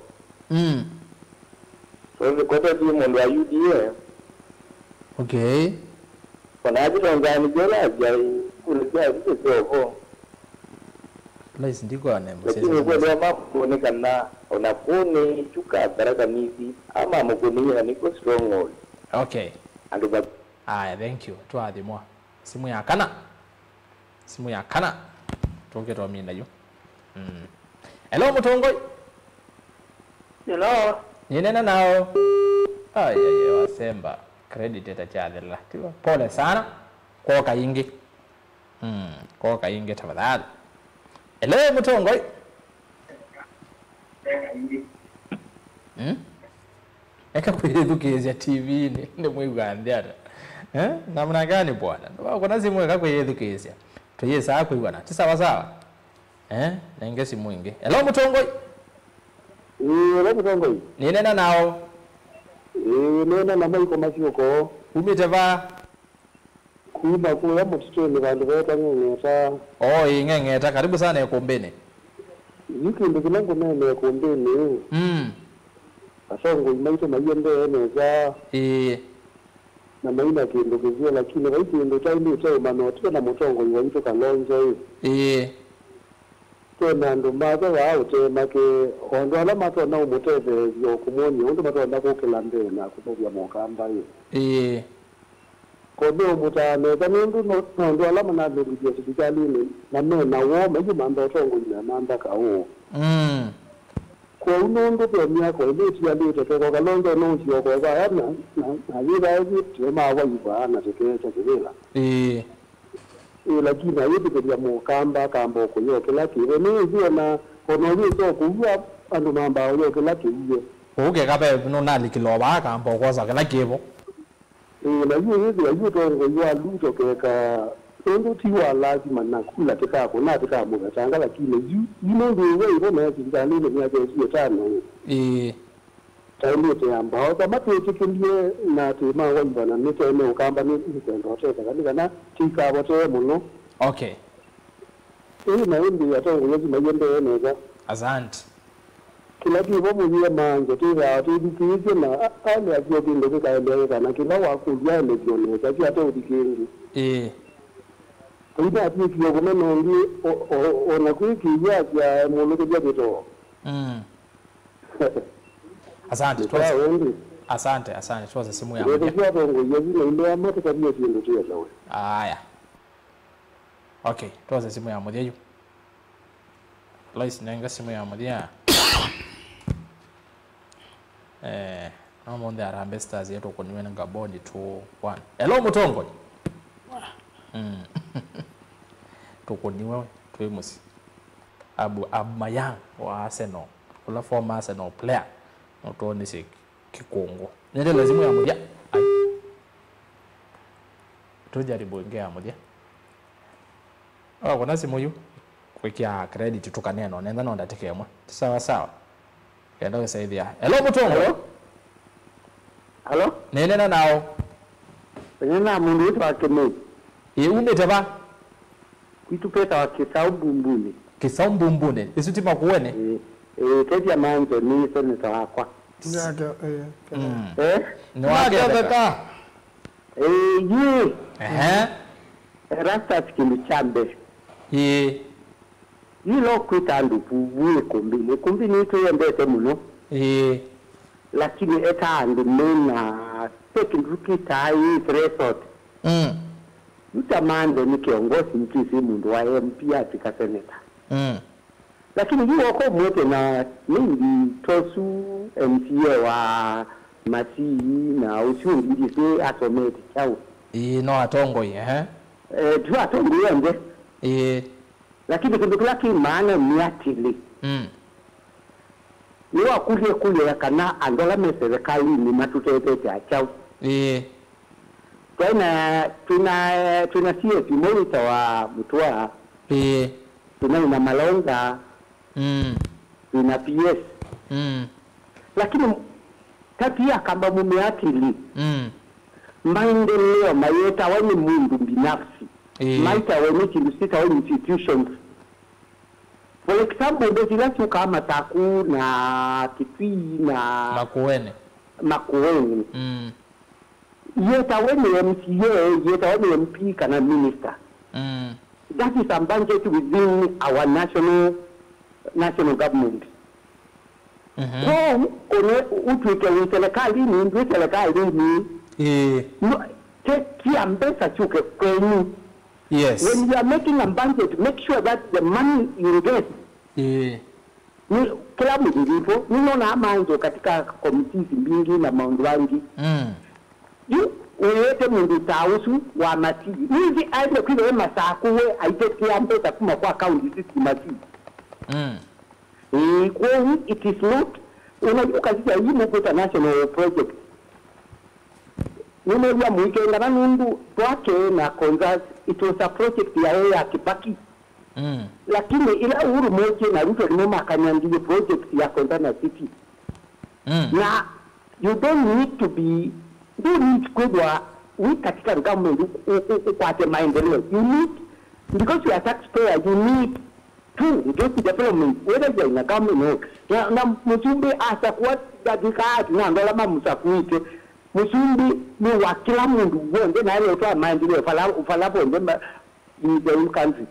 So kwa sababu mundu wa UDA. Okay. Kuna haja ngani jela jai kulikuwa vitu sio. Laisi ndiko anembo sasa. Ni kwa sababu kuonekana unakuni chuka baraka misi ama mkuni ni ko strong. Okay. Anduba. Thank you. Twathi mwa. Simu ya kana. Toke to minda yo. Hello Mutongoi. Hello. Ninena nao. Wasemba. Credit etachadela. Pole sana. Kwa kaingi. Kwa kaingi tafadhali. Hello Mutongoi. Eka kuyedukezya TV ni mwigandya. Namna gani bwana? Kuna simu eka kuyedukezya. Tuye saa kuibwana. Tisawa sawa. Na ingesi mwingi. Hello Mutongoi. Hello Mutongoi. Ninena nao. Nena na mai koma siko. Umite va kuba kuya mutitoni bantu beta ngengeta. Ngengeta karibu sana ekumbene. Yiki ndikunango nene ekumbene. Asongo imaito mayende neza. Na maina kindu kizio lakini waiti ndo taindi utayo manotia na Mutongo iwaito Kalonzo. Tena ndo maza wa utemake ondo ala mato na umuteve yo kumoni ondo mato na kokela na kutoka mokamba yo. Kodo mutane tanindu ndo ala mana ndo hospitali na mena wo meji manda Tongo ina manda ka wo. Kwa unondo kwa miaka ile ya leo tatoka Kalonzo no sio kwa yana na yida hivi tema wa iba na tekeza kivela. Lakini hayebi kwa mukamba kambo kuyo kila kiwe ni hiyo na konoje so kuwa ando mamba yo kila kiwe. Oge kabe no nali kiloba kambo kwa kila kiwe. Na hiyo Tongo ya luto keka ndo tiwa lazima na kula kitako na kitako tanga lakini ndio wewe na sindani ni ya sio tano. Taimete ambao kama tutikindie na tema wa bana nitene ukamba ni ndo tete kana tika wote muno. Okay. Na ndio Tongo yezi mayende neza. Asante. Kila kitu mwenye manje tira tudikije na ale azio kindo kaendelea kana kila wakuja ile kioneza kia to dikingi. Ida ati kiyo kumeno ndi ona kwiki ya muluko je to. Asante. Asante. Tuwaza simu ya moja. Ndio Tongo yezi ndio amata kabisa ndio tu sawa. Aya. Okay, tuwaza simu ya moja hiyo. Lois nenga simu ya moja. Namonde Harambee Stars yetu kuniwe nga bodi 2-1. Hello Mutongo. Tukoniwe twemusi. Aubameyang wa Arsenal ula former Arsenal player notoni si kikungu nende lazima ya mudia tujaribu ngea mudia kuna simu yu kwikia credit tukaneno nenda no ndatekemwa sawa sawa kenda kusaidia hello Mutongo Hello? nene nao Nena mundu wetu wa Kemei. umete ba Kuitupeta wa Kisau Mbumbuni. isutima kuwene Keti ya manzo ni seneta wakwa. Ngake ni wake ka. Ye. Rasta Kindu chambe. Yilo kuita ndupu buwe kumbini. Kumbini ito yembete muno. Lakini eta andu mena tekindukita hii resort. Utamando ni kiongozi mkisi mundu wa MP atika seneta. Lakini hiyo wako mwote na mingi tosu MCA wa Masii na usiungi jise asometi chao. No atongo Tu atongo yende. Lakini kundukula ki maana miatili. Ni wakulie ya kana andola meserikali ni matutete achao. Tuna CFP monitor wa Mutua. Tuna ina Malonga. Tuna PS. Lakini tatia kamba mumeakili. Maendeleo mayeta wani mundu binafsi. Maita wani kilusita wani institutions. For example, bezilasi kama Taku na Kitui na Makueni. Yeta wani MCA, yeta wani MP kana minister. That is a budget within our national government. So, utuike uselekali ni uselekali ni kia mbesa chuke kwenyu. Yes. When you are making a budget, make sure that the money you get. Kila mjilipo, ninaona manzo katika committees mbingi na maundu wangi. Uwete mundu tausu wa Mati. Nizi aile kile masakuwe aitekia mbesa kuma kwa account sisi Mati. Kwa it is not unajua katika hii mkuta national project. Nimejua mwikenda na nundu twake na Konzas, it was a project ya Kibaki. Lakini ila Uhuru Moche na Ruto limema kanyangie project ya Konzana City. Na you don't need to be kwa katika government ukwate maendeleo. You need, because you are taxpayer, you need to get development, whether you are in a government or na Musumbi asa kuwa dadika ati na ndola mamusakuite. Musumbi ni wa kila mundu wonde na ile utoa maendeleo ufalapo wonde in the whole country.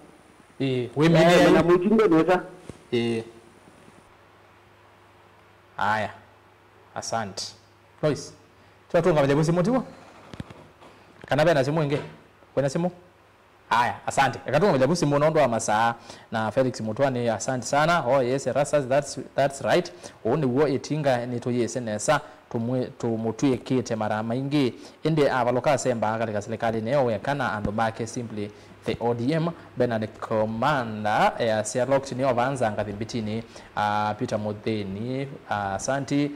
Wemini na mujinde neza. Aya. Asante. Lois. Tunatunga majabu simu tiwa? Kanabe na simu inge? Kwena simu? Aya, asante. Akatunga majabu simu nondo wa masaa na Felix Mutwani asante sana. Oh yes, Rasas, that's right. Uone uo etinga nito yese nesa tumutuye kite mara maingi inde avaloka semba katika serikali neo wekana ando make simply the ODM Bernard Komanda Sherlock ni ovanza ngadhibitini Peter Mutheni Santi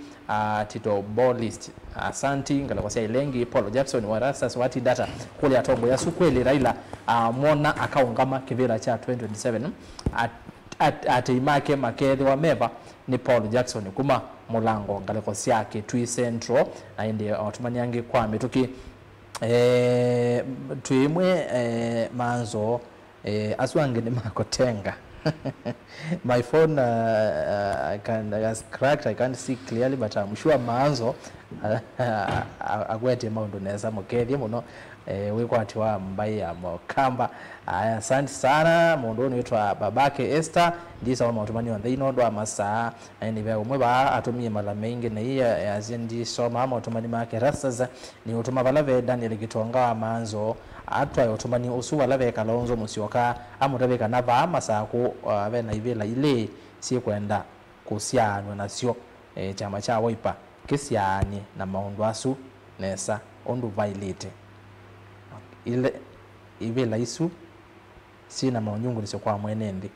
Tito Bolist Santi ngalakosia ilengi Paul Jackson wa Rasas wati data kule atombo ya sukweli Raila mona akaungama kivira cha 2027 atimake makedhi wa meva ni Paul Jackson kuma mulango ngalakosia yake Tui Central na inde otumaniangi kwa mituki tuimwe manzo aswange ni makotenga my phone has cracked, I can't see clearly, but I'm sure manzo agwete maundo neza mukethi muno wikwati wa mbai ya mokamba. Asante sana mondoni wetwa babake Esther ndisa wa matumani wa thino ndo amasa ni vya umwe ba atumie mala mengi na iya yazindi soma matumani make Rasas ni utuma balave Daniel Gitonga manzo atwa utumani usuwa lave Kalonzo Musyoka amutabe kanava amasaku bena ivela ile si kwenda kusianwa nasyo chama cha Wiper kisiani na maundu asu nesa ondu violate ile ivela isu sina maunyungu niso kwa mwenendi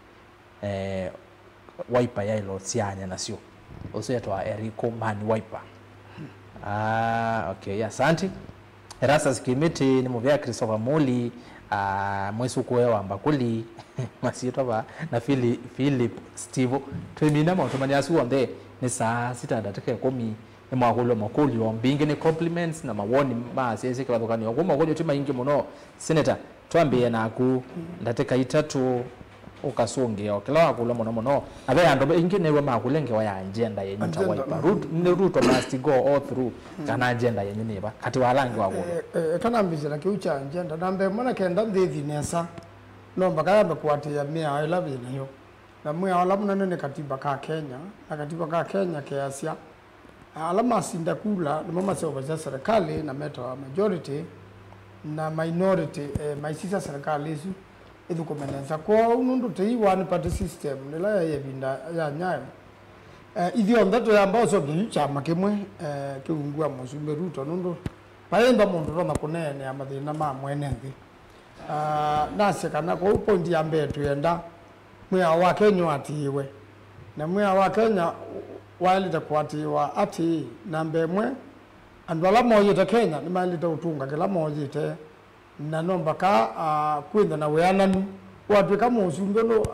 Wiper ya ilo sianya nasio uso yetwa Erico Mani Wiper. Okay, asante. Erastus Kimiti ni muvya Christopher Muli mwesu kuwewa mbakuli masito ba na Philip Steve twemina mautomani asuonde ni saa 6:10 ni mwakulo makuli ombinge ni compliments na mawoni masese kala dokani okuma kojo tima ingi muno senator twambie naku ndateka itatu ukasunge okela wakulo muno abe ando ingi newe makulenge wa agenda yenyu ta Wiper route must go all through kana agenda yenyu neba kati walangi wakulo kana mbizira kiucha agenda nambe mwana kenda ndithi nesa no mbaka amekwati ya mia I love you nayo na mwa alamu nene katiba ka Kenya na katiba ka Kenya kiasia alama sinda kula na mama sio za serikali na meta majority na minority maisisa serikali hizo idu komeneza kwa unundu tei one party system nila ya binda ya nyayo idhi ondato ya ambao so chama kimwe kiungua Musumbe Ruto nundu paenda mundu roma kunene ya mathina ma mwenenthi nase kana kwa point ya mbetu yenda mwa wa Kenya atiwe na mwa wa Kenya wali takwatiwa ati nambe mwe andwala moyo ta Kenya ni mali ta utunga kila moyo te na nomba ka kwenda na weananu watu kama Musumbe no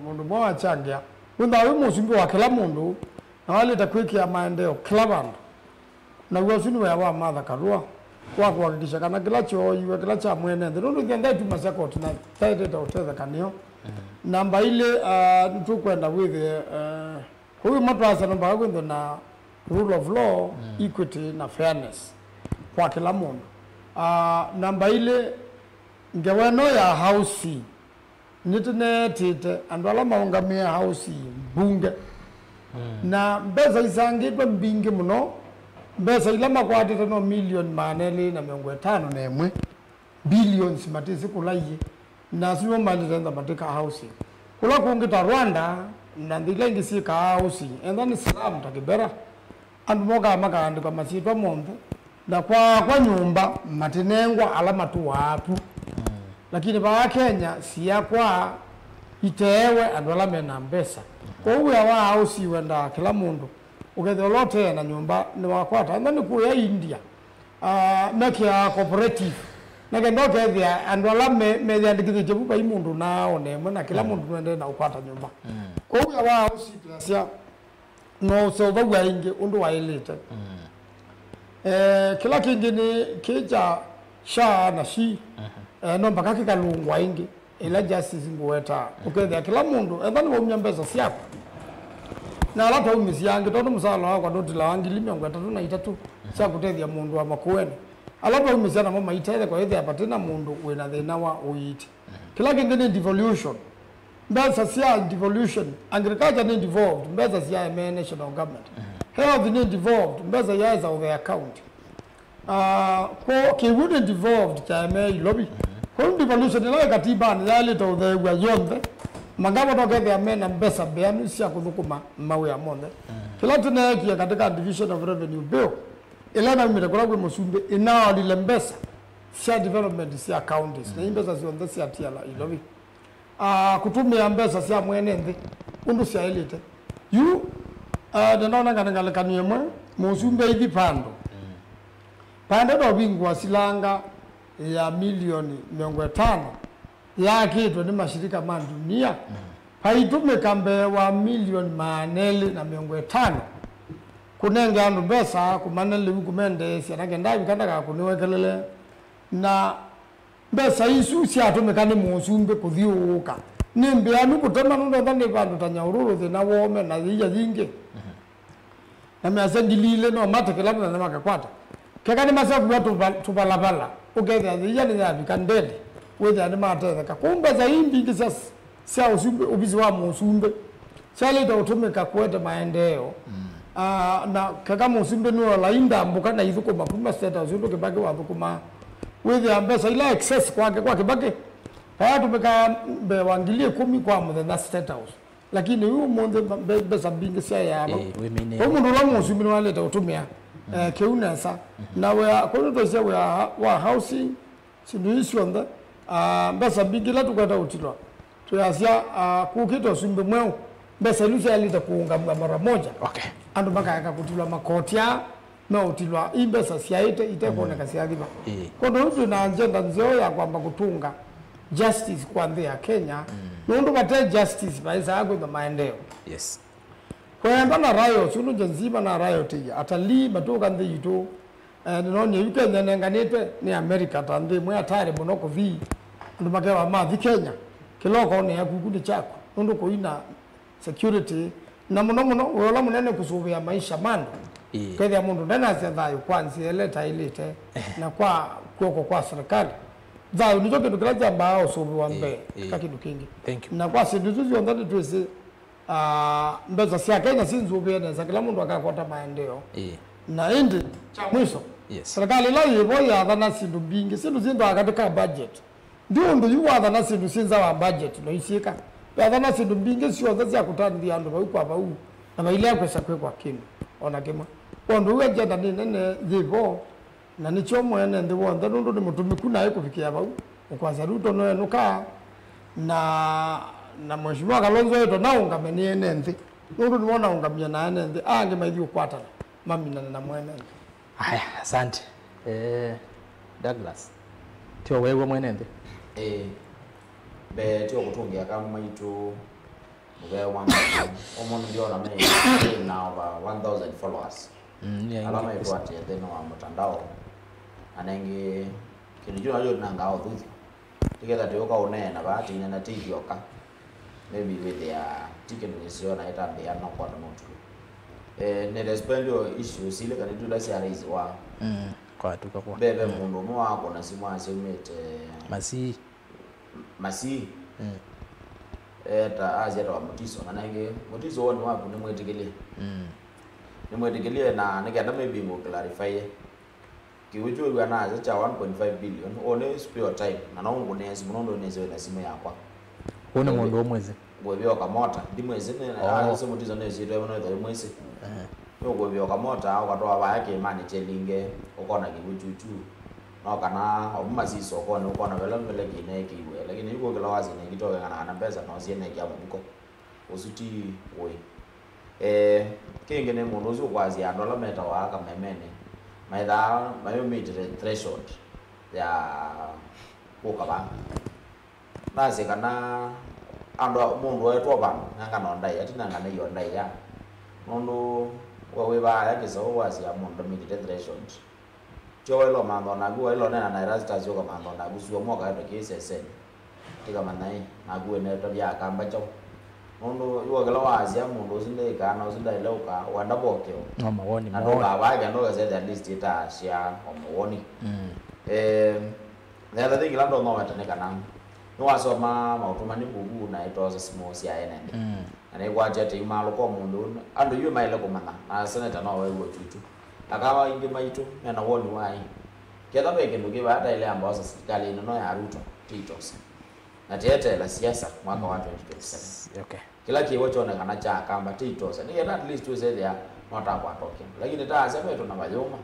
mundu mwa changia kwenda we Musumbe wa kila mundu na wali takwiki ya maendeleo kila bandu na uwasuni wa madha karua kwa kuhakikisha kana kila choo iwe kila cha mwene ndio ngenda tu masako tuna taite ta uteza kanio namba ile tukwenda with huyu madrasa namba kwenda na rule of law equity na fairness kwa kila mundu namba ile ngeweno ya house nitune tite andwala maungamia house bunge na mbeza isangitwe mbingi muno mbesa ilama kwa atete no million maneli na 500 na emwe billions matisi kulaye na sio mali tenda matika housing kula kuongita Rwanda na ndile ngisika housing and then Islam takibera andumoga maka andika masitwa mombe na kwa nyumba matinengwa alama tu watu lakini ba Kenya siya kwa itewe andwala mena mbesa kwa uwe wa housing wenda kila mundu uketholote na nyumba ni wakwata ndani kuya India mekia cooperative nagendoke thia andwala meandikithe jebuka imundu nao nemwe na kila mundu twende na ukwata nyumba kwa hiyo wao sia no so bagwa ingi undu wa elite kila kingine kija sha na shi no mpaka kikalungwa ingi ila justice ngweta ukethia kila mundu ndani wa mnyambeza siako na alata umisi yangi toto musala wako dotila wangi limiongo tatu na itatu sia kutethia mundu wa makueni alata umisi na mama itele kwa hithi apatina mundu wena thina wa uiti kila kingine devolution mbesa sia devolution agriculture ni devolved mbesa sia national government health ni devolved mbesa ya is of the account kwa ki wouldn't devolved cha lobby kwa devolution ile katiba ni yale to the wa yonde mangabo tokethia mena mbesa beanu sia kuthukuma mawe ya monde kila tunayekia katika division of revenue bill ila na mire kwa Musumbe inao dile mbesa sia development sia counties na mbesa sionde sia tiala ilobi kutumia mbesa sia mwenende undu sia elite you ndona kana kanye mwe Musumbe hivi pando do bingwa silanga ya milioni 500 yake ito ni mashirika ma dunia haitume kambe wa milioni maneli na 500 kunenge andu mbesa kumaneli kumende sianake ndavi kandaka kuniwekelele na mbesa isu siatumikani Musumbe kuthiuka nimbe anu kutema nundo ndani vandu tanyaururu thina wome na thija zingi na miasengilile no matekela na makakwata kekani masafu watu tupalapala ukethia thija ni yavi kandeli wetha ni matetheka kumbe za imbi kisasa sia Musumbe ubisi wa Musumbe sale to utumika kwete maendeleo na kaka Musumbe no lainda mbuka na ithuko mapuma seta usundu kibaki wa thukuma wetha mbesa ila excess kwake kwa kibaki tumika be wangilie 10 kwa muthe na state house lakini huyu monde mbesa bingi sia yabo mundu la Musumbe no aleta utumia keunesa na we kono sia wa housing sindu isonda mbesa bingila tukwata utilwa tuyasia kukito Sumbe mweu mbesa lusi alita kuunga mara moja Okay. andu makayaka kutilwa makotia no utilwa imbesa siaite itekone kasiadhiba kondo utu na agenda nzeo ya kwamba kutunga justice kwa nthi ya Kenya nundu bate justice maisa yako na maendeleo. Yes. Kwenda na rayo sunu nzima na rayo tia atali batoka nthi yitu none yuke nenganite ni America tande mwe atare monoko vi ndu makewa mathi Kenya kiloko ne yakukundi chako nundu koina security na muno wala munene kusubia maisha mando kwa mundu ndana zethayo kwanza eleta ilete na kwa kuoko kwa serikali zayo nicho kindu kiraja mbao subi wa mbe kakindu kingi na kwa sinduzuzi ondani tuweze mbeza sia Kenya sinzubia na kila mundu akakota maendeleo na indi cha mwisho serikali la yibo ya dhana sindu bingi sindu zindu akatika budget ndio ndu yuwa dhana sindu sinza wa budget no isika ya dhana sindu bingi sio zazi akutandi andu kwa bau na baile akwesa kwa kindu ona kema ondo wejenda nene yibo na nicho mwene ndi wonda nundu ni mutumiku naye kufikia bau ukwanza Ruto no enuka na mheshimiwa Kalonzo yeto na ungameni enenthi nundu niona ungamia na enenthi ange maithi ukwatana mamina na mwene. Haya, asante. Douglas. Tio wewe mwenende? Be tio kutungia kama maitu mugaya wangu. Omono ndio na mimi na over 1000 followers. Alama yetu ati theno wa mtandao. Anenge kinijua leo nangao thuthi. Together tuyoka unena bahati na tikioka. Maybe with their ticket mission na ita be no kwa mtu. Ne respond your issues ile kanitu dasi araise wa kwa tuka kwa bebe mundu mo wako na simu asemete masi eta azeta wa mutiso nanenge mutiso woni wapo ni mwetegelie ni mwetegelie na nigenda maybe mo clarify kiwicho lwa na acha 1.5 billion one spare time na naungu nezi munondo nezi na simu yakwa one mundu omwezi gwebyo kamota ndimwezi ne sema mutiso nezi ndio no mwezi gwebyo kamota au katoa bayake imani chelinge ukona kiwichuchu no kana omasiso ukona vela vela kine kiwe lakini yuko kila wazi ne kitoka kana pesa no siene kya mbuko usuti we kingene mundu uzo kwazi andola meta waka memene maitha mayo meet the threshold ya ukaba nase kana ando mundu wetu bana nanga no ndai ati nanga ne yo ndai ya mundu wewe ba yake so wazi ya mundu meet the threshold cho lo mando na gu lo na na rasta zo kama mando na gu sio moka to KSSN tika manai na gu ne to ya kamba cho mundu yo gelo wazi ya mundu zinde kana zinde leuka wanda bokyo no mawoni na ndo ba ya ndo gazeta at least ita share omwoni the other thing lando no wata ne kana no waso mautumani bubu na itoza small sia enende na kwa jete imalo ko mundu ando yu maile ko mana na seneta no wewe chuchu akawa ingi maitu na woni wai ketha beke nduge baada ile ambayo serikali ino ya Ruto TikToks na tete la siasa mwaka wa 2027 okay kila kiwo chona kana cha kamba TikToks ni at least we say there not up atoke lakini taanza kwetu na bayoma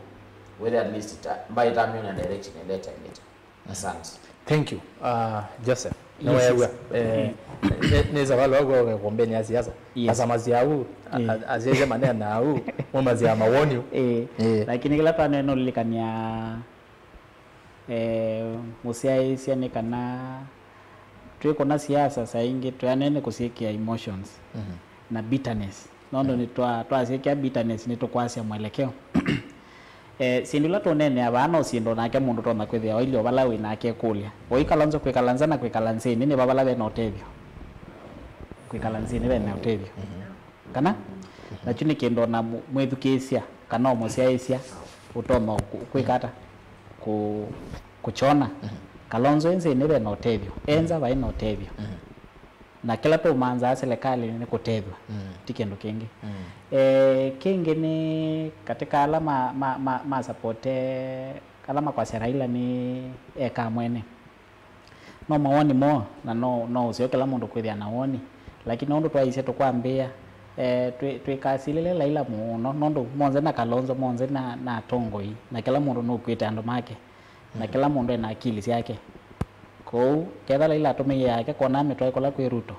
with at least by time na direction later asante. Thank you Joseph no wewe neza wale wako kuombeni ya siasa sasa maziau azeze maneno au mamazi ya mawoni lakini kila pa neno lilikania musia siane kana tuko na siasa sasa ingi tuanene kusikia emotions na bitterness nondo ni twasikia bitterness ni tokwasya mwelekeo sindula tonene abana usindo nake mundu tona kwithia oilio bala winake kulia oikalanzo kwikalanza na kwikalanzini ni babala be notevyo kwikalanzini be notevyo kana na chini kendo na mwethukesia kana omosiaisia utono kwikata kuchona kalonzo enze ni be notevyo enza ba notevyo na kila to manza serikali ni kutethwa tikendo kingi kingi ni katika alama supporte alama kwa Raila ni eka mwene no maoni mo na no usio kila mundu kwithia naoni lakini ndo twaise tukwambia twikasilile Raila muno ndo monze na Kalonzo monze na Tongoi na kila mundu no kwita ando make na kila mundu ena akili yake ko ketha Raila atume yake kona ametwa ikola kwi Ruto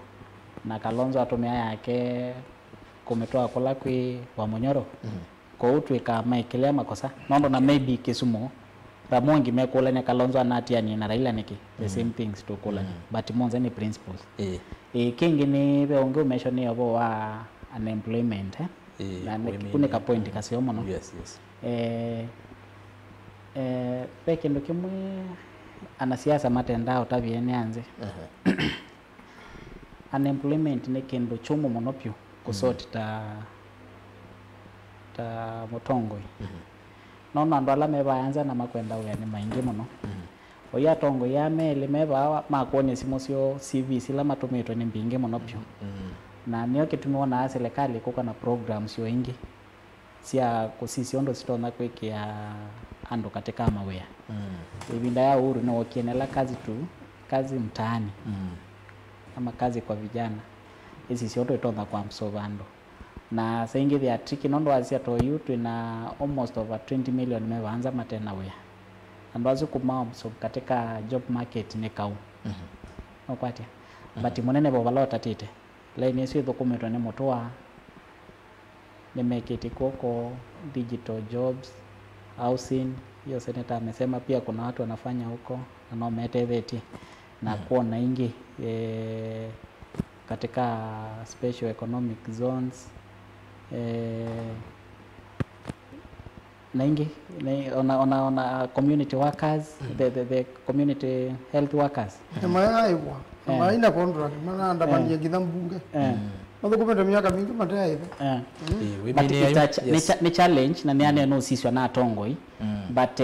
na Kalonzo atumia yake kumetoa kula kwi wa Munyoro kwa utwika maikile makosa nondo na maybe Kisumu Ramongi mekula ne Kalonzo anatia ni na Raila niki the same things to kula but monza ni principles kingi ni beonge umesho ni obo wa unemployment na kunika point kasio mono yes peke ndo kimwe anasiasa matendao tabiene anze unemployment ni kendo chumo monopyo kusoti ta Mutongo nono ando ala meba anza na makwenda uyani maingi muno oya tongo ya mele meba makone simosio CV sila matometo ni mbinge monopyo na niyo kitumeona serikali kuko na programs yo ingi sia kusisi ondo sitona kwekea ando katika mawea ibinda ya uhuru na wakienela kazi mtaani ama kazi kwa vijana hizi sioto itonda kwa msovando na saingi vya triki nondo azia to youth na almost over 20 million mewanza matena wea ambazo kumao so katika job market ni kau okwatia but munene bobalo tatite line sio dokumento ne motoa ne make it koko digital jobs housing hiyo seneta amesema pia kuna watu wanafanya huko na no meteveti na kuona ingi katika special economic zones na ingi ona community workers the community health workers aiwa maina contract mana andamania githambunge kumenda miaka mingi mataya hivi ni challenge na niane no siswa na tongoi but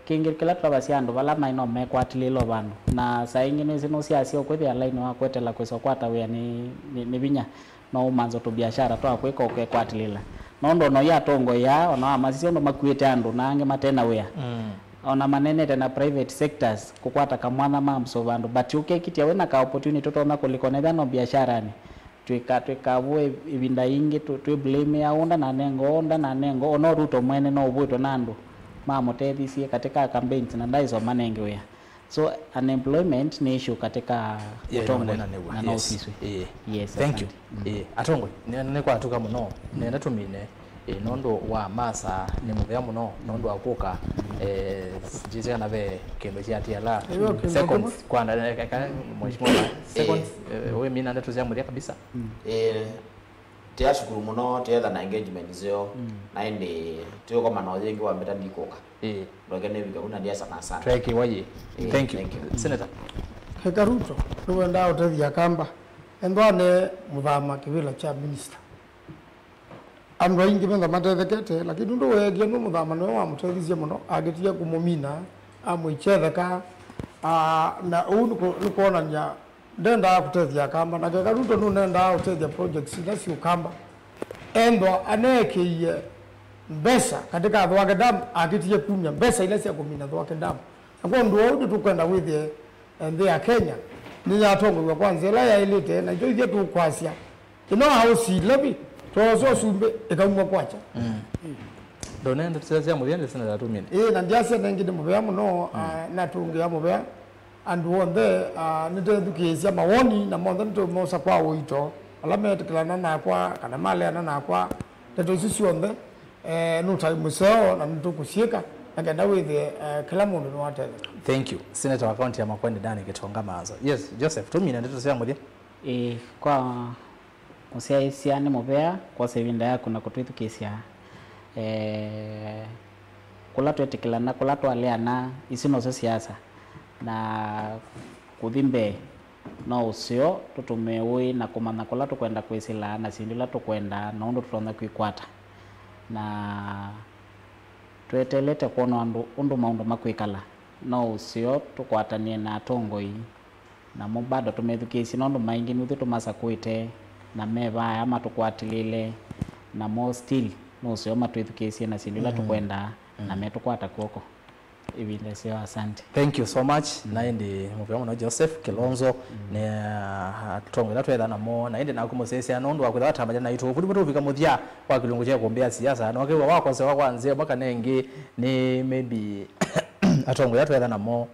kingi kila twabasiando bala maino mekwatililo bandu na saingine zino siasio kwethia line wa kwetela kweso kwata we ni binya no manzo to biashara to akweka okwatilila nondo no ya tongo ya ona amasisio ndo makwete andu nange matena we ona manene tena private sectors kukwata kamwana mamso bandu but ukekitia wena ka opportunity to na kulikoneza no biashara ni twika bwe ibinda ingi tu blame ya onda na nengo ono ruto mwene no ubwito nando mamo tethisi katika campaigns na ndaizo manenge we so unemployment ni issue katika Mutongo na no siswe yes thank you Atongo ne kwa tuka muno nenda tumine nondo wa masa ni muvya muno nondo akuka jize kana be kendo cia tiala second kwana mheshimiwa second we mina ndo tuzia muria kabisa tia shukuru muno tetha na engagement zio na indi tio kama na wengi wa mbeta ndikoka ndoke ne bika kuna dia sana sana treki waye thank you senator Karuto tuwenda utethia kamba endwane muthama kivila cha minister andå aingä metha matethekete lakini ndå wegie no må thama nä wa må teithie må no agä tia kå må mina amå ichetheka na å nä kuonania ndendaa gå tethia kamba na Karuto no nendaa gå tethia projects ina cio kamba endwa anekä ie mbeca katika Thwake Dam agä tie kumia mbeca ina cia kå mina Thwake Dam nakuo ndå å ndå tå kwenda gwä thie nthä ya Kenya nä yatongorua kwanza ila yailä te na icio ithiä tå kwacia ino hausi levi tozo sumbe ikaumwa kwacha donenda tuzia muthende sana da tumine na ndiasia nengide mubea muno na tungia mubea andu onthe nitethukisia mawoni na monthe nitumosa kwa wito ala metikilana nakwa kana maleana nakwa teto icio cionthe nutai museo na nitukusieka ngenda withie kila mundu ni watetheka thank you senator wa county ya Makwende Dani Gitonga Mazo yes Joseph tumine ndio tuzia muthia kwa musia ni mubea kwa sevinda yako na kutwithukisia kula twetikilana kula twaleana isi no siasa na kuthimbe no usio tutumewi na kumana kula tukwenda kwisila na sindila tukwenda na undu tutona kwikwata na twetelete kuona undu maundu makwikala no usio tukwatanie na tongoi na mubado tumethukisia no ndu maingi nuthu tumasa kwite na meva ama tukwatilile na more still no sio matwithukisie na sindila tukwenda na metukwata koko ibinde sio asante thank you so much na indi muvya muno Joseph Kilonzo ne tongwela twetha na mo na indi na kumusesia no ndu akwitha tamanya na itu budi budi muthia kwa kilungu cha kuombea siasa no kiwa wako sewa kwanze mwaka nengi ni maybe atongwela twetha na mo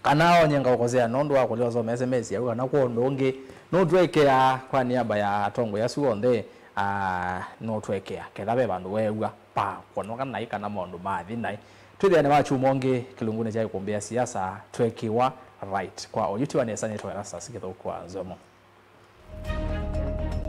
kana onyenga ukozea nondo wako leo zo SMS ya na ko ndonge no twekea kwa niaba ya tongo ya suonde no twekea kethabe bandu wewa pa kono kana ikana mondu mathi nai twithane wa chumonge kilungune cha kuombea siasa twekiwa right kwa oyuti wa nesa netwa rasa sikitho kwa zomo.